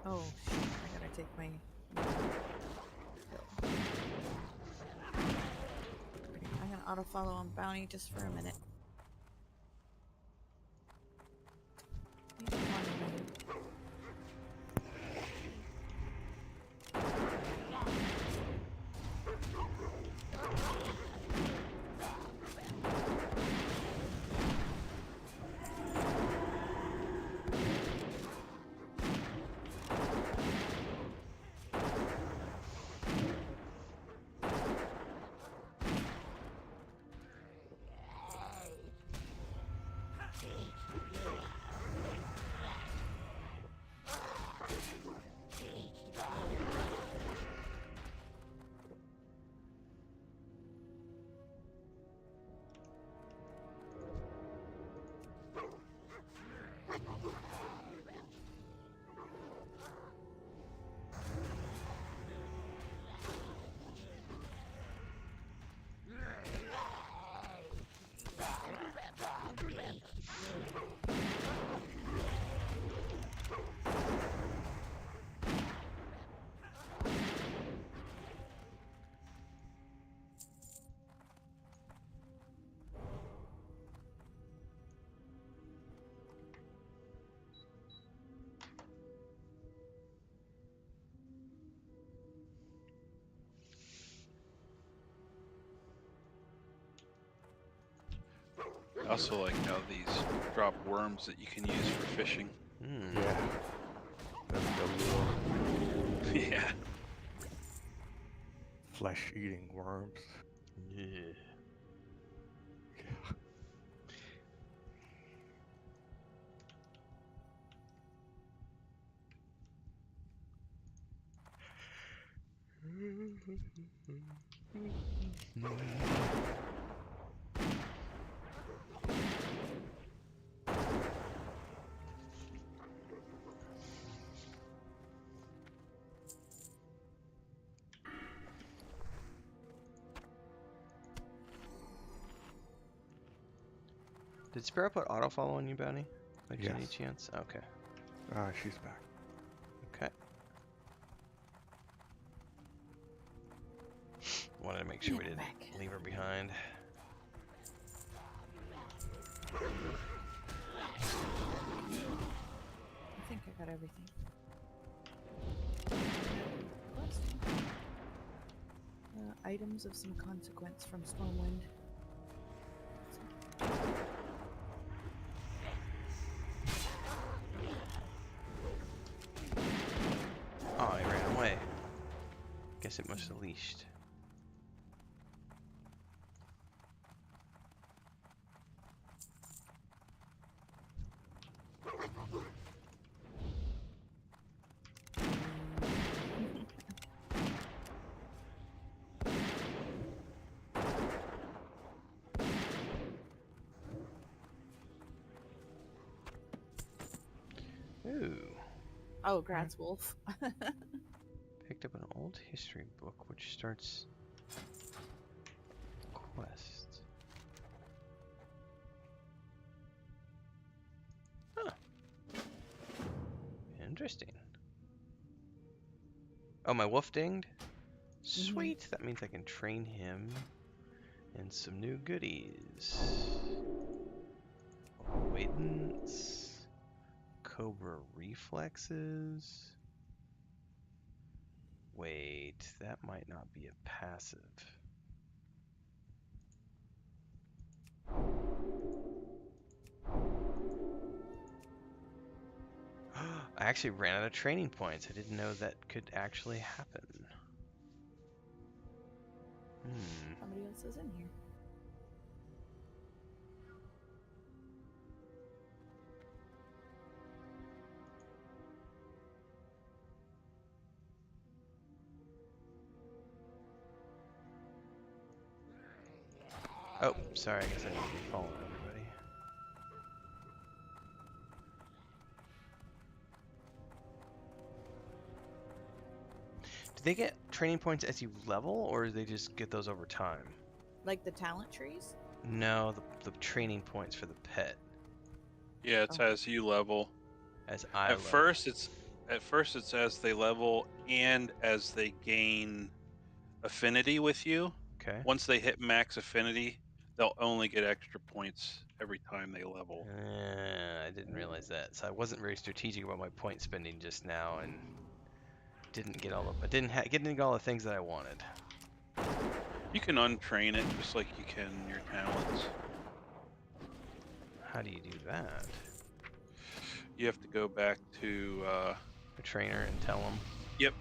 Oh, shit. I gotta take my. I'm gonna auto follow on Bounty just for a minute. He's wandering. I also like how these drop worms that you can use for fishing. Hmm. Yeah. That's the lure. Yeah. Flesh-eating worms. Yeah. Did Sparrow put auto follow on you, Bounty? By any Yes. chance? Okay. She's back. Okay. Wanted to make sure we Yeah, didn't back. leave her behind. I think I got everything. Items of some consequence from Stormwind. Oh, he ran away. Guess it must have leashed. Ooh. Oh, Gratz Wolf. Picked up an old history book which starts quest. Huh. Interesting. Oh, my wolf dinged? Sweet, that means I can train him and some new goodies. Avoidance, Cobra reflexes. Wait, that might not be a passive. I actually ran out of training points. I didn't know that could actually happen. Somebody else is in here. Oh, sorry, I guess I need to be following everybody. Do they get training points as you level, or do they just get those over time? Like the talent trees? No, the training points for the pet Yeah, it's Oh. as you level. as I At level. first, it's as they level and as they gain affinity with you. Okay. Once they hit max affinity, they'll only get extra points every time they level. I didn't realize that, so I wasn't very strategic about my point spending just now, and didn't get all the get all the things that I wanted. You can untrain it just like you can your talents. How do you do that? You have to go back to A trainer and tell them. yep,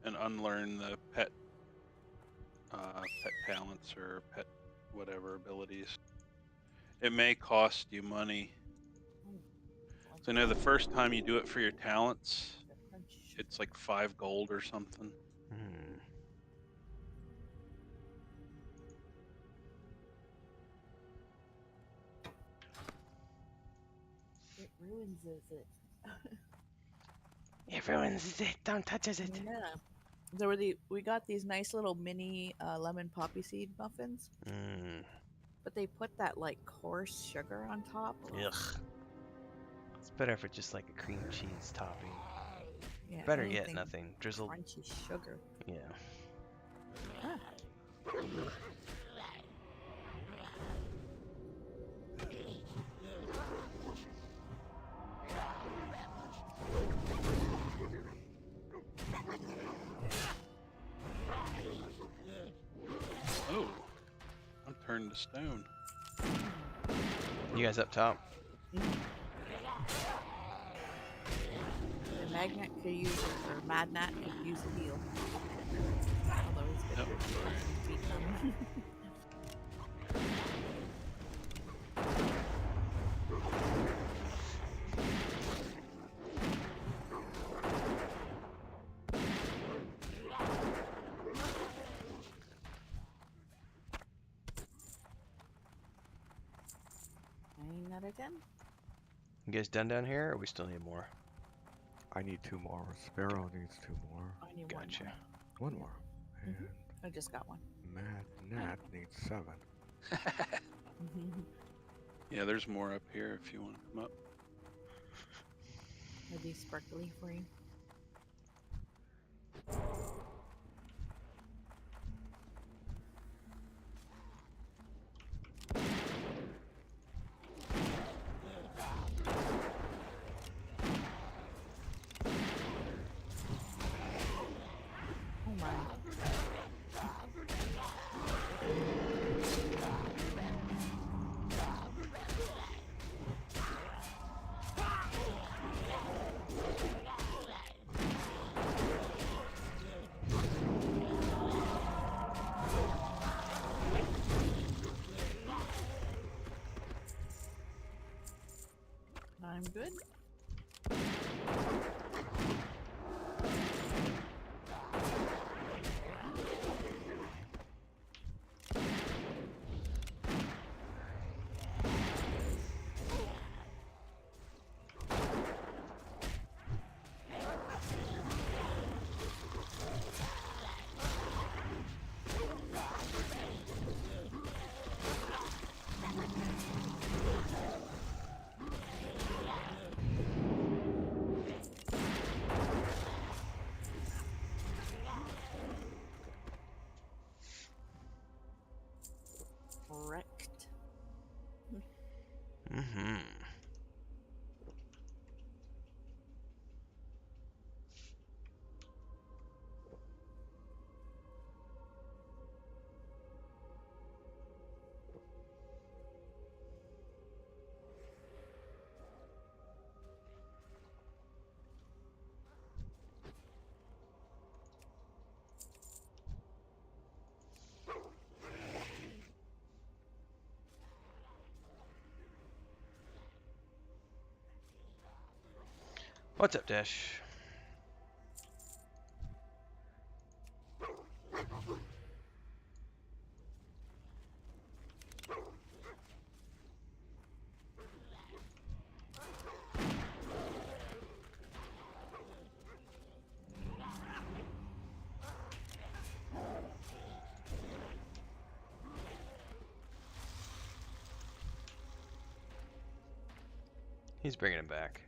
and unlearn the pet talents or pet whatever abilities. It may cost you money. So I know the first time you do it for your talents, it's like 5 gold or something. Hmm. It ruins it. It ruins it. Don't touch it. Yeah. We got these nice little mini lemon poppy seed muffins, Mm. but they put that like coarse sugar on top. Ugh. It's better if it's just like a cream cheese topping. Yeah, Better yet, anything nothing. Drizzled. crunchy sugar. Yeah. Ah. Oh, I'm turned to stone. You guys up top? The magnet could use, or Madnat could use a heal. Although he's good Yep. for beating them. Out of 10. You guys done down here, or we still need more? I need 2 more. Sparrow needs 2 more. I need Gotcha. One more. And I just got one. Mad Nat needs 7. Yeah, there's more up here if you want to come up. Are these sparkly for you? Oh my. I'm good. Wrecked. Mm-hmm. What's up, Dash? He's bringing him back.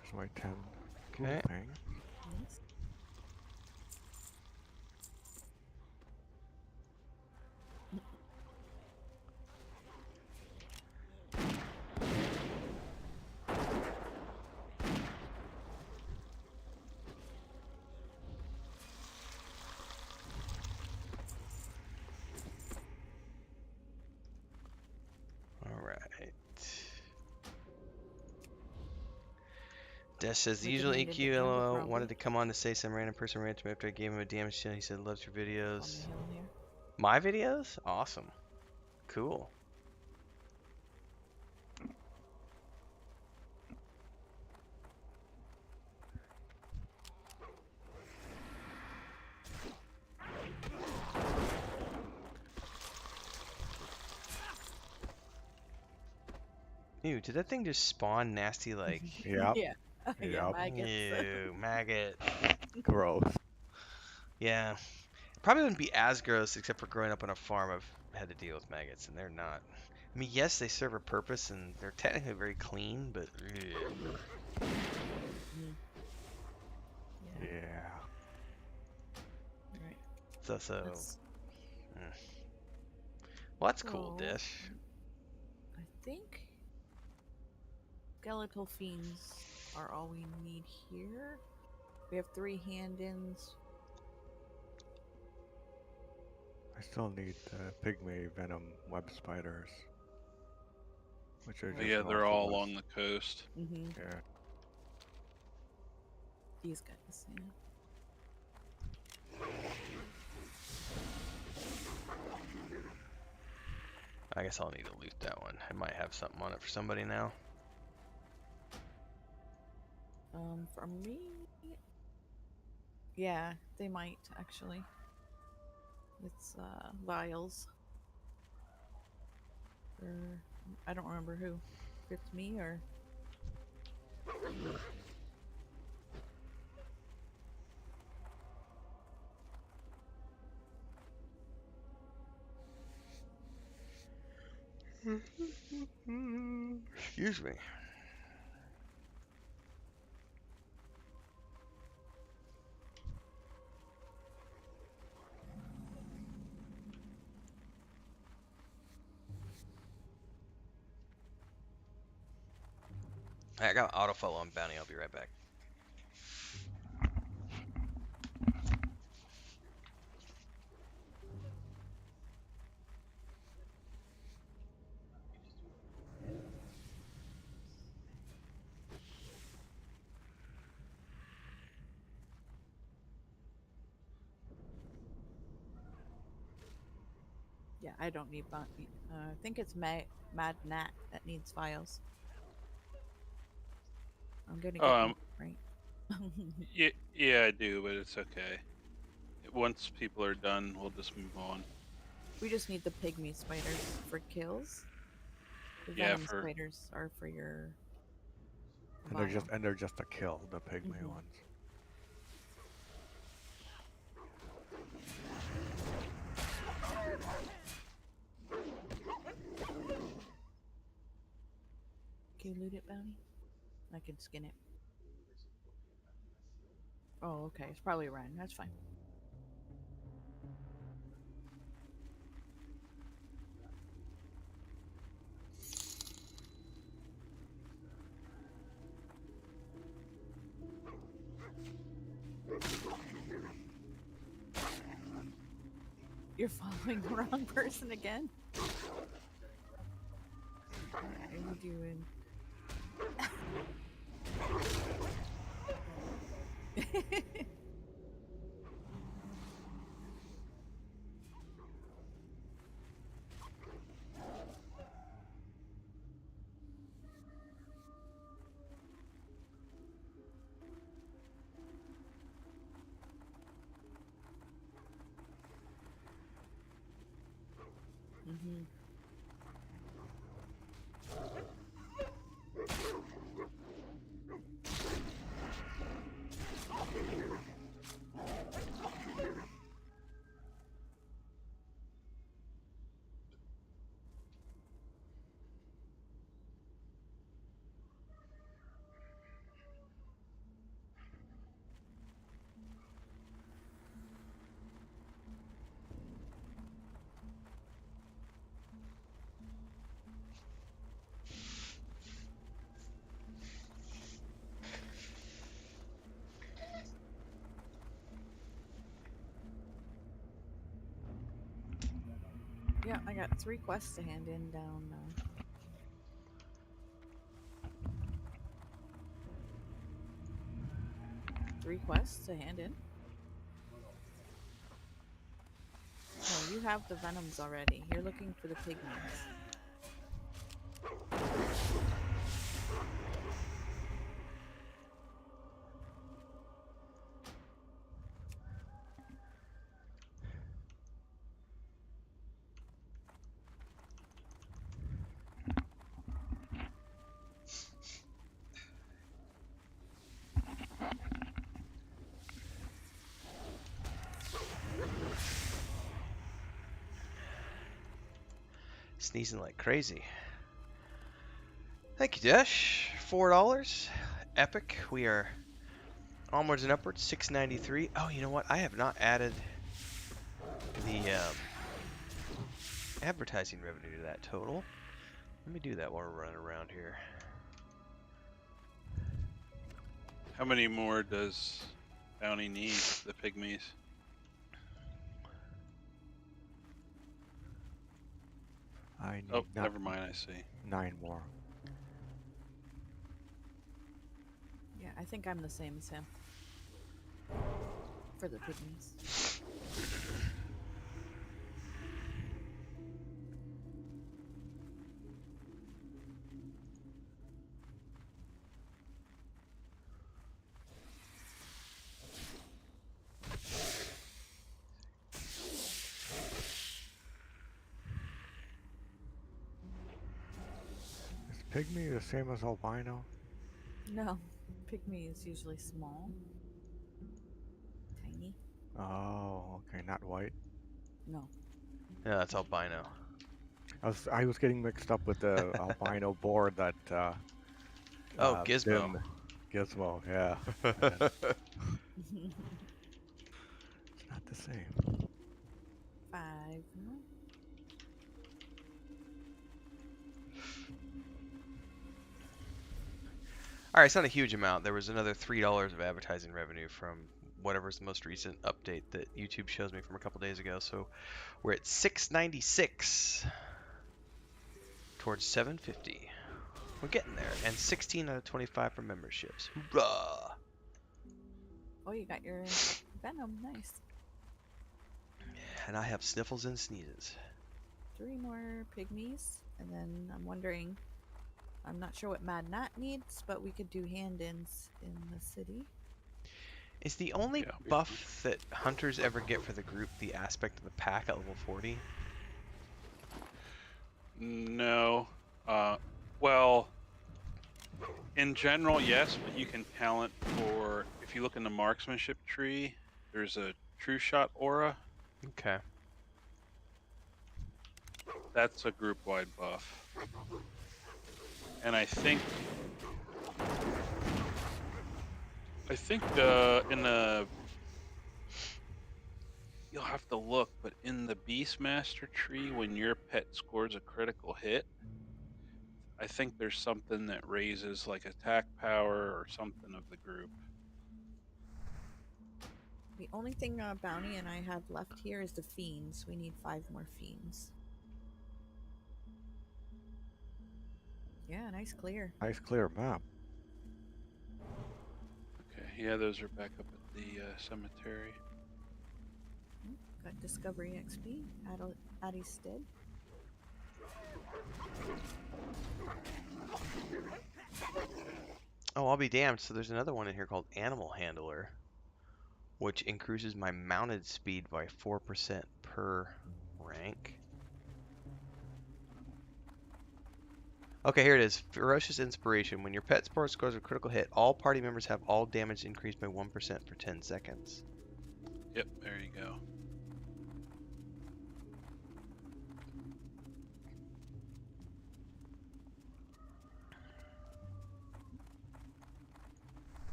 There's my 10 Okay. thing. Nice. All right. Dash says the usual Recommended EQ to Amber LOL probably. wanted to come on to say some random person ran to me after I gave him a DM shit. He said loves your On the videos. hill here. My videos? Awesome. Cool. Ew, did that thing just spawn nasty like Yep. Yeah. Yeah, Yep. maggots. ew, maggot. Gross. Yeah. Probably wouldn't be as gross except for growing up on a farm. I've had to deal with maggots and they're not. I mean, yes, they serve a purpose and they're technically very clean, but ugh. Mm. Yeah. Yeah. Right. So That's, well, that's cool, so, Dish. I think skeletal fiends are all we need here. We have 3 hand-ins. I still need the pygmy venom web spiders. which are Oh, just yeah, north they're of all us. along the coast. Mm-hmm. Yeah. These guys, yeah. I guess I'll need to loot that one. I might have something on it for somebody now. For me, yeah, they might actually. It's vials. For I don't remember who. If it's me or Excuse me. I got autofollow on Bounty. I'll be right back. yeah, I don't need bounty. I think it's Mad Nat that needs files. I'm gonna get Um, them, right. yeah, I do, but it's okay. Once people are done, we'll just move on. We just need the pygmy spiders for kills. The Yeah, venom for spiders are for your And vial. they're just a kill, the pygmy Mhm. ones. Can you loot it, Bounty? I can skin it. Oh, okay. It's probably around. That's fine. You're following the wrong person again? What are you doing? Mm-hmm. Yeah, I got 3 quests to hand in down. 3 quests to hand in. No, you have the venoms already. You're looking for the pygmies. Sneezing like crazy. Thank you, Dash. $4. Epic. We are onwards and upwards. 693. Oh, you know what? I have not added the advertising revenue to that total. Let me do that while we're running around here. how many more does Bounty need? The pygmies. I need Oh, never mind. I see. 9 more. Yeah, I think I'm the same as him. For the pygmies. Is pygmy the same as albino? No, pygmy is usually small. Tiny. Oh, okay, not white. No. Yeah, that's albino. I was getting mixed up with the albino boar that Oh, Gizmo. Bim Gizmo, yeah. And it's not the same. 5 more. All right, it's not a huge amount. There was another $3 of advertising revenue from whatever's the most recent update that YouTube shows me from a couple days ago. So we're at 696 towards 750. We're getting there, and 16 out of 25 for memberships. Hoorah! Oh, you got your venom. Nice. And I have sniffles and sneezes. 3 more pygmies, and then I'm wondering. I'm not sure what Mad Nat needs, but we could do hand-ins in the city. Is the only Yeah, we- buff that hunters ever get for the group the aspect of the pack at level 40? No. Well, in general, yes, but you can talent for. If you look in the marksmanship tree, there's a true shot aura. Okay. That's a group-wide buff. And I think in the you'll have to look, but in the Beastmaster tree, when your pet scores a critical hit, I think there's something that raises like attack power or something of the group. The only thing Bounty and I have left here is the fiends. We need 5 more fiends. Yeah, nice clear. Nice clear map. Okay, yeah, those are back up at the cemetery. Got Discovery XP. Addie Stead. Oh, I'll be damned. So there's another one in here called Animal Handler, which increases my mounted speed by 4% per rank. Okay, here it is. Ferocious Inspiration. When your pet sport scores a critical hit, all party members have all damage increased by 1% for 10 seconds. Yep, there you go.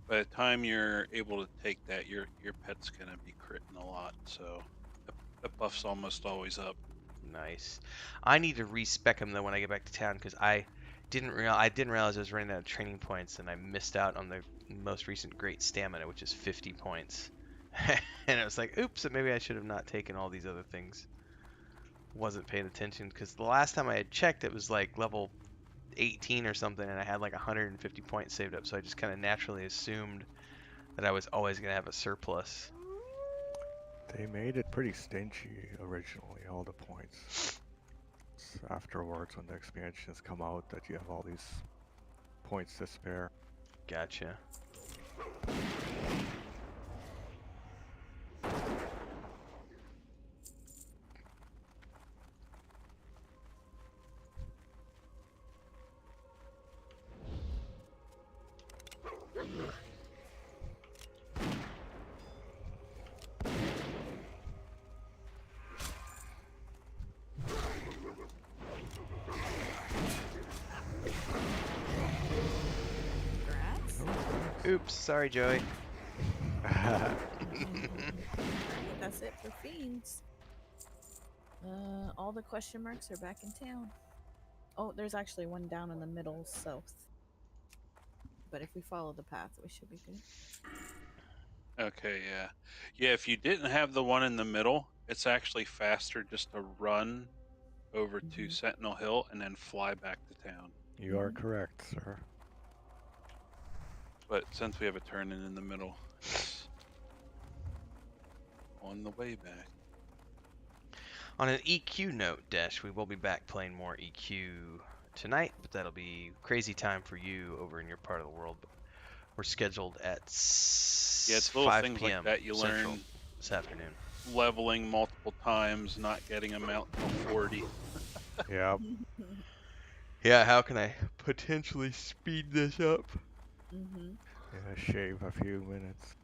By the time you're able to take that, your pet's gonna be critting a lot, so the buff's almost always up. Nice. I need to respec him though when I get back to town because I didn't realize I was running out of training points and I missed out on the most recent great stamina, which is 50 points. And I was like, oops, maybe I should have not taken all these other things. Wasn't paying attention because the last time I had checked it was like level 18 or something and I had like 150 points saved up, so I just kind of naturally assumed that I was always going to have a surplus. They made it pretty stingy originally, all the points. It's afterwards, when the expansions come out, that you have all these points to spare. Gotcha. Congrats. Oops, sorry, Joey. That's it for fiends. All the question marks are back in town. Oh, there's actually one down in the middle south. But if we follow the path, we should be good. Okay, yeah. Yeah, if you didn't have the one in the middle, it's actually faster just to run over to Mhm. Sentinel Hill and then fly back to town. You are correct, sir. But since we have a turn-in in the middle, it's on the way back. On an EQ note, Desh, we will be back playing more EQ tonight, but that'll be crazy time for you over in your part of the world. But we're scheduled at Yeah, it's little 5 things p.m. like that you Central learn. this afternoon. Leveling multiple times, not getting them out till 40. Yeah. Yeah, how can I potentially speed this up? Mhm. Yeah, shave a few minutes.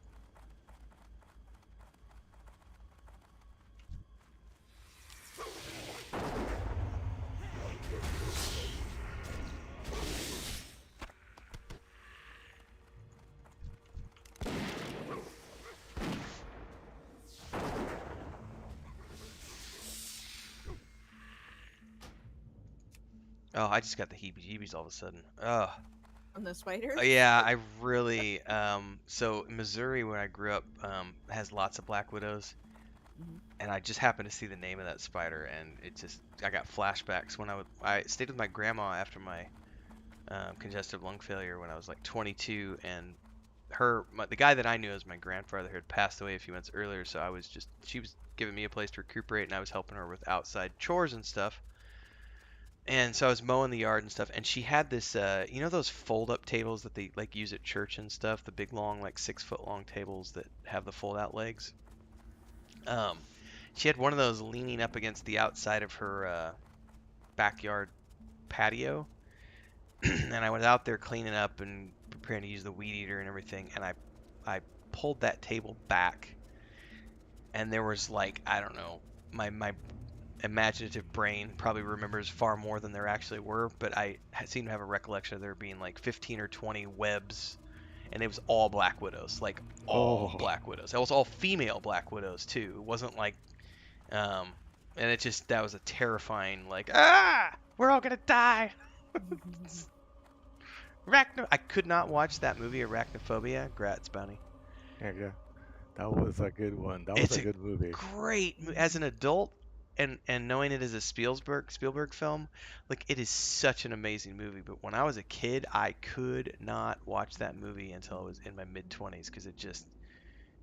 Oh, I just got the heebie-jeebies all of a sudden. Oh, From the spiders. yeah, I really. So Missouri, where I grew up, has lots of black widows, Mhm. and I just happened to see the name of that spider, and I got flashbacks when I stayed with my grandma after my congestive lung failure when I was like 22, and the guy that I knew as my grandfather had passed away a few months earlier, so she was giving me a place to recuperate, and I was helping her with outside chores and stuff. And so I was mowing the yard and stuff, and she had this, you know, those fold-up tables that they like use at church and stuff, the big long, like 6 foot long tables that have the fold-out legs. Um, she had one of those leaning up against the outside of her backyard patio, and I was out there cleaning up and preparing to use the weed eater and everything, and I pulled that table back, and there was like, I don't know, my imaginative brain probably remembers far more than there actually were, but I seem to have a recollection of there being like 15 or 20 webs, and it was all black widows, like all Oh. black widows. It was all female black widows too. It wasn't like, um, and that was a terrifying, like, we're all gonna die. I could not watch that movie, Arachnophobia. Grats, Bounty. Yeah. That was a good one. That was It's a a good movie. great as an adult, and knowing it as a Spielberg film, like it is such an amazing movie. But when I was a kid, I could not watch that movie until I was in my mid-20s because it just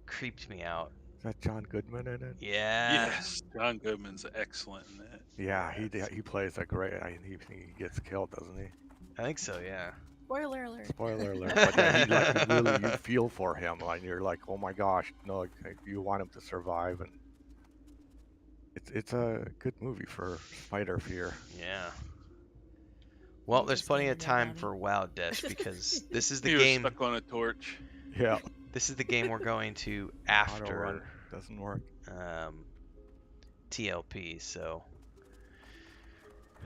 creeped me out. Is that John Goodman in it? Yeah, Yes, John Goodman's excellent in that. Yeah, it's- he plays a great. He gets killed, doesn't he? I think so. Yeah. Spoiler alert. Spoiler alert. But yeah, you feel for him, like you're like, oh my gosh, no, like, you want him to survive, and it's a good movie for spider fear. Yeah. Well, You there's just plenty came of in there, time Manny. for WoW Dash because this is the He was game. stuck on a torch. Yeah, This is the game we're going to auto after run doesn't work. TLP. So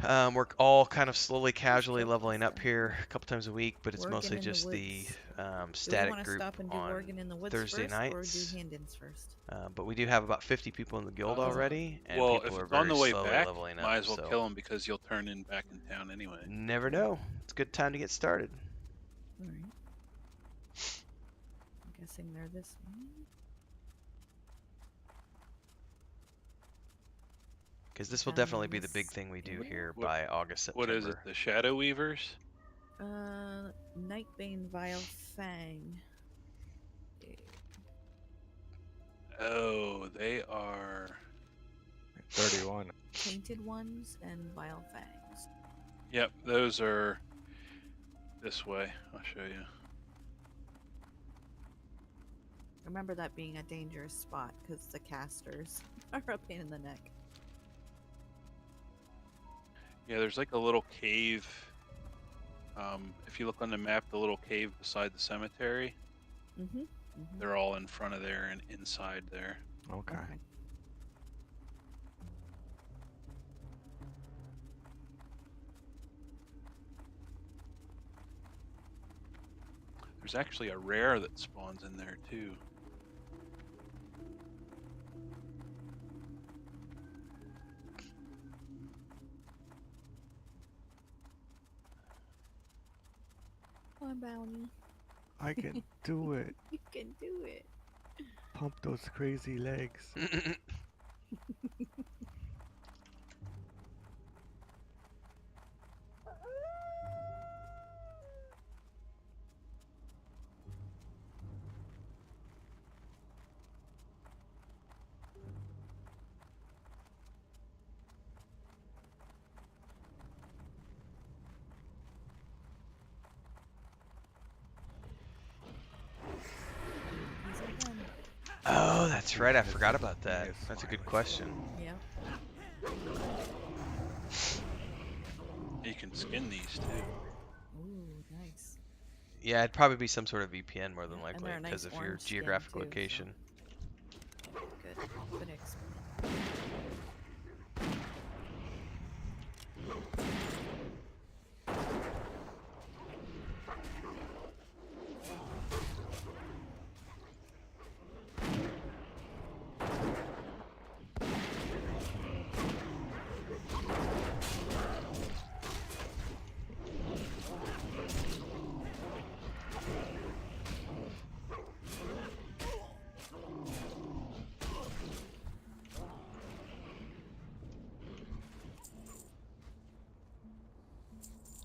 we're all kind of slowly, casually leveling up here a couple times a week, but it's Working mostly in the just the woods. Do we static want to group stop and do on Working in the Woods Thursday first, nights. or do hand-ins first? But we do have about 50 people in the guild already, and Well, people if are it's on very the way slowly back, leveling up. might as well So kill him because you'll turn in back in town anyway. never know. It's a good time to get started. All right. I'm guessing they're this way. Because this will definitely be the big This thing we do area? here What- by August, September. What is it? The Shadow Weavers? Nightbane Vile Fang. Oh, they are. 31. Painted ones and Vile Fangs. Yep, those are this way. I'll show you. Remember that being a dangerous spot because the casters are a pain in the neck. Yeah, there's like a little cave. If you look on the map, the little cave beside the cemetery, Mm-hmm. they're all in front of there and inside there. Okay. There's actually a rare that spawns in there too. Come on, Bounty. I can do it. You can do it. Pump those crazy legs. Oh, that's right. I It's forgot a about that. That's a good smiley. question. Yep. You can skin these too. Ooh, nice. Yeah, it'd probably be some sort of VPN more than Yeah, and likely they're a because nice of your orange skin geographic too. location. So. Good explain.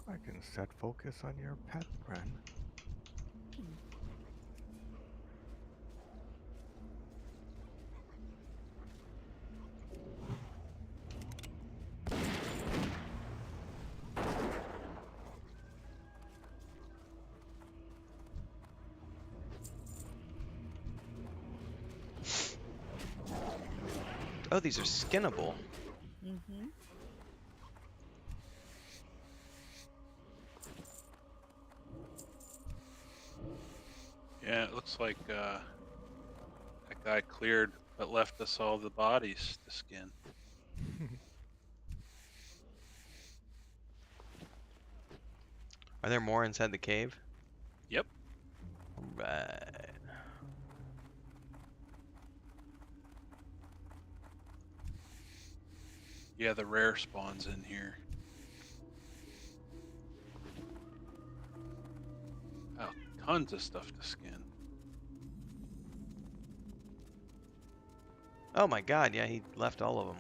I can set focus on your pet, Ren. Oh, these are skinnable. Mm-hmm. Yeah, it looks like that guy cleared but left us all the bodies to skin. Are there more inside the cave? Yep. Right. Yeah, the rare spawns in here. Oh, tons of stuff to skin. Oh my god, yeah, he left all of them.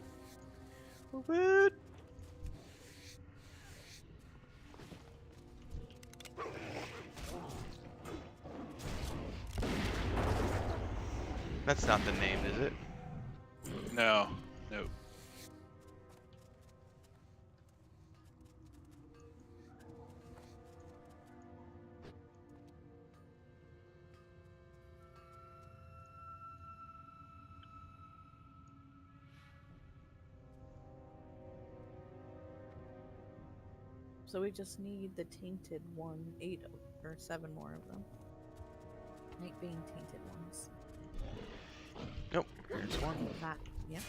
What? That's not the name, is it? No, no. So we just need the tainted one, 8 or 7 more of them. Night Bane tainted ones. Nope, here's one. That, yep.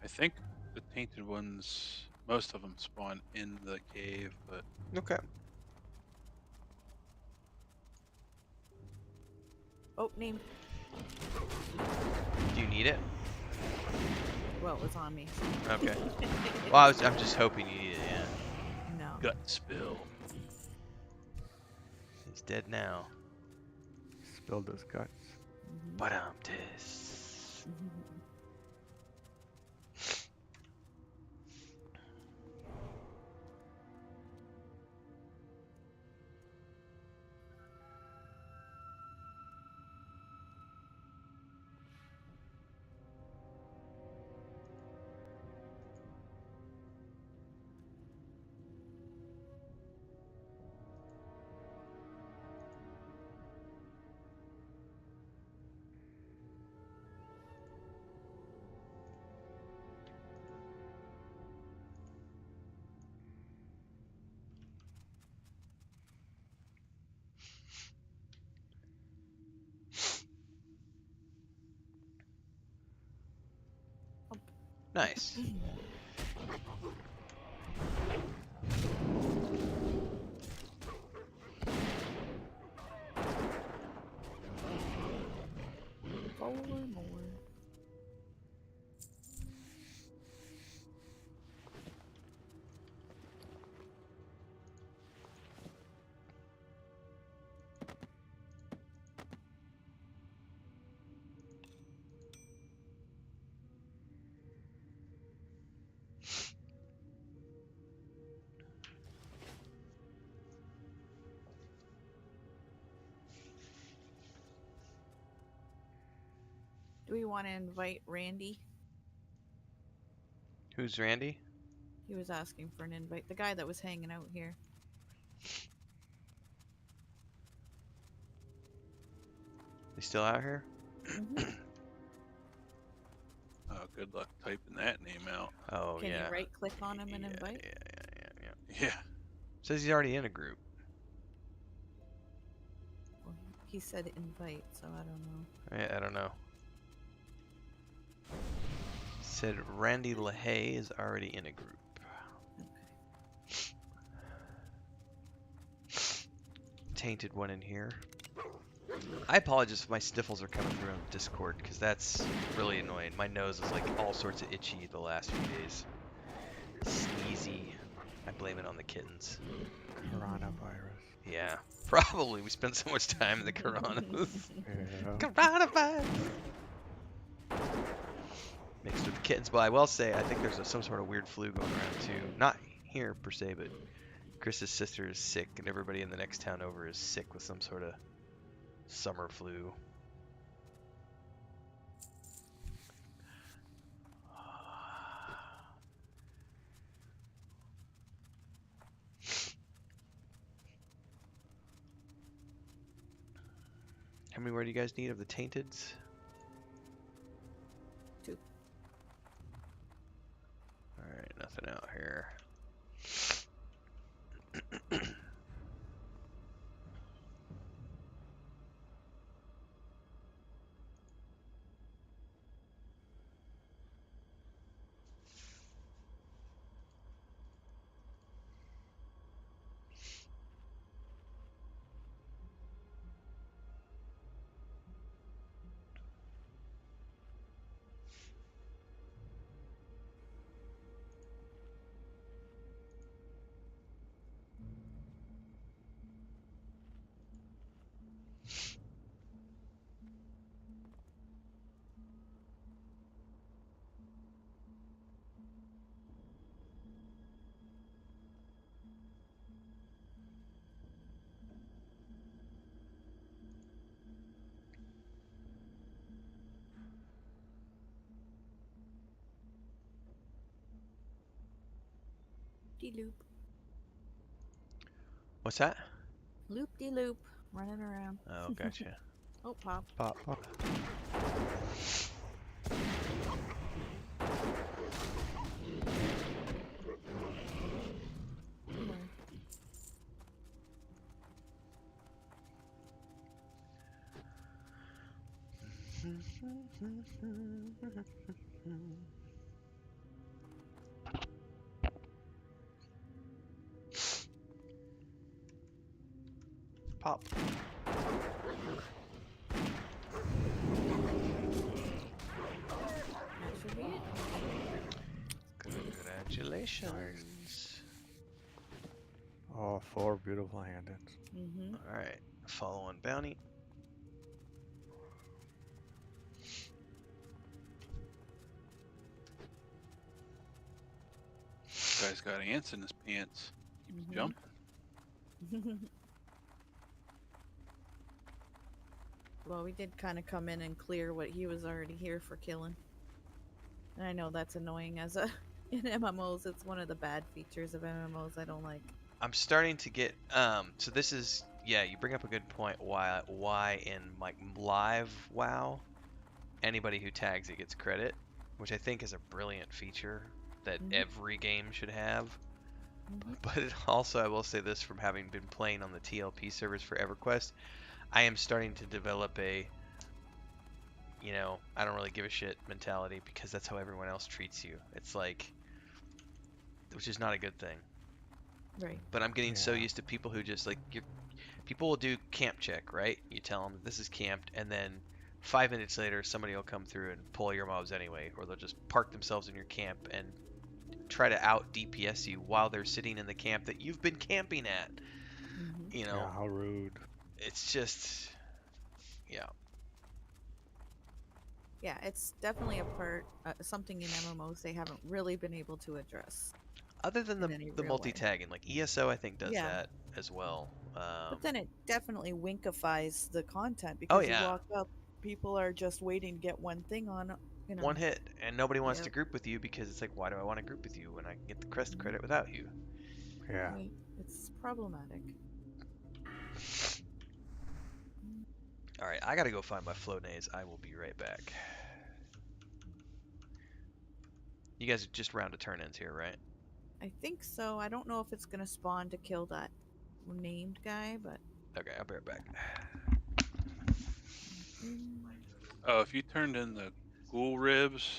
I think the tainted ones, most of them spawn in the cave, but Okay. Oh, name. Do you need it? Well, it was on me. Okay. Well, I'm just hoping you need it, yeah. No. gut spill. He's dead now. Spilled his guts. Mhm. But this. Nice. Four more. Do we want to invite Randy? Who's Randy? He was asking for an invite. The guy that was hanging out here. He's still out here? Mhm. Oh, good luck typing that name out. Oh, Can yeah. you right click on him and Yeah, invite? yeah. Yeah. Says he's already in a group. Well, he said invite, so I don't know. I don't know. Said Randy LaHaye is already in a group. Tainted one in here. I apologize if my sniffles are coming through on Discord because that's really annoying. My nose is like all sorts of itchy the last few days. Sneezy. I blame it on the kittens. Coronavirus. Yeah, probably. We spent so much time in the coronas. Yeah. Coronavirus! Mixed with the kittens, but I will say I think there's some sort of weird flu going around too. Not here per se, but Chris's sister is sick, and everybody in the next town over is sick with some sort of summer flu. How many more do you guys need of the tainteds? 2. Alright, nothing out here. De loop. What's that? Loop de loop. Running around. Oh, gotcha. Oh, pop. Pop, pop. Pop. That should be it. Congratulations. Oh, 4 beautiful hand-ins. Mm-hmm. Alright, follow on bounty. Guy's got ants in his pants. Keeps Mhm. jumping. Well, we did kind of come in and clear what he was already here for killing. And I know that's annoying as a in MMOs. It's one of the bad features of MMOs I don't like. I'm starting to get so this is, yeah, you bring up a good point. Why in like live WoW anybody who tags it gets credit, which I think is a brilliant feature that Mhm. every game should have. Mhm. But it also, I will say this from having been playing on the TLP servers for EverQuest, I am starting to develop a, you know, I don't really give a shit mentality because that's how everyone else treats you. It's like, which is not a good thing. Right. But I'm getting so Yeah. used to people who just like, people will do camp check, right? You tell them this is camped, and then 5 minutes later somebody will come through and pull your mobs anyway, or they'll just park themselves in your camp and try to out DPS you while they're sitting in the camp that you've been camping at. Mhm. You know, Yeah, how rude. it's just, yeah. Yeah, it's definitely a part, something in MMOs they haven't really been able to address. Other than In any the real way. multi-tagging, like ESO, I think does Yeah. that as well. But then it definitely winkifies the content Oh, because you yeah. walk up people are just waiting to get one thing on, you know. One hit, and nobody wants to Yep. group with you because it's like, why do I want to group with you when I can get the crest credit without you? Yeah. Right. It's problematic. All right, I gotta go find my Flonase. I will be right back. You guys are just round to turn-ins here, right? I think so. I don't know if it's gonna spawn to kill that named guy, but Okay, I'll be right back. Oh, if you turned in the ghoul ribs,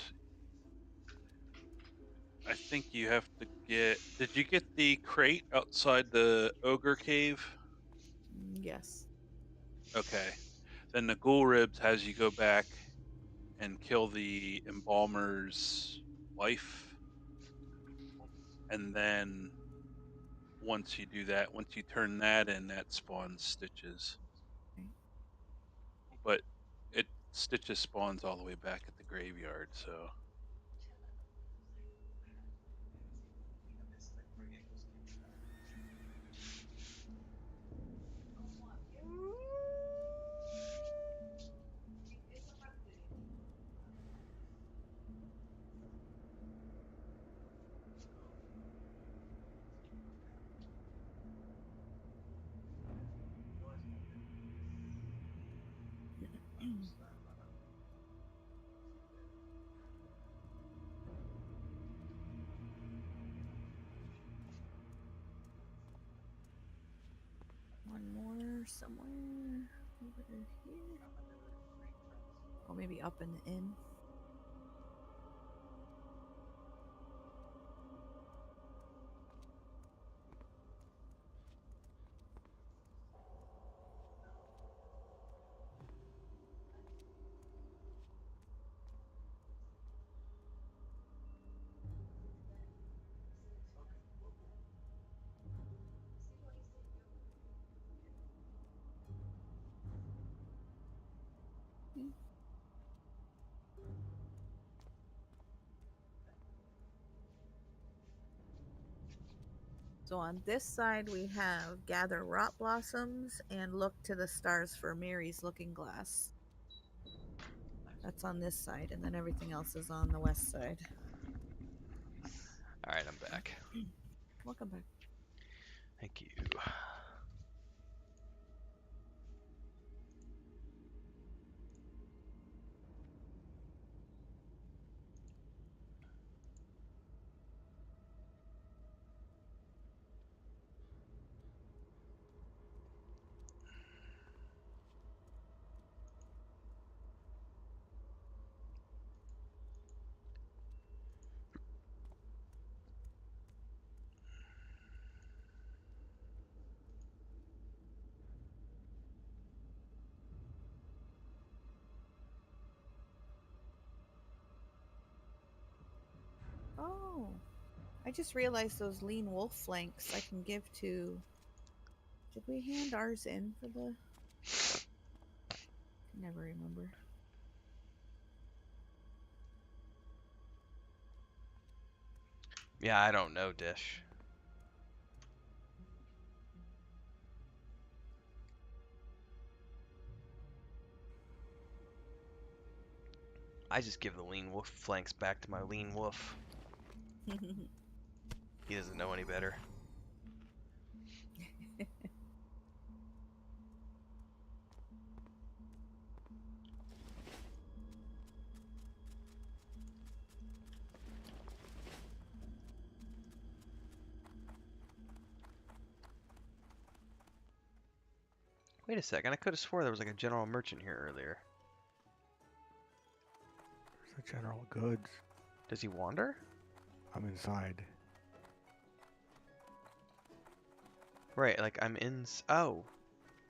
I think you have to get. Did you get the crate outside the ogre cave? Yes. Okay. Then the ghoul ribs has you go back and kill the embalmer's wife. And then once you do that, once you turn that in, that spawns stitches. Okay. But it stitches spawns all the way back at the graveyard, so One more somewhere over here. Oh, maybe up in the inn. So on this side we have gather rot blossoms and look to the stars for Mary's looking glass. That's on this side, and then everything else is on the west side. All right, I'm back. Welcome back. Thank you. Oh, I just realized those lean wolf flanks I can give to. Did we hand ours in for the? I never remember. Yeah, I don't know, Dish. I just give the lean wolf flanks back to my lean wolf. He doesn't know any better. Wait a second, I could have swore there was like a general merchant here earlier. There's a general goods. Does he wander? I'm inside. Right, like I'm in. Oh,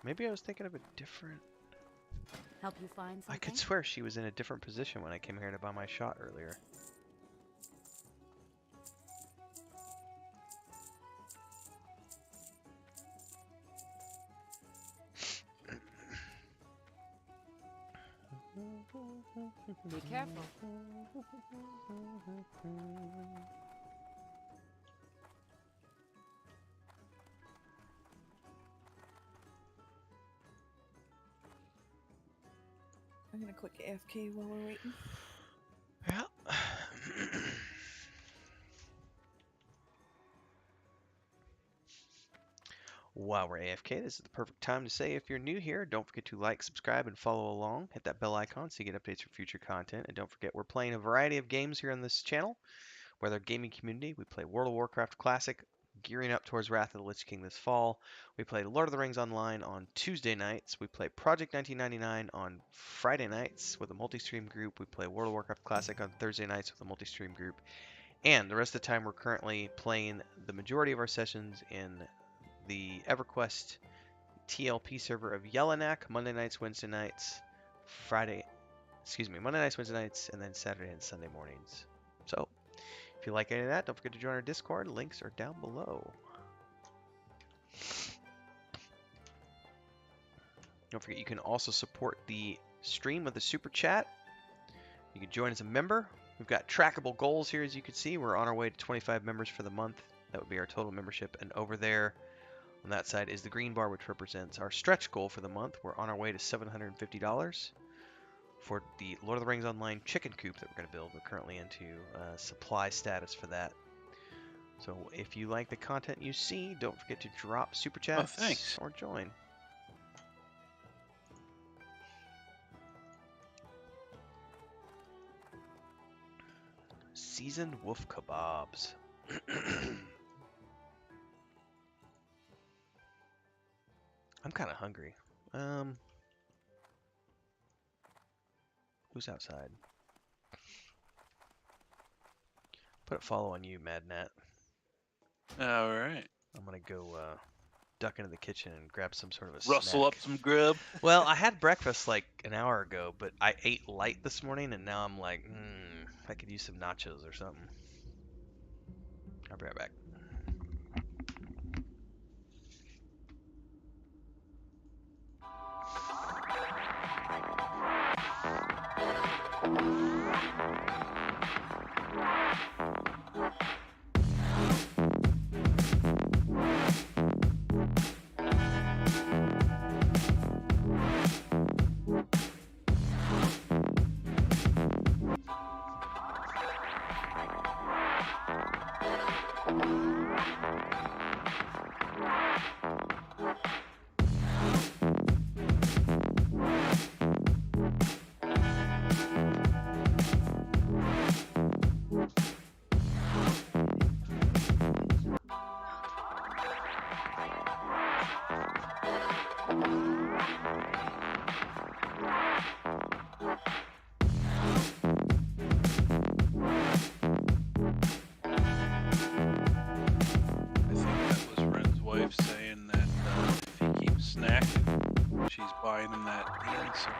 maybe I was thinking of a different. Help you find something? I could swear she was in a different position when I came here to buy my shot earlier. Be careful. I'm gonna click AFK while we're waiting. Yeah. While we're AFK, this is the perfect time to say if you're new here, don't forget to like, subscribe, and follow along. Hit that bell icon so you get updates for future content. And don't forget, we're playing a variety of games here on this channel. We're our gaming community. We play World of Warcraft Classic, gearing up towards Wrath of the Lich King this fall. We play Lord of the Rings Online on Tuesday nights. We play Project 1999 on Friday nights with a multi-stream group. We play World of Warcraft Classic on Thursday nights with a multi-stream group. And the rest of the time, we're currently playing the majority of our sessions in the EverQuest TLP server of Yellowknack, Monday nights, Wednesday nights, Monday nights, Wednesday nights, and then Saturday and Sunday mornings. So, if you like any of that, don't forget to join our Discord. Links are down below. Don't forget, you can also support the stream with a super chat. You can join as a member. We've got trackable goals here, as you can see. We're on our way to 25 members for the month. That would be our total membership. And over there on that side is the green bar, which represents our stretch goal for the month. We're on our way to $750 for the Lord of the Rings Online chicken coop that we're going to build. We're currently into supply status for that. So if you like the content you see, don't forget to drop super chats thanks. or join. Seasoned wolf kebabs. I'm kind of hungry. Who's outside? Put a follow on you, Mad Nat. All right. I'm gonna go duck into the kitchen and grab some sort of a Rustle snack. up some grub. Well, I had breakfast like an hour ago, but I ate light this morning, and now I'm like, I could use some nachos or something. I'll be right back. I think that was Ren's wife saying that if he keeps snacking, she's buying him that answer.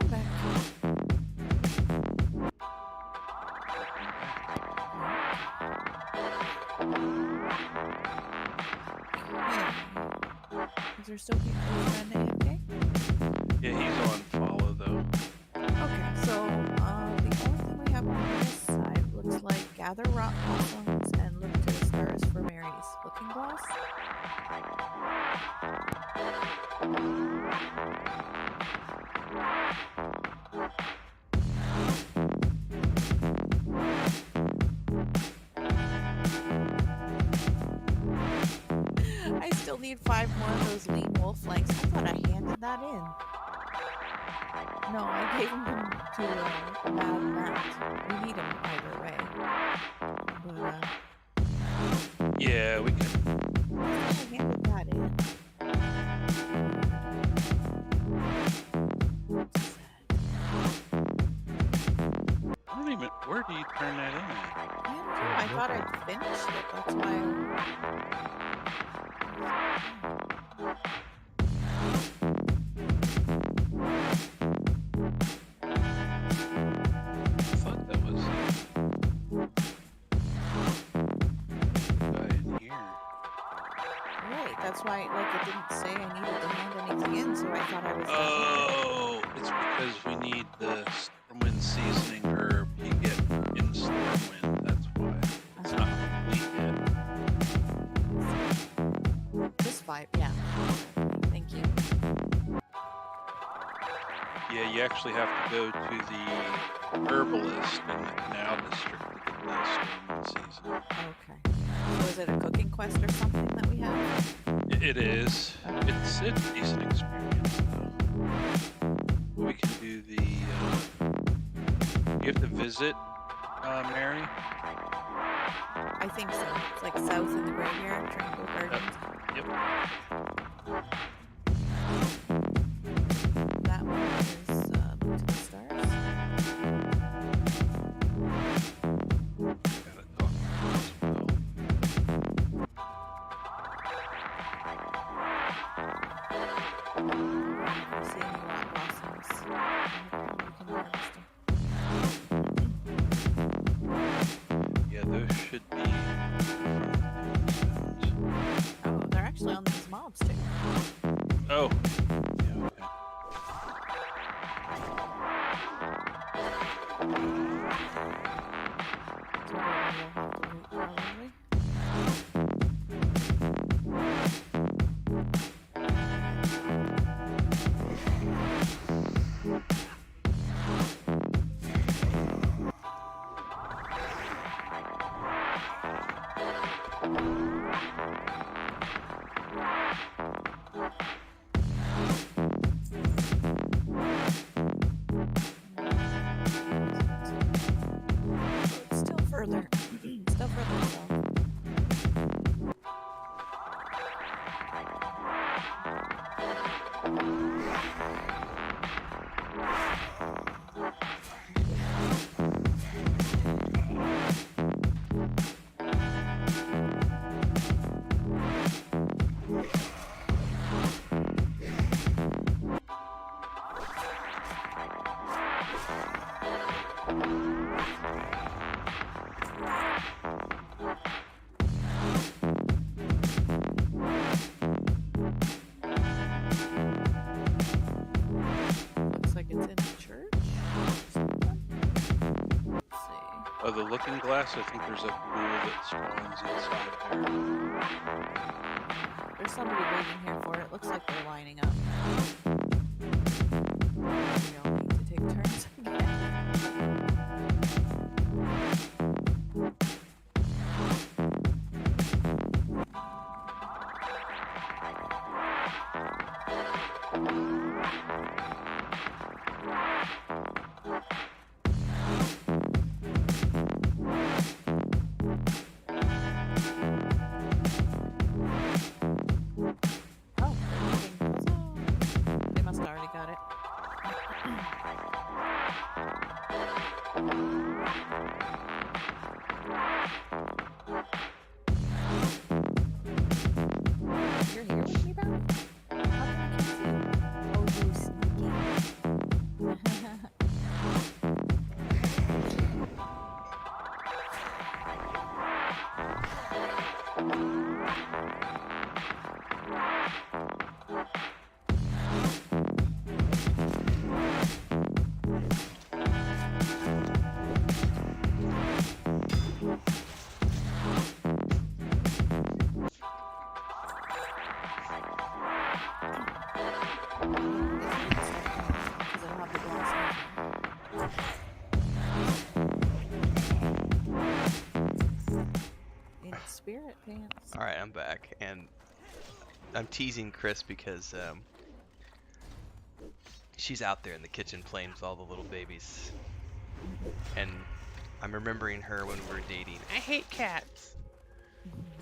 I'm back. Is there still people in AFK? Yeah, he's on follow though. Okay, so the only thing we have on this side looks like gather rock blossoms and look to the stars for Mary's looking glass. I still need 5 more of those lean wolf flanks. I thought I handed that in. No, I gave them to Mad Matt. We need them either way. But, Yeah, we can. I handed that in. I don't even. Where do you turn that in at? I don't know. I thought I'd finished it. That's why. why like it didn't say I needed to hand anything in, so I thought I was done. Oh, it's because we need the Stormwind seasoning herb you get in Stormwind. That's why. It's not complete yet. Just 5, yeah. Thank you. Yeah, you actually have to go to the herbalist in the Canal District to get the Stormwind seasoning. Okay. So is it a cooking quest or something that we have? It is. It's a decent experience, though. We can do the. You have to visit Mary. I think so. It's like south in the graveyard, Tranquil Gardens. Yep. That one is Look to the Stars. Gotta talk to her as well. See any rock blossoms. We can harvest them. Yeah, those should be in front of the tombstones. Oh, they're actually on these mobs too. Oh. Yeah, okay. So we'll have to loot probably. It's still further. Still further south. Looks like it's in a church. Let's see. Oh, the Looking Glass. I think there's a pool that spawns inside there. There's somebody waiting here for it. Looks like they're lining up. We all need to take turns again. Oh, they're moving. Huzzah. They must have already got it. You're here with me, Bob? How come I can't see you? Oh, you sneaky. Because it'll have the blossom. In spirit pants. All right, I'm back, and I'm teasing Chris because she's out there in the kitchen playing with all the little babies, and I'm remembering her when we were dating. I hate cats.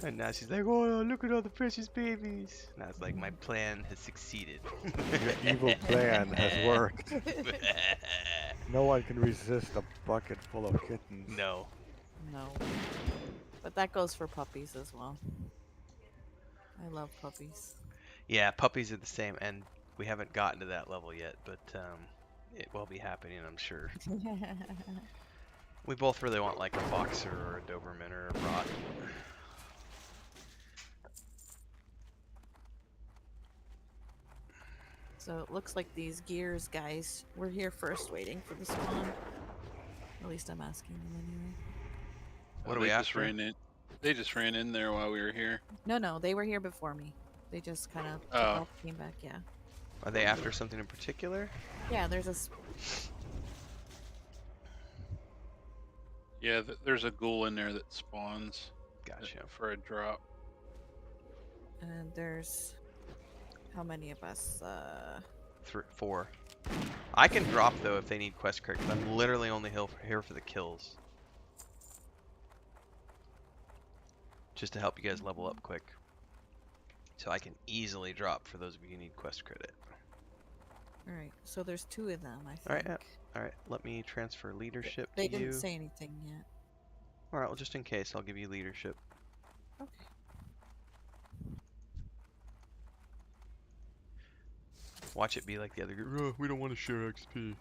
And now she's like, oh, look at all the precious babies. And I was like, my plan has succeeded. Your evil plan has worked. No one can resist a bucket full of kittens. No. No. But that goes for puppies as well. I love puppies. Yeah, puppies are the same, and we haven't gotten to that level yet, but it will be happening, I'm sure. We both really want like a boxer or a Doberman or a Rot. So it looks like these gears guys were here first waiting for the spawn. At least I'm asking them anyway. What are they we just after? ran in. They just ran in there while we were here. No, they were here before me. They just kind of took Oh. off, came back, yeah. Are they after something in particular? Yeah, there's a... Yeah, there's a ghoul in there that spawns Gotcha. for a drop. And there's... How many of us? 4. I can drop though if they need quest credit. I'm literally only here for the kills. Just to help you guys level up quick. So I can easily drop for those of you who need quest credit. Alright, so there's 2 of them, I think. Alright, yeah. Alright, let me transfer leadership They to you. didn't say anything yet. Alright, well just in case, I'll give you leadership. Okay. Watch it be like the other group. We don't want to share XP.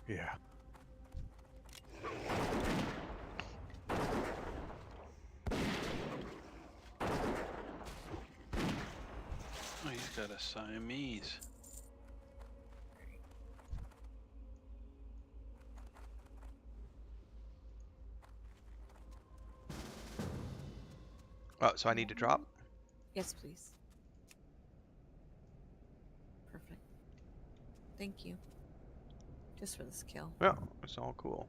Yeah. Oh, he's got a Siamese. Oh, so I need to drop? Yes, please. Perfect. Thank you. Just for this kill. Yeah, it's all cool.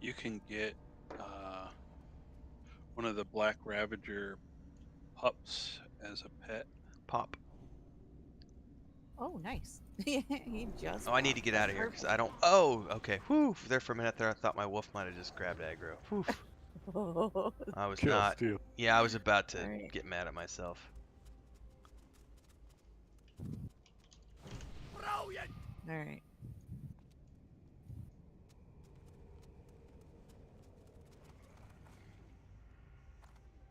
You can get one of the black Ravager pups as a pet. Pop. Oh, nice. He just... Oh, I need to get out of here because I don't. Oh, okay. Whew. There for a minute there, I thought my wolf might have just grabbed aggro. Whew. Perfect. I was Kill not. steal. Yeah, I was about to Alright. get mad at myself. Brilliant! Alright.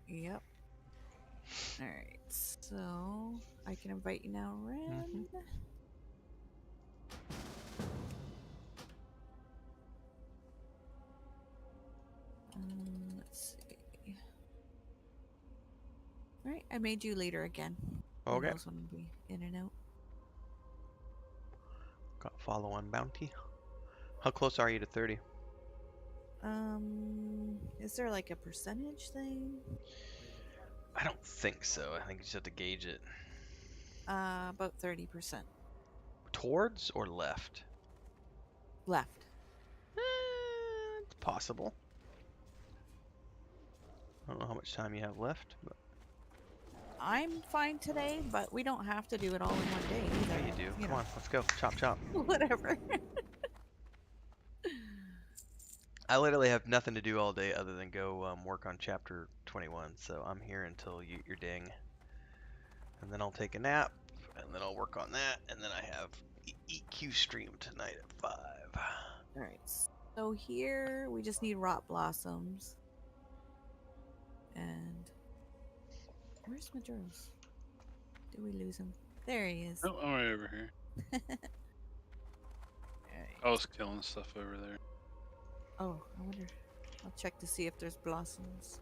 Yep. Alright, so I can invite you now, Ren. Let's see. Alright, I made you leader again. Who Okay. knows when we'll be in and out. Got follow on bounty. How close are you to 30? Is there like a percentage thing? I don't think so. I think you just have to gauge it. About 30%. Towards or left? Left. It's possible. I don't know how much time you have left, but I'm fine today, but we don't have to do it all in one day either. yeah, you do. Come know. on, let's go. Chop, chop. Whatever. I literally have nothing to do all day other than go work on chapter 21, so I'm here until you're ding. And then I'll take a nap, and then I'll work on that, and then I have EQ stream tonight at 5. Alright, so here we just need rot blossoms. And where's Majoros? Did we lose him? There he is. Oh, I'm right over here. Alright. I was killing stuff over there. Oh, I wonder. I'll check to see if there's blossoms.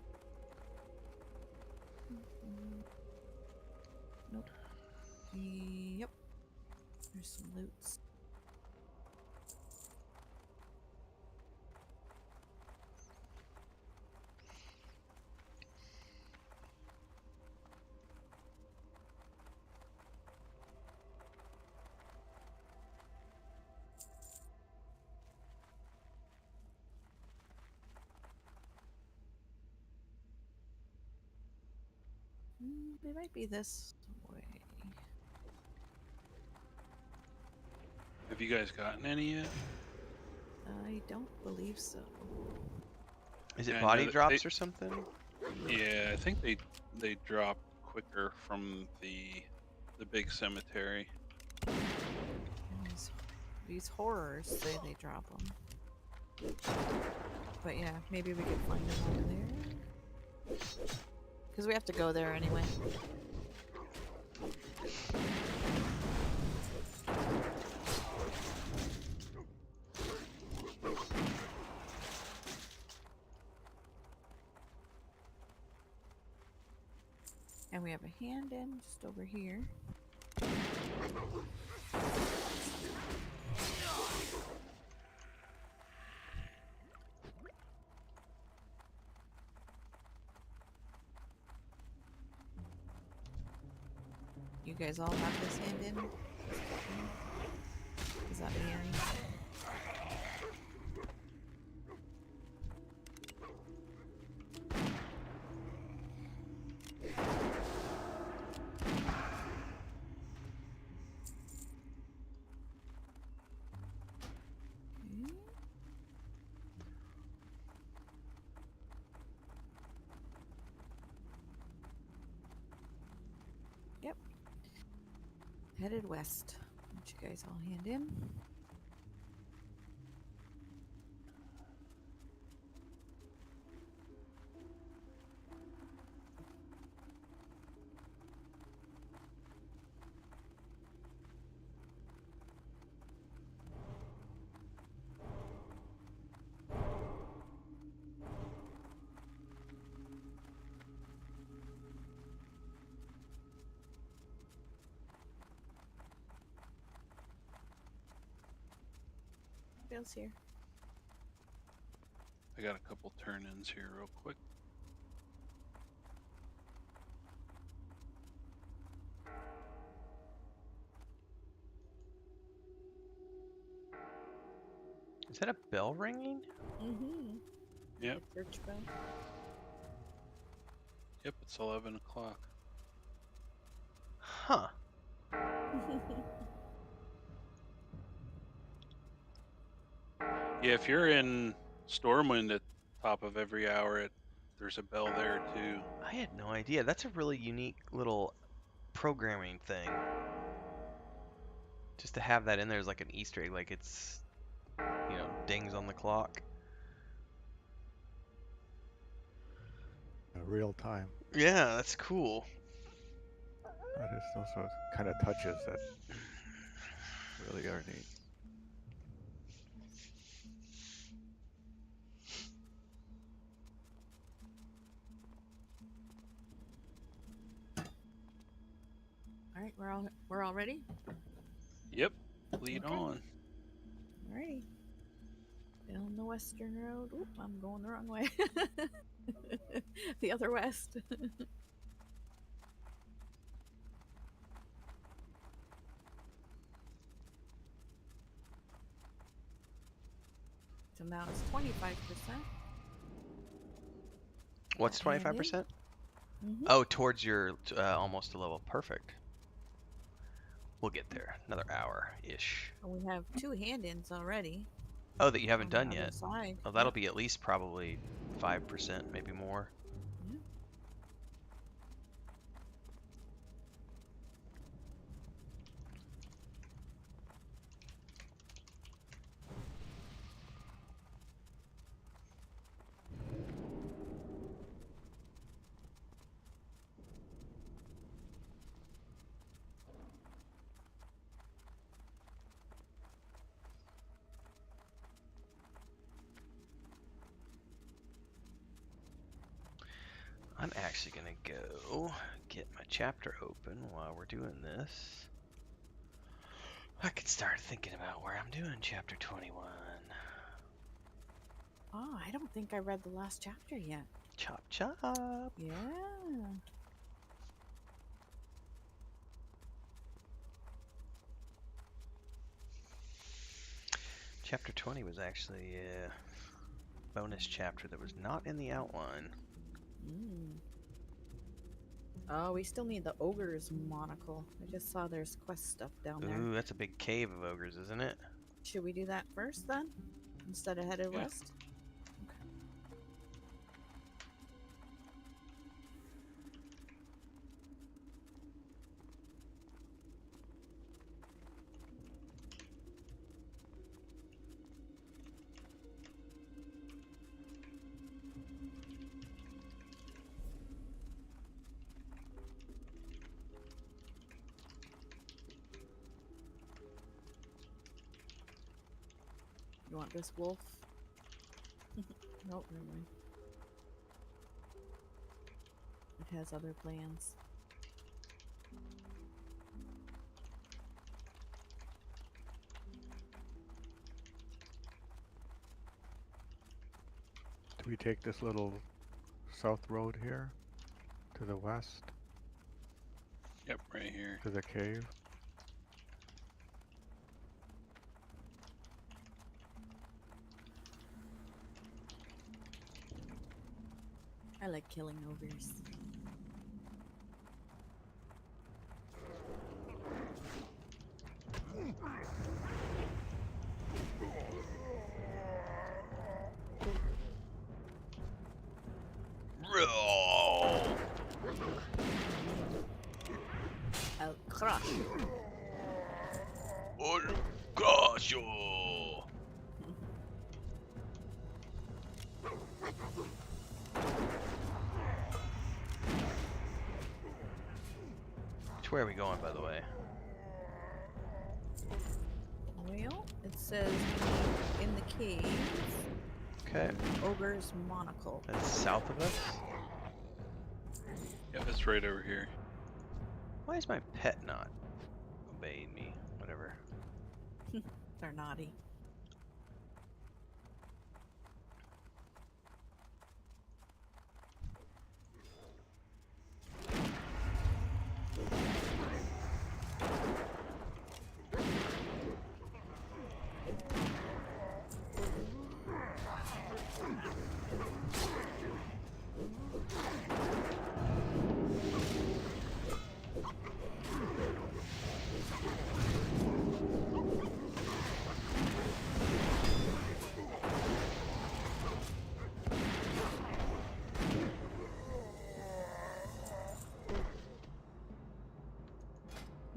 Nope. Yep. There's some loots. They might be this way. Have you guys gotten any yet? I don't believe so. Is it Yeah, I know body that drops they- or something? Yeah, I think they drop quicker from the big cemetery. These horrors say they drop them. But yeah, maybe we could find them over there. Because we have to go there anyway. And we have a hand in just over here. You guys all have this hand in? Is that Mary? Yep. Headed west. Let you guys all hand in. Bill's here. I got a couple turn-ins here real quick. Is that a bell ringing? Mm-hmm. Yep. The church bell. Yep, it's 11 o'clock. Huh. Yeah, if you're in Stormwind at top of every hour, there's a bell there too. I had no idea. That's a really unique little programming thing. Just to have that in there is like an Easter egg, like it's, dings on the clock. Real time. Yeah, that's cool. That is also kind of touches that really are neat. All right, we're all ready. Yep, lead Okay. on. Alrighty. Down the western road. Oop, I'm going the wrong way. The other west. So now it's 25%. What's Hand in. 25%? Mm-hmm. Oh, towards your almost a level. Perfect. We'll get there. Another hour-ish. We have 2 hand-ins already. Oh, that you haven't on done the other yet. Side. Oh, that'll be at least probably 5%, maybe more. Yeah. I'm actually going to go get my chapter open while we're doing this. I could start thinking about where I'm doing chapter 21. Oh, I don't think I read the last chapter yet. Chop chop. Yeah. Chapter 20 was actually a bonus chapter that was not in the outline. Mm. Oh, we still need the ogre's monocle. I just saw there's quest stuff down there. Ooh, that's a big cave of ogres, isn't it? Should we do that first then? Instead of headed Yeah. west? You want this wolf? Nope, never mind. It has other plans. Do we take this little south road here to the west Yep, right here. to the cave? I like killing ogres. Roar! I'll crush. Oh, gosh, oh. Which way are we going, by the way? Well, it says in the cave, Okay, ogre's monocle. that's south of us. Yeah, it's right over here. Why is my pet not obeying me? Whatever. They're naughty.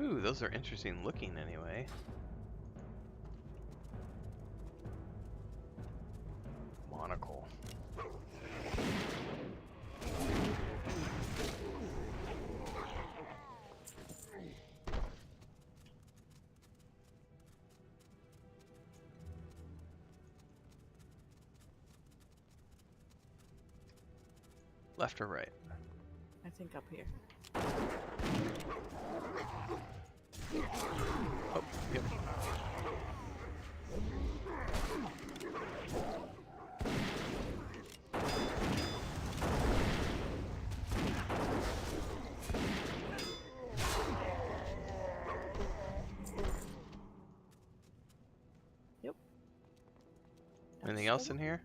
Ooh, those are interesting looking anyway. Monocle. Left or right? I think up here. Oh, yep. Yep. Anything That's else in here?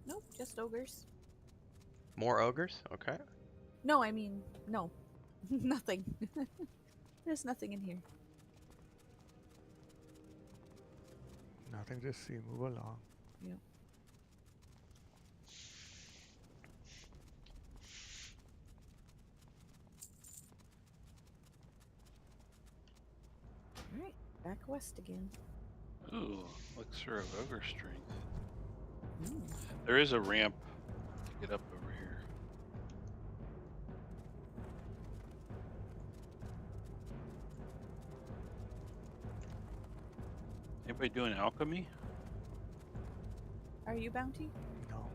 Nope, just ogres. More ogres? Okay. No, I mean, no. Nothing. There's nothing in here. Nothing to see. Move along. Yep. Alright, back west again. Ooh, elixir of ogre strength. Mm. There is a ramp to get up over here. Anybody doing alchemy? Are you Bounty? No.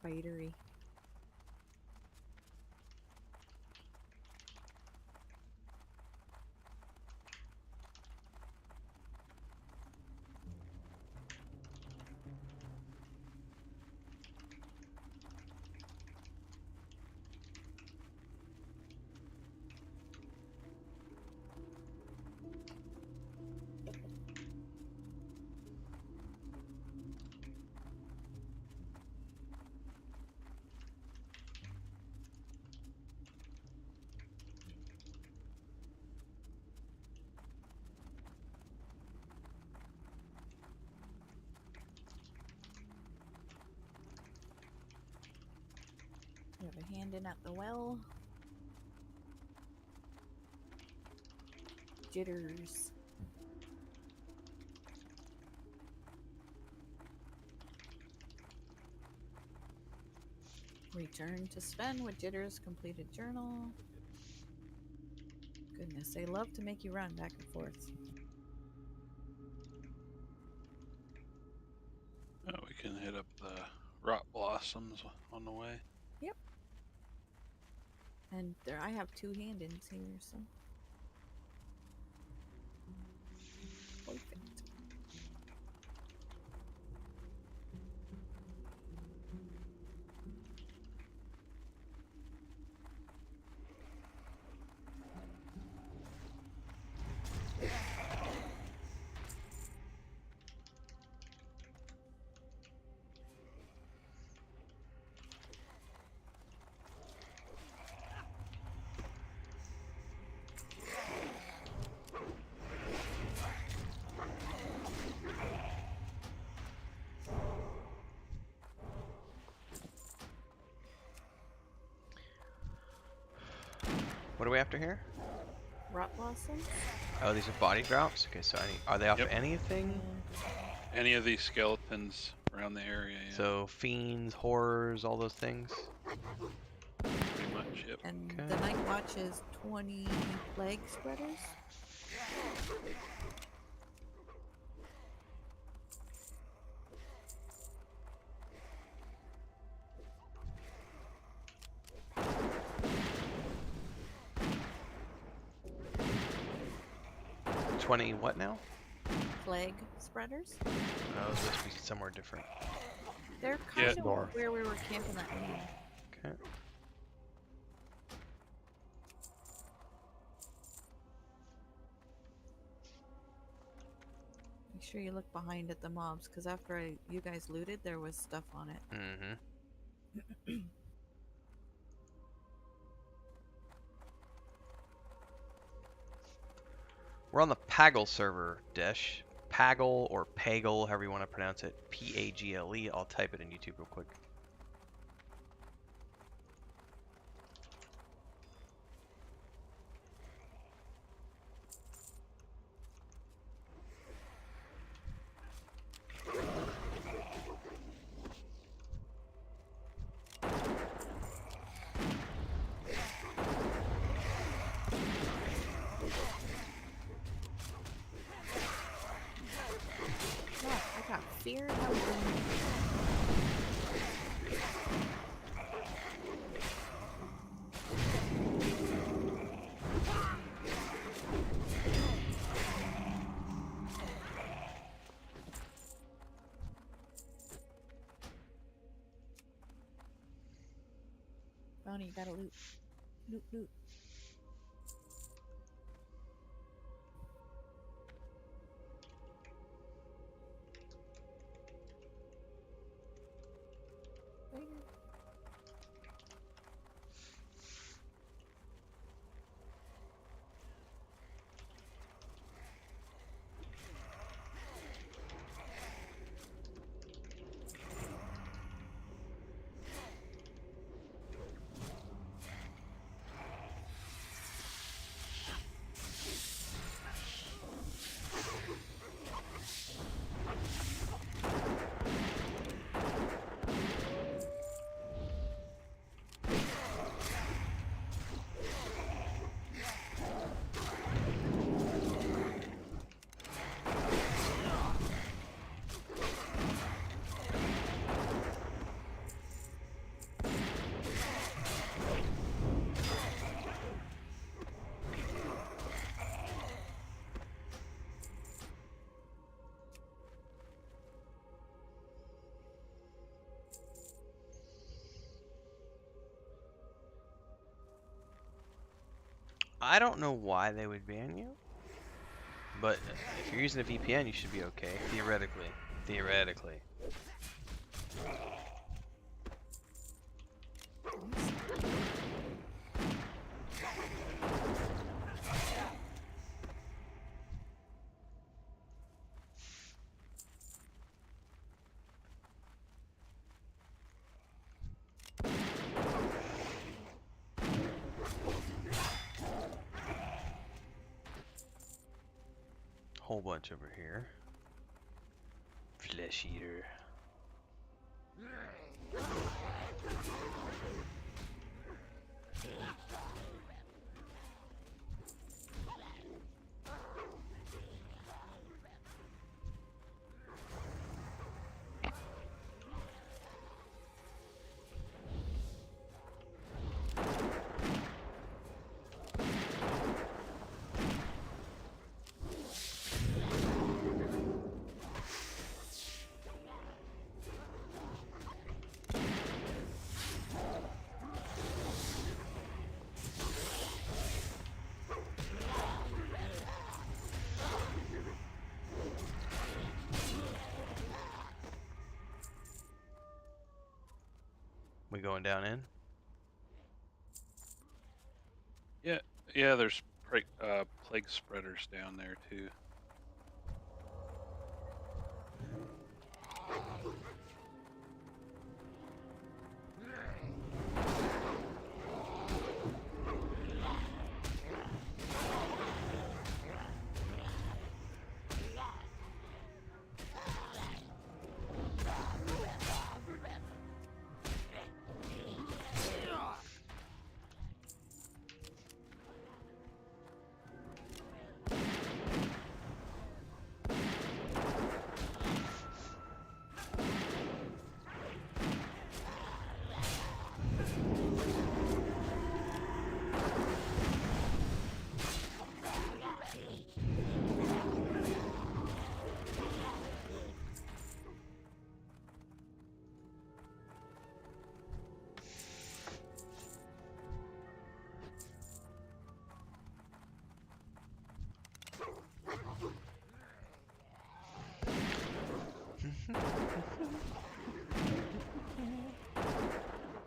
Fightery. We have a hand in at the well. Jitters. Return to Sven with Jitters completed journal. Goodness, they love to make you run back and forth. Oh, we can hit up the rot blossoms on the way. Yep. And there, I have 2 hand-ins here, so. Perfect. What are we after here? Rot blossoms? Oh, these are body drops? Okay, so are they off Yep. anything? Any of these skeletons around the area, yeah. So fiends, horrors, all those things? Pretty much, yep. And Okay. the night watch is 20 plague spreaders. $20 what now? Plague spreaders. Oh, those must be somewhere different. They're Yeah. kind of North. where we were camping that night. Okay. Make sure you look behind at the mobs, because after you guys looted, there was stuff on it. Mm-hmm. We're on the Paggle server, Desh. Paggle or Paggle, however you want to pronounce it. P-A-G-L-E. I'll type it in YouTube real quick. Oh, I got fear. How rude. Bounty, you gotta loot. Loot, loot. Later. I don't know why they would ban you, but if you're using a VPN, you should be okay, theoretically. Theoretically. whole bunch over here. Flesh eater. We going down in? Yeah, there's plague spreaders down there too.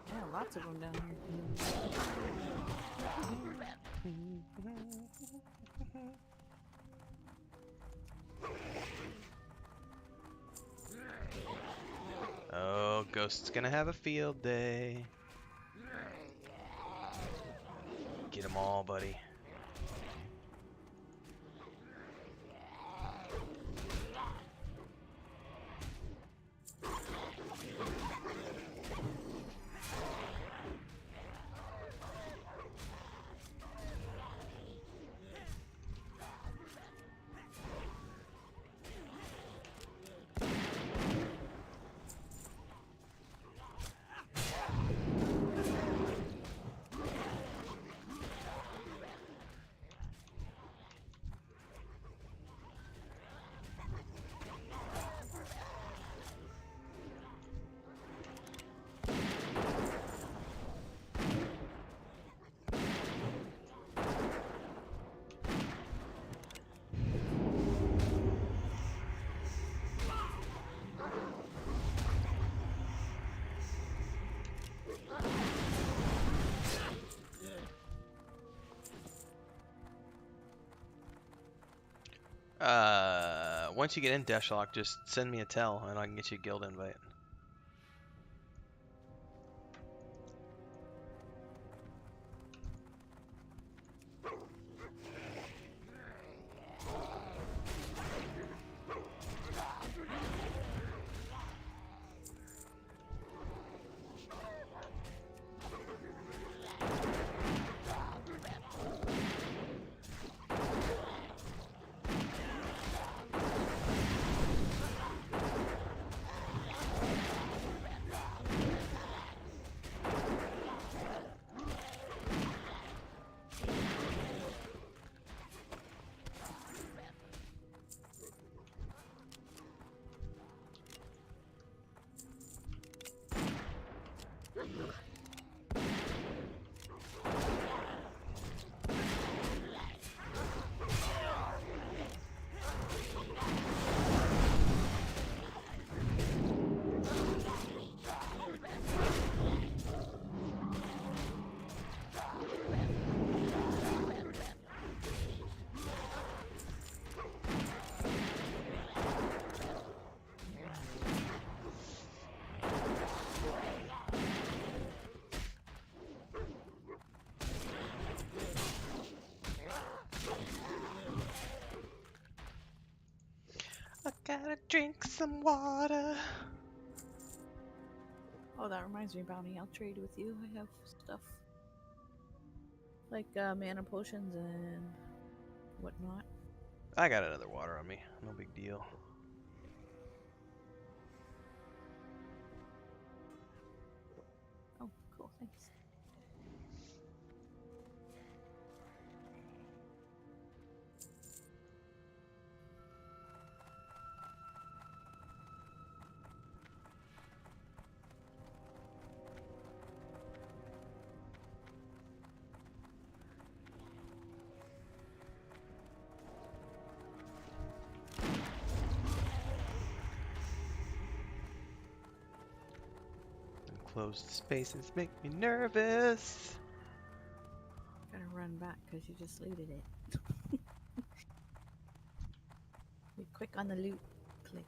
Yeah, lots of them down here. Oh, Ghost's gonna have a field day. Get them all, buddy. Once you get in Deshlock, just send me a tell and I can get you a guild invite. Gotta drink some water. Oh, that reminds me, Bounty. I'll trade with you. I have stuff like mana potions and whatnot. I got another water on me. No big deal. Oh, cool. Thanks. Enclosed spaces make me nervous. Gotta run back because you just looted it. Be quick on the loot. Click.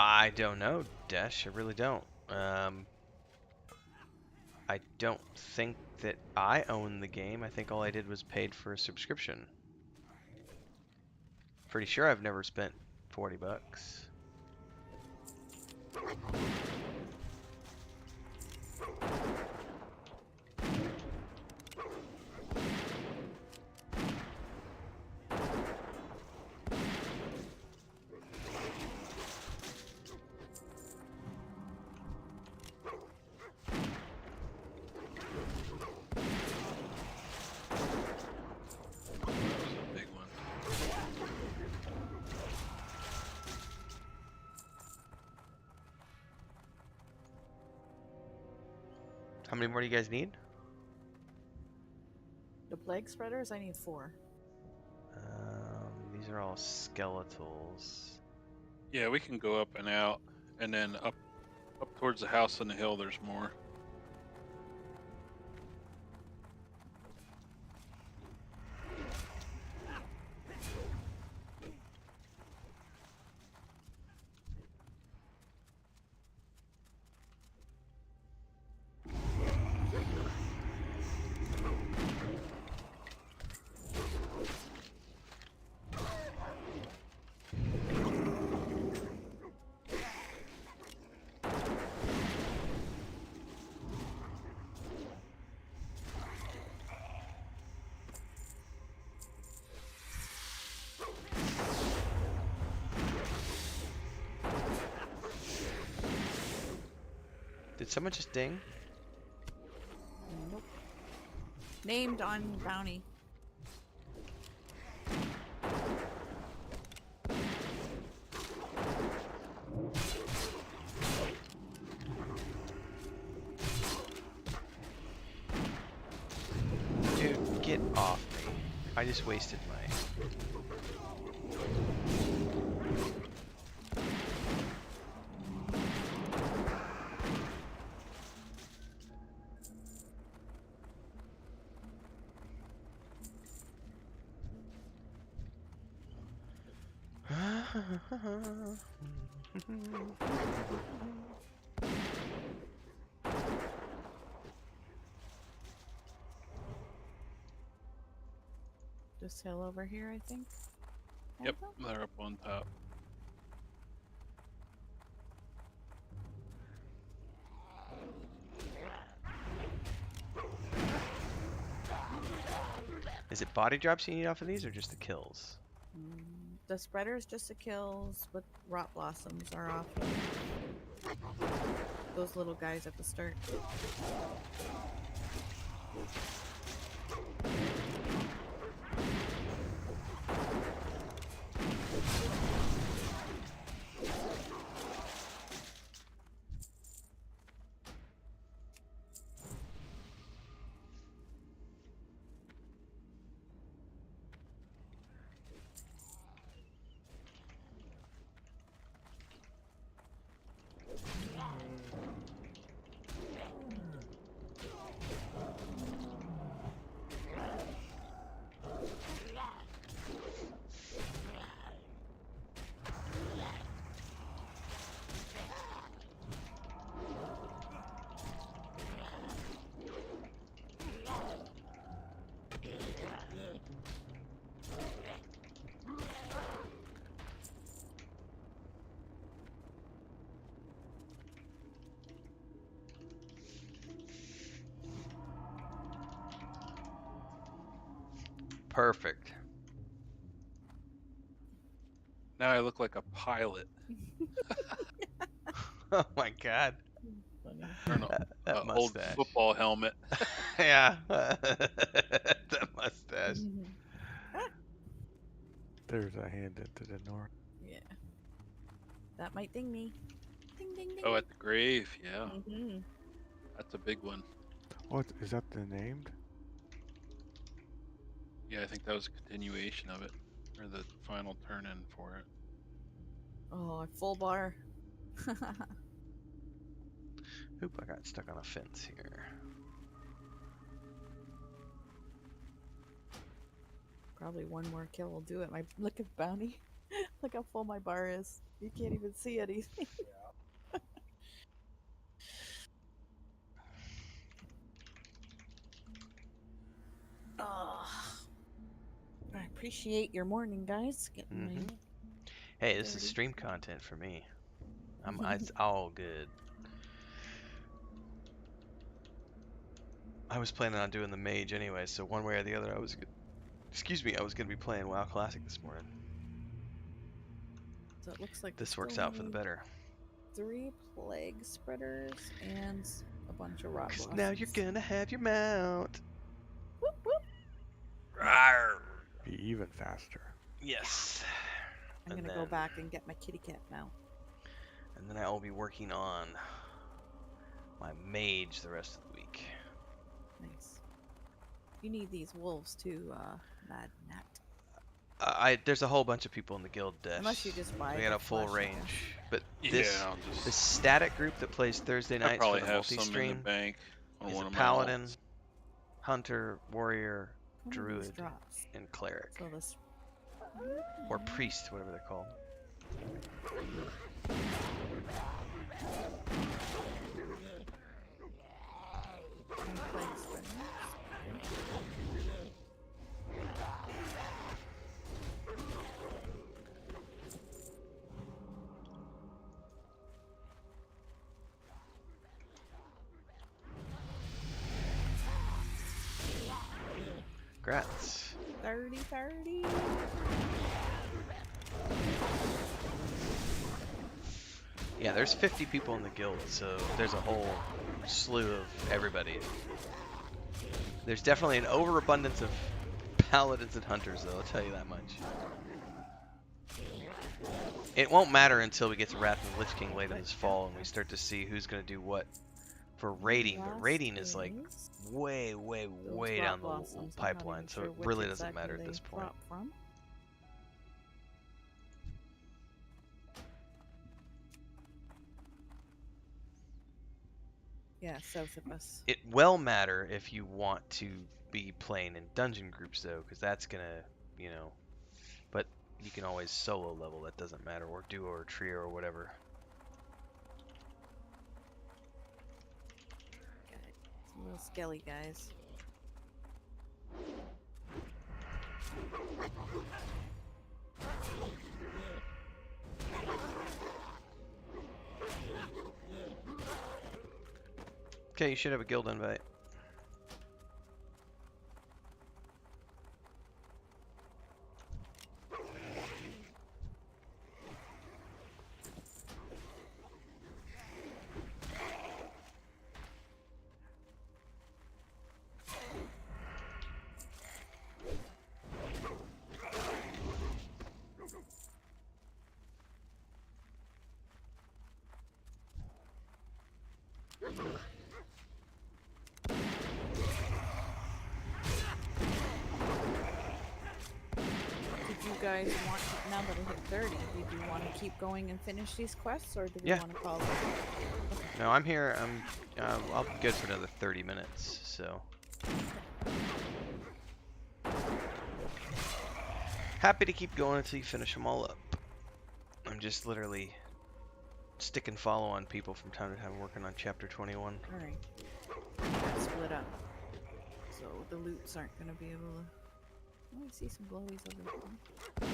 I don't know, Desh. I really don't. I don't think that I own the game. I think all I did was paid for a subscription. Pretty sure I've never spent 40 bucks. Big one. How many more do you guys need? The plague spreaders, I need 4. These are all skeletals. Yeah, we can go up and out, and then up towards the house on the hill. There's more. Did someone just ding? Nope. Named on Bounty. Dude, get off me. I just wasted my... This hill over here, I think. Yep, Also? they're up on top. Is it body drops you need off of these or just the kills? The spreaders just the kills, but rot blossoms are off those little guys at the start. Perfect. Now I look like a pilot. Oh my god. Funny. Or no, That old mustache. football helmet. Yeah. That mustache. There's a hand into the north. Yeah. That might ding me. Ding ding ding. Oh, at the grave. Yeah, Mm-hmm. that's a big one. Oh, is that the named? Yeah, I think that was a continuation of it, or the final turn in for it. Oh, full bar. Oop, I got stuck on a fence here. Probably one more kill will do it. My look at bounty. Look how full my bar is. You can't even see anything. Oh, I appreciate your morning, guys. Getting my Hey, this is 30. stream content for me. It's all good. I was planning on doing the mage anyway, so one way or the other, I was gonna be playing WoW Classic this morning. So it looks like we This works still out for the need better. 3 plague spreaders and a bunch of rot 'Cause blossoms. now you're gonna have your mount. Whoop, whoop. Rawr. Be even faster. Yes. I'm And gonna go then- back and get my kitty cat now. And then I will be working on my mage the rest of the week. Nice. You need these wolves too, Mad Nat. There's a whole bunch of people in the guild desk. Unless you just buy we got the a full flesh, I guess. range. But Yeah, this I'll just. this static group that plays Thursday I nights for probably the have some in the multi-stream bank on is one a of my paladin, alts. hunter, warrior, One of these druid, drops. and cleric. So this. Or priest, whatever they're called. Plague spreaders. Grats. 30. Yeah, there's 50 people in the guild, so there's a whole slew of everybody. There's definitely an overabundance of paladins and hunters, though, I'll tell you that much. It won't matter until we get to Wrath of the Lich King later this fall and we start to see who's going to do what for raiding. But raiding is like way down the pipeline, so it really doesn't matter at this point. From. Yeah, south of us. It will matter if you want to be playing in dungeon groups, though, because that's going to, you know, but you can always solo level, that doesn't matter, or duo or trio or whatever. Got it. Some little skelly guys. Okay, you should have a guild invite. Did you guys want to, now that I hit 30, did you want to keep going and finish these quests, or do we Yeah. want to call it? No, I'm here. I'll be good for another 30 minutes, so. Happy to keep going until you finish them all up. I'm just literally stick and follow on people from time to time working on chapter 21. Alright. Gotta split up. So the loots aren't going to be able to... Oh, I see some glowies over here.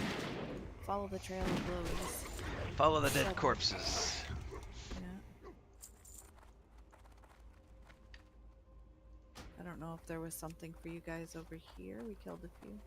Follow the trail of glowies. Follow the dead corpses. Yeah. I don't know if there was something for you guys over here. We killed a few.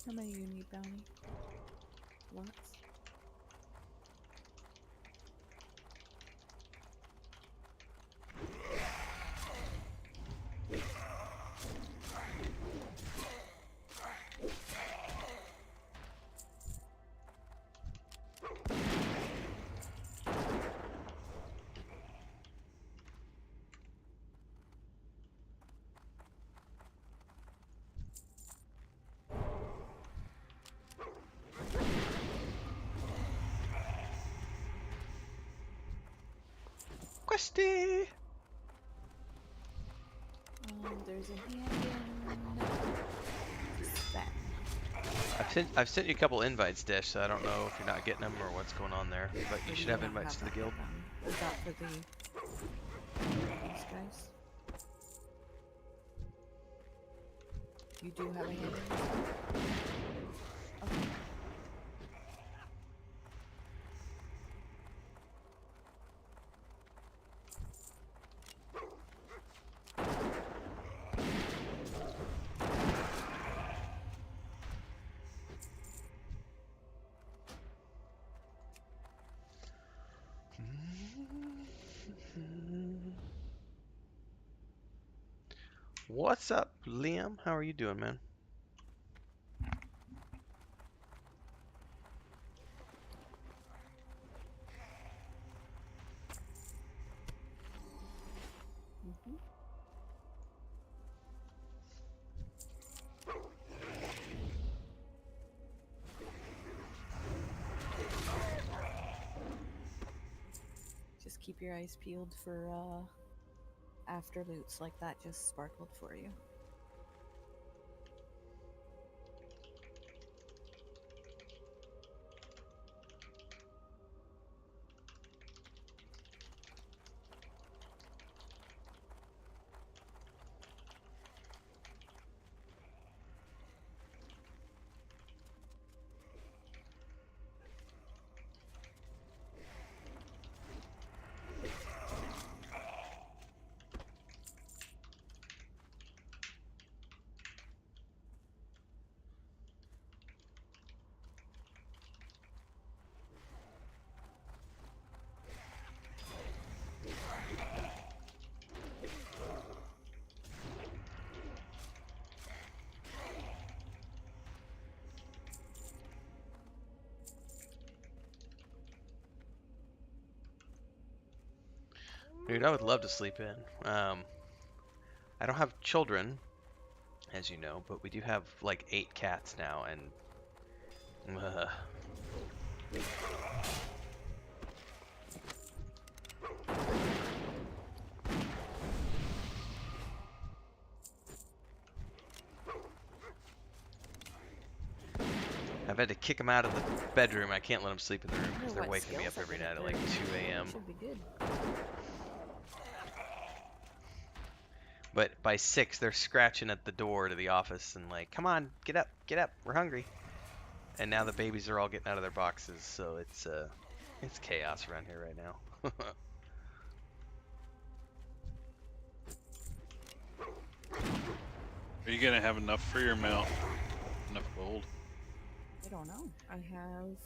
How many you need, Bounty? Lots? Questy! There's a hand in Sven. I've sent you a couple invites, Dish, so I don't know if you're not getting them or what's going on there. But you Or do should have not invites to the that guild. for them? Is that for these guys? You do have a hand in this one? Okay. What's up, Liam? How are you doing, man? Mhm. Just keep your eyes peeled for after loots like that just sparkled for you. Dude, I would love to sleep in. I don't have children, as you know, but we do have like 8 cats now, and I've had to kick them out of the bedroom. I can't let them sleep in the room I because know they're what waking me up skills every I night think at like they're- 2 a.m. Should be good. But by 6, they're scratching at the door to the office and like, come on, get up, we're hungry. And now the babies are all getting out of their boxes, so it's chaos around here right now. Are you gonna have enough for your mail? Enough gold? I don't know. I have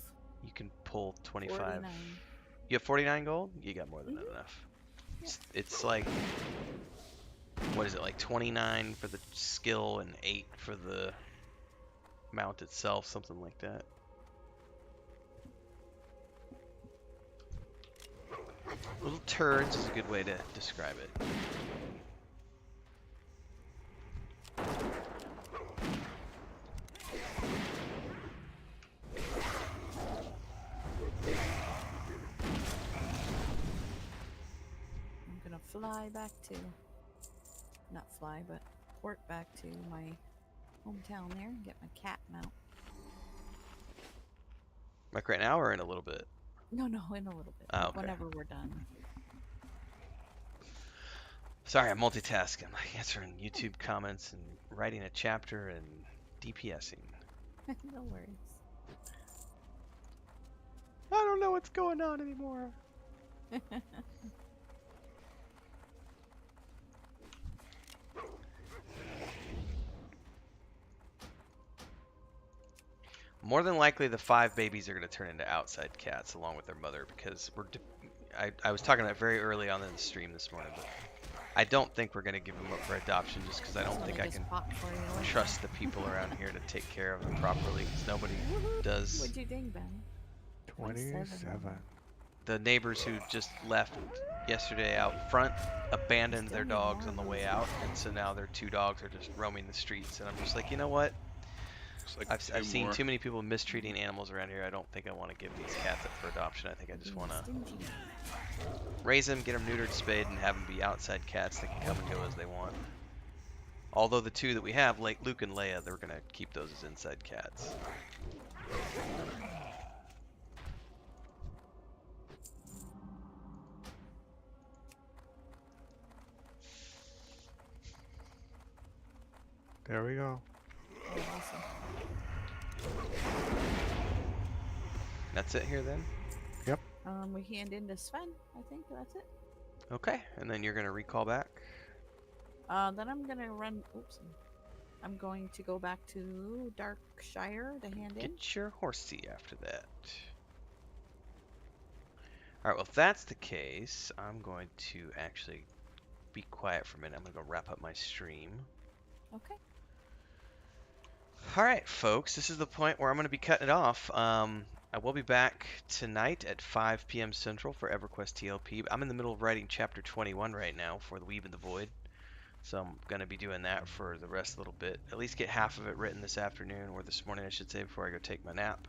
You can pull 25. 49. You have 49 gold? You got more than Mhm. enough. It's like, what is it, like 29 for the skill and 8 for the mount itself, something like that. Little turds is a good way to describe it. I'm gonna fly back to, not fly, but port back to my hometown there and get my cat mount. Like right now or in a little bit? No, in a little bit. Oh, Like okay. whenever we're done. Sorry, I'm multitasking. I'm like answering YouTube comments and writing a chapter and DPSing. No worries. I don't know what's going on anymore. More than likely, the 5 babies are going to turn into outside cats along with their mother because I was talking about it very early on in the stream this morning, but I don't think we're going to give them up for adoption just because I don't So think they I just can pop for you like trust the that. people around here to take care of them properly because nobody Woohoo! does. What'd you think, Ben? 27. The neighbors who just left yesterday out front abandoned Still their need dogs more on the of way these. out, and so now their 2 dogs are just roaming the streets. And I'm just like, you know what? Looks like I've 2 seen more. too many people mistreating animals around here. I don't think I want to give these cats up for adoption. I think I just Being want to stingy. raise them, get them neutered, spayed, and have them be outside cats that can come and go as they want. Although the 2 that we have, like Luke and Leia, they're gonna keep those as inside cats. There we go. Oh, awesome. That's it here then? We hand in to Sven. I think that's it. Okay, and then you're gonna recall back. Then I'm gonna run. Oops. I'm going to go back to Darkshire to hand in. Get your horsey after that. Alright, well if that's the case, I'm going to actually be quiet for a minute. I'm gonna go wrap up my stream. Okay. Alright, folks, this is the point where I'm gonna be cutting it off. I will be back tonight at 5 p.m. Central for EverQuest TLP. I'm in the middle of writing Chapter 21 right now for The Weave and the Void. So I'm going to be doing that for the rest of the little bit. At least get half of it written this afternoon, or this morning I should say, before I go take my nap.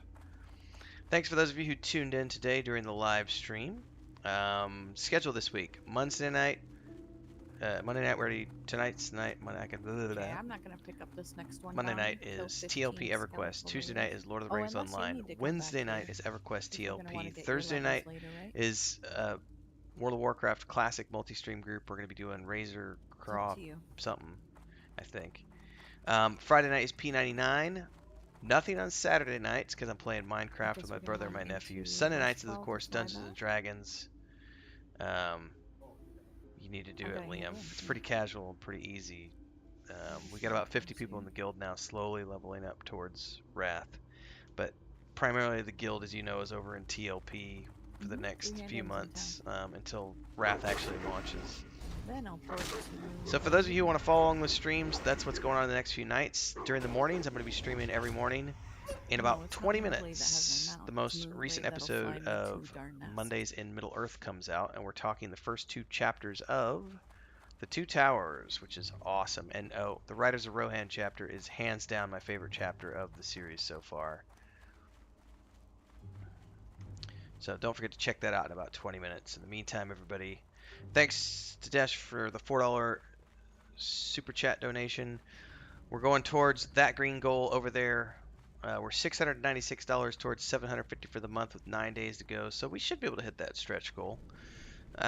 Thanks for those of you who tuned in today during the live stream. Schedule this week. Monday night, we're already, tonight's night, Monday, I can, Okay, I'm not gonna pick up this next one. Monday down night until is 15 TLP EverQuest. skeletal Tuesday later. night is Lord of the Oh, Rings unless you Online. need to come Wednesday back night here, is EverQuest if we're gonna wanna TLP. get your Thursday levels night later, right? is World of Warcraft Classic multi-stream group. We're going to be doing Razor It's up Crop to you. something, I think. Friday night is P99. Nothing on Saturday nights because I'm playing Minecraft with Because my we're gonna brother and my run nephew. into Sunday verse nights is of 12 course with my Dungeons and map. Dragons. You need to do I'm it, gonna hand Liam. in. It's pretty casual and pretty easy. We got about 50 people in the guild now, slowly leveling up towards Wrath. But primarily the guild, as you know, is over in TLP for the next We hand few in months until Wrath actually launches. Then I'll port it to So for those of you who want to follow along with streams, that's what's going on in the next few nights. During the mornings, I'm going to be streaming every morning. In No, about it's not 20 Moonblade that has minutes, my mouth. the It's most Moonblade recent that'll episode find me of too darn nasty. Mondays in Middle Earth comes out, and we're talking the first 2 chapters of The Two Towers, which is awesome. And oh, the Riders of Rohan chapter is hands down my favorite chapter of the series so far. So don't forget to check that out in about 20 minutes. In the meantime, everybody, thanks to Dash for the $4 super chat donation. We're going towards that green goal over there. We're $696 towards $750 for the month with 9 days to go. So we should be able to hit that stretch goal. We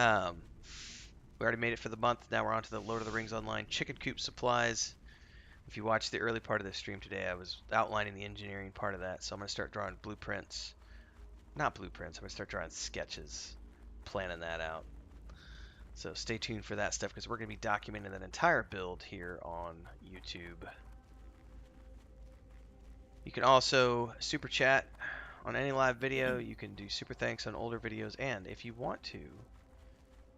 already made it for the month. Now we're on to the Lord of the Rings Online chicken coop supplies. If you watched the early part of this stream today, I was outlining the engineering part of that. So I'm going to start drawing blueprints. Not blueprints. I'm going to start drawing sketches. Planning that out. So stay tuned for that stuff because we're going to be documenting that entire build here on YouTube. You can also super chat on any live video. You can do super thanks on older videos. And if you want to,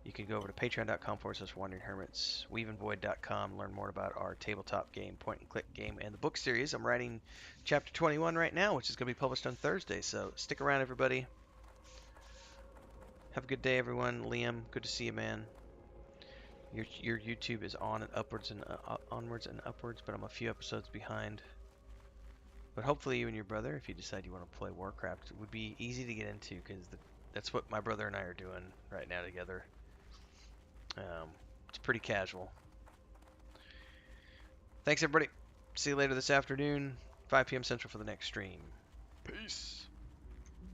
you can go over to patreon.com/wanderinghermits, weaveandvoid.com, learn more about our tabletop game, point and click game, and the book series. I'm writing chapter 21 right now, which is going to be published on Thursday. So stick around, everybody. Have a good day, everyone. Liam, good to see you, man. Your YouTube is on and upwards and onwards and upwards, but I'm a few episodes behind. But hopefully you and your brother, if you decide you want to play Warcraft, it would be easy to get into because that's what my brother and I are doing right now together. It's pretty casual. Thanks, everybody. See you later this afternoon, 5 p.m. Central for the next stream. Peace.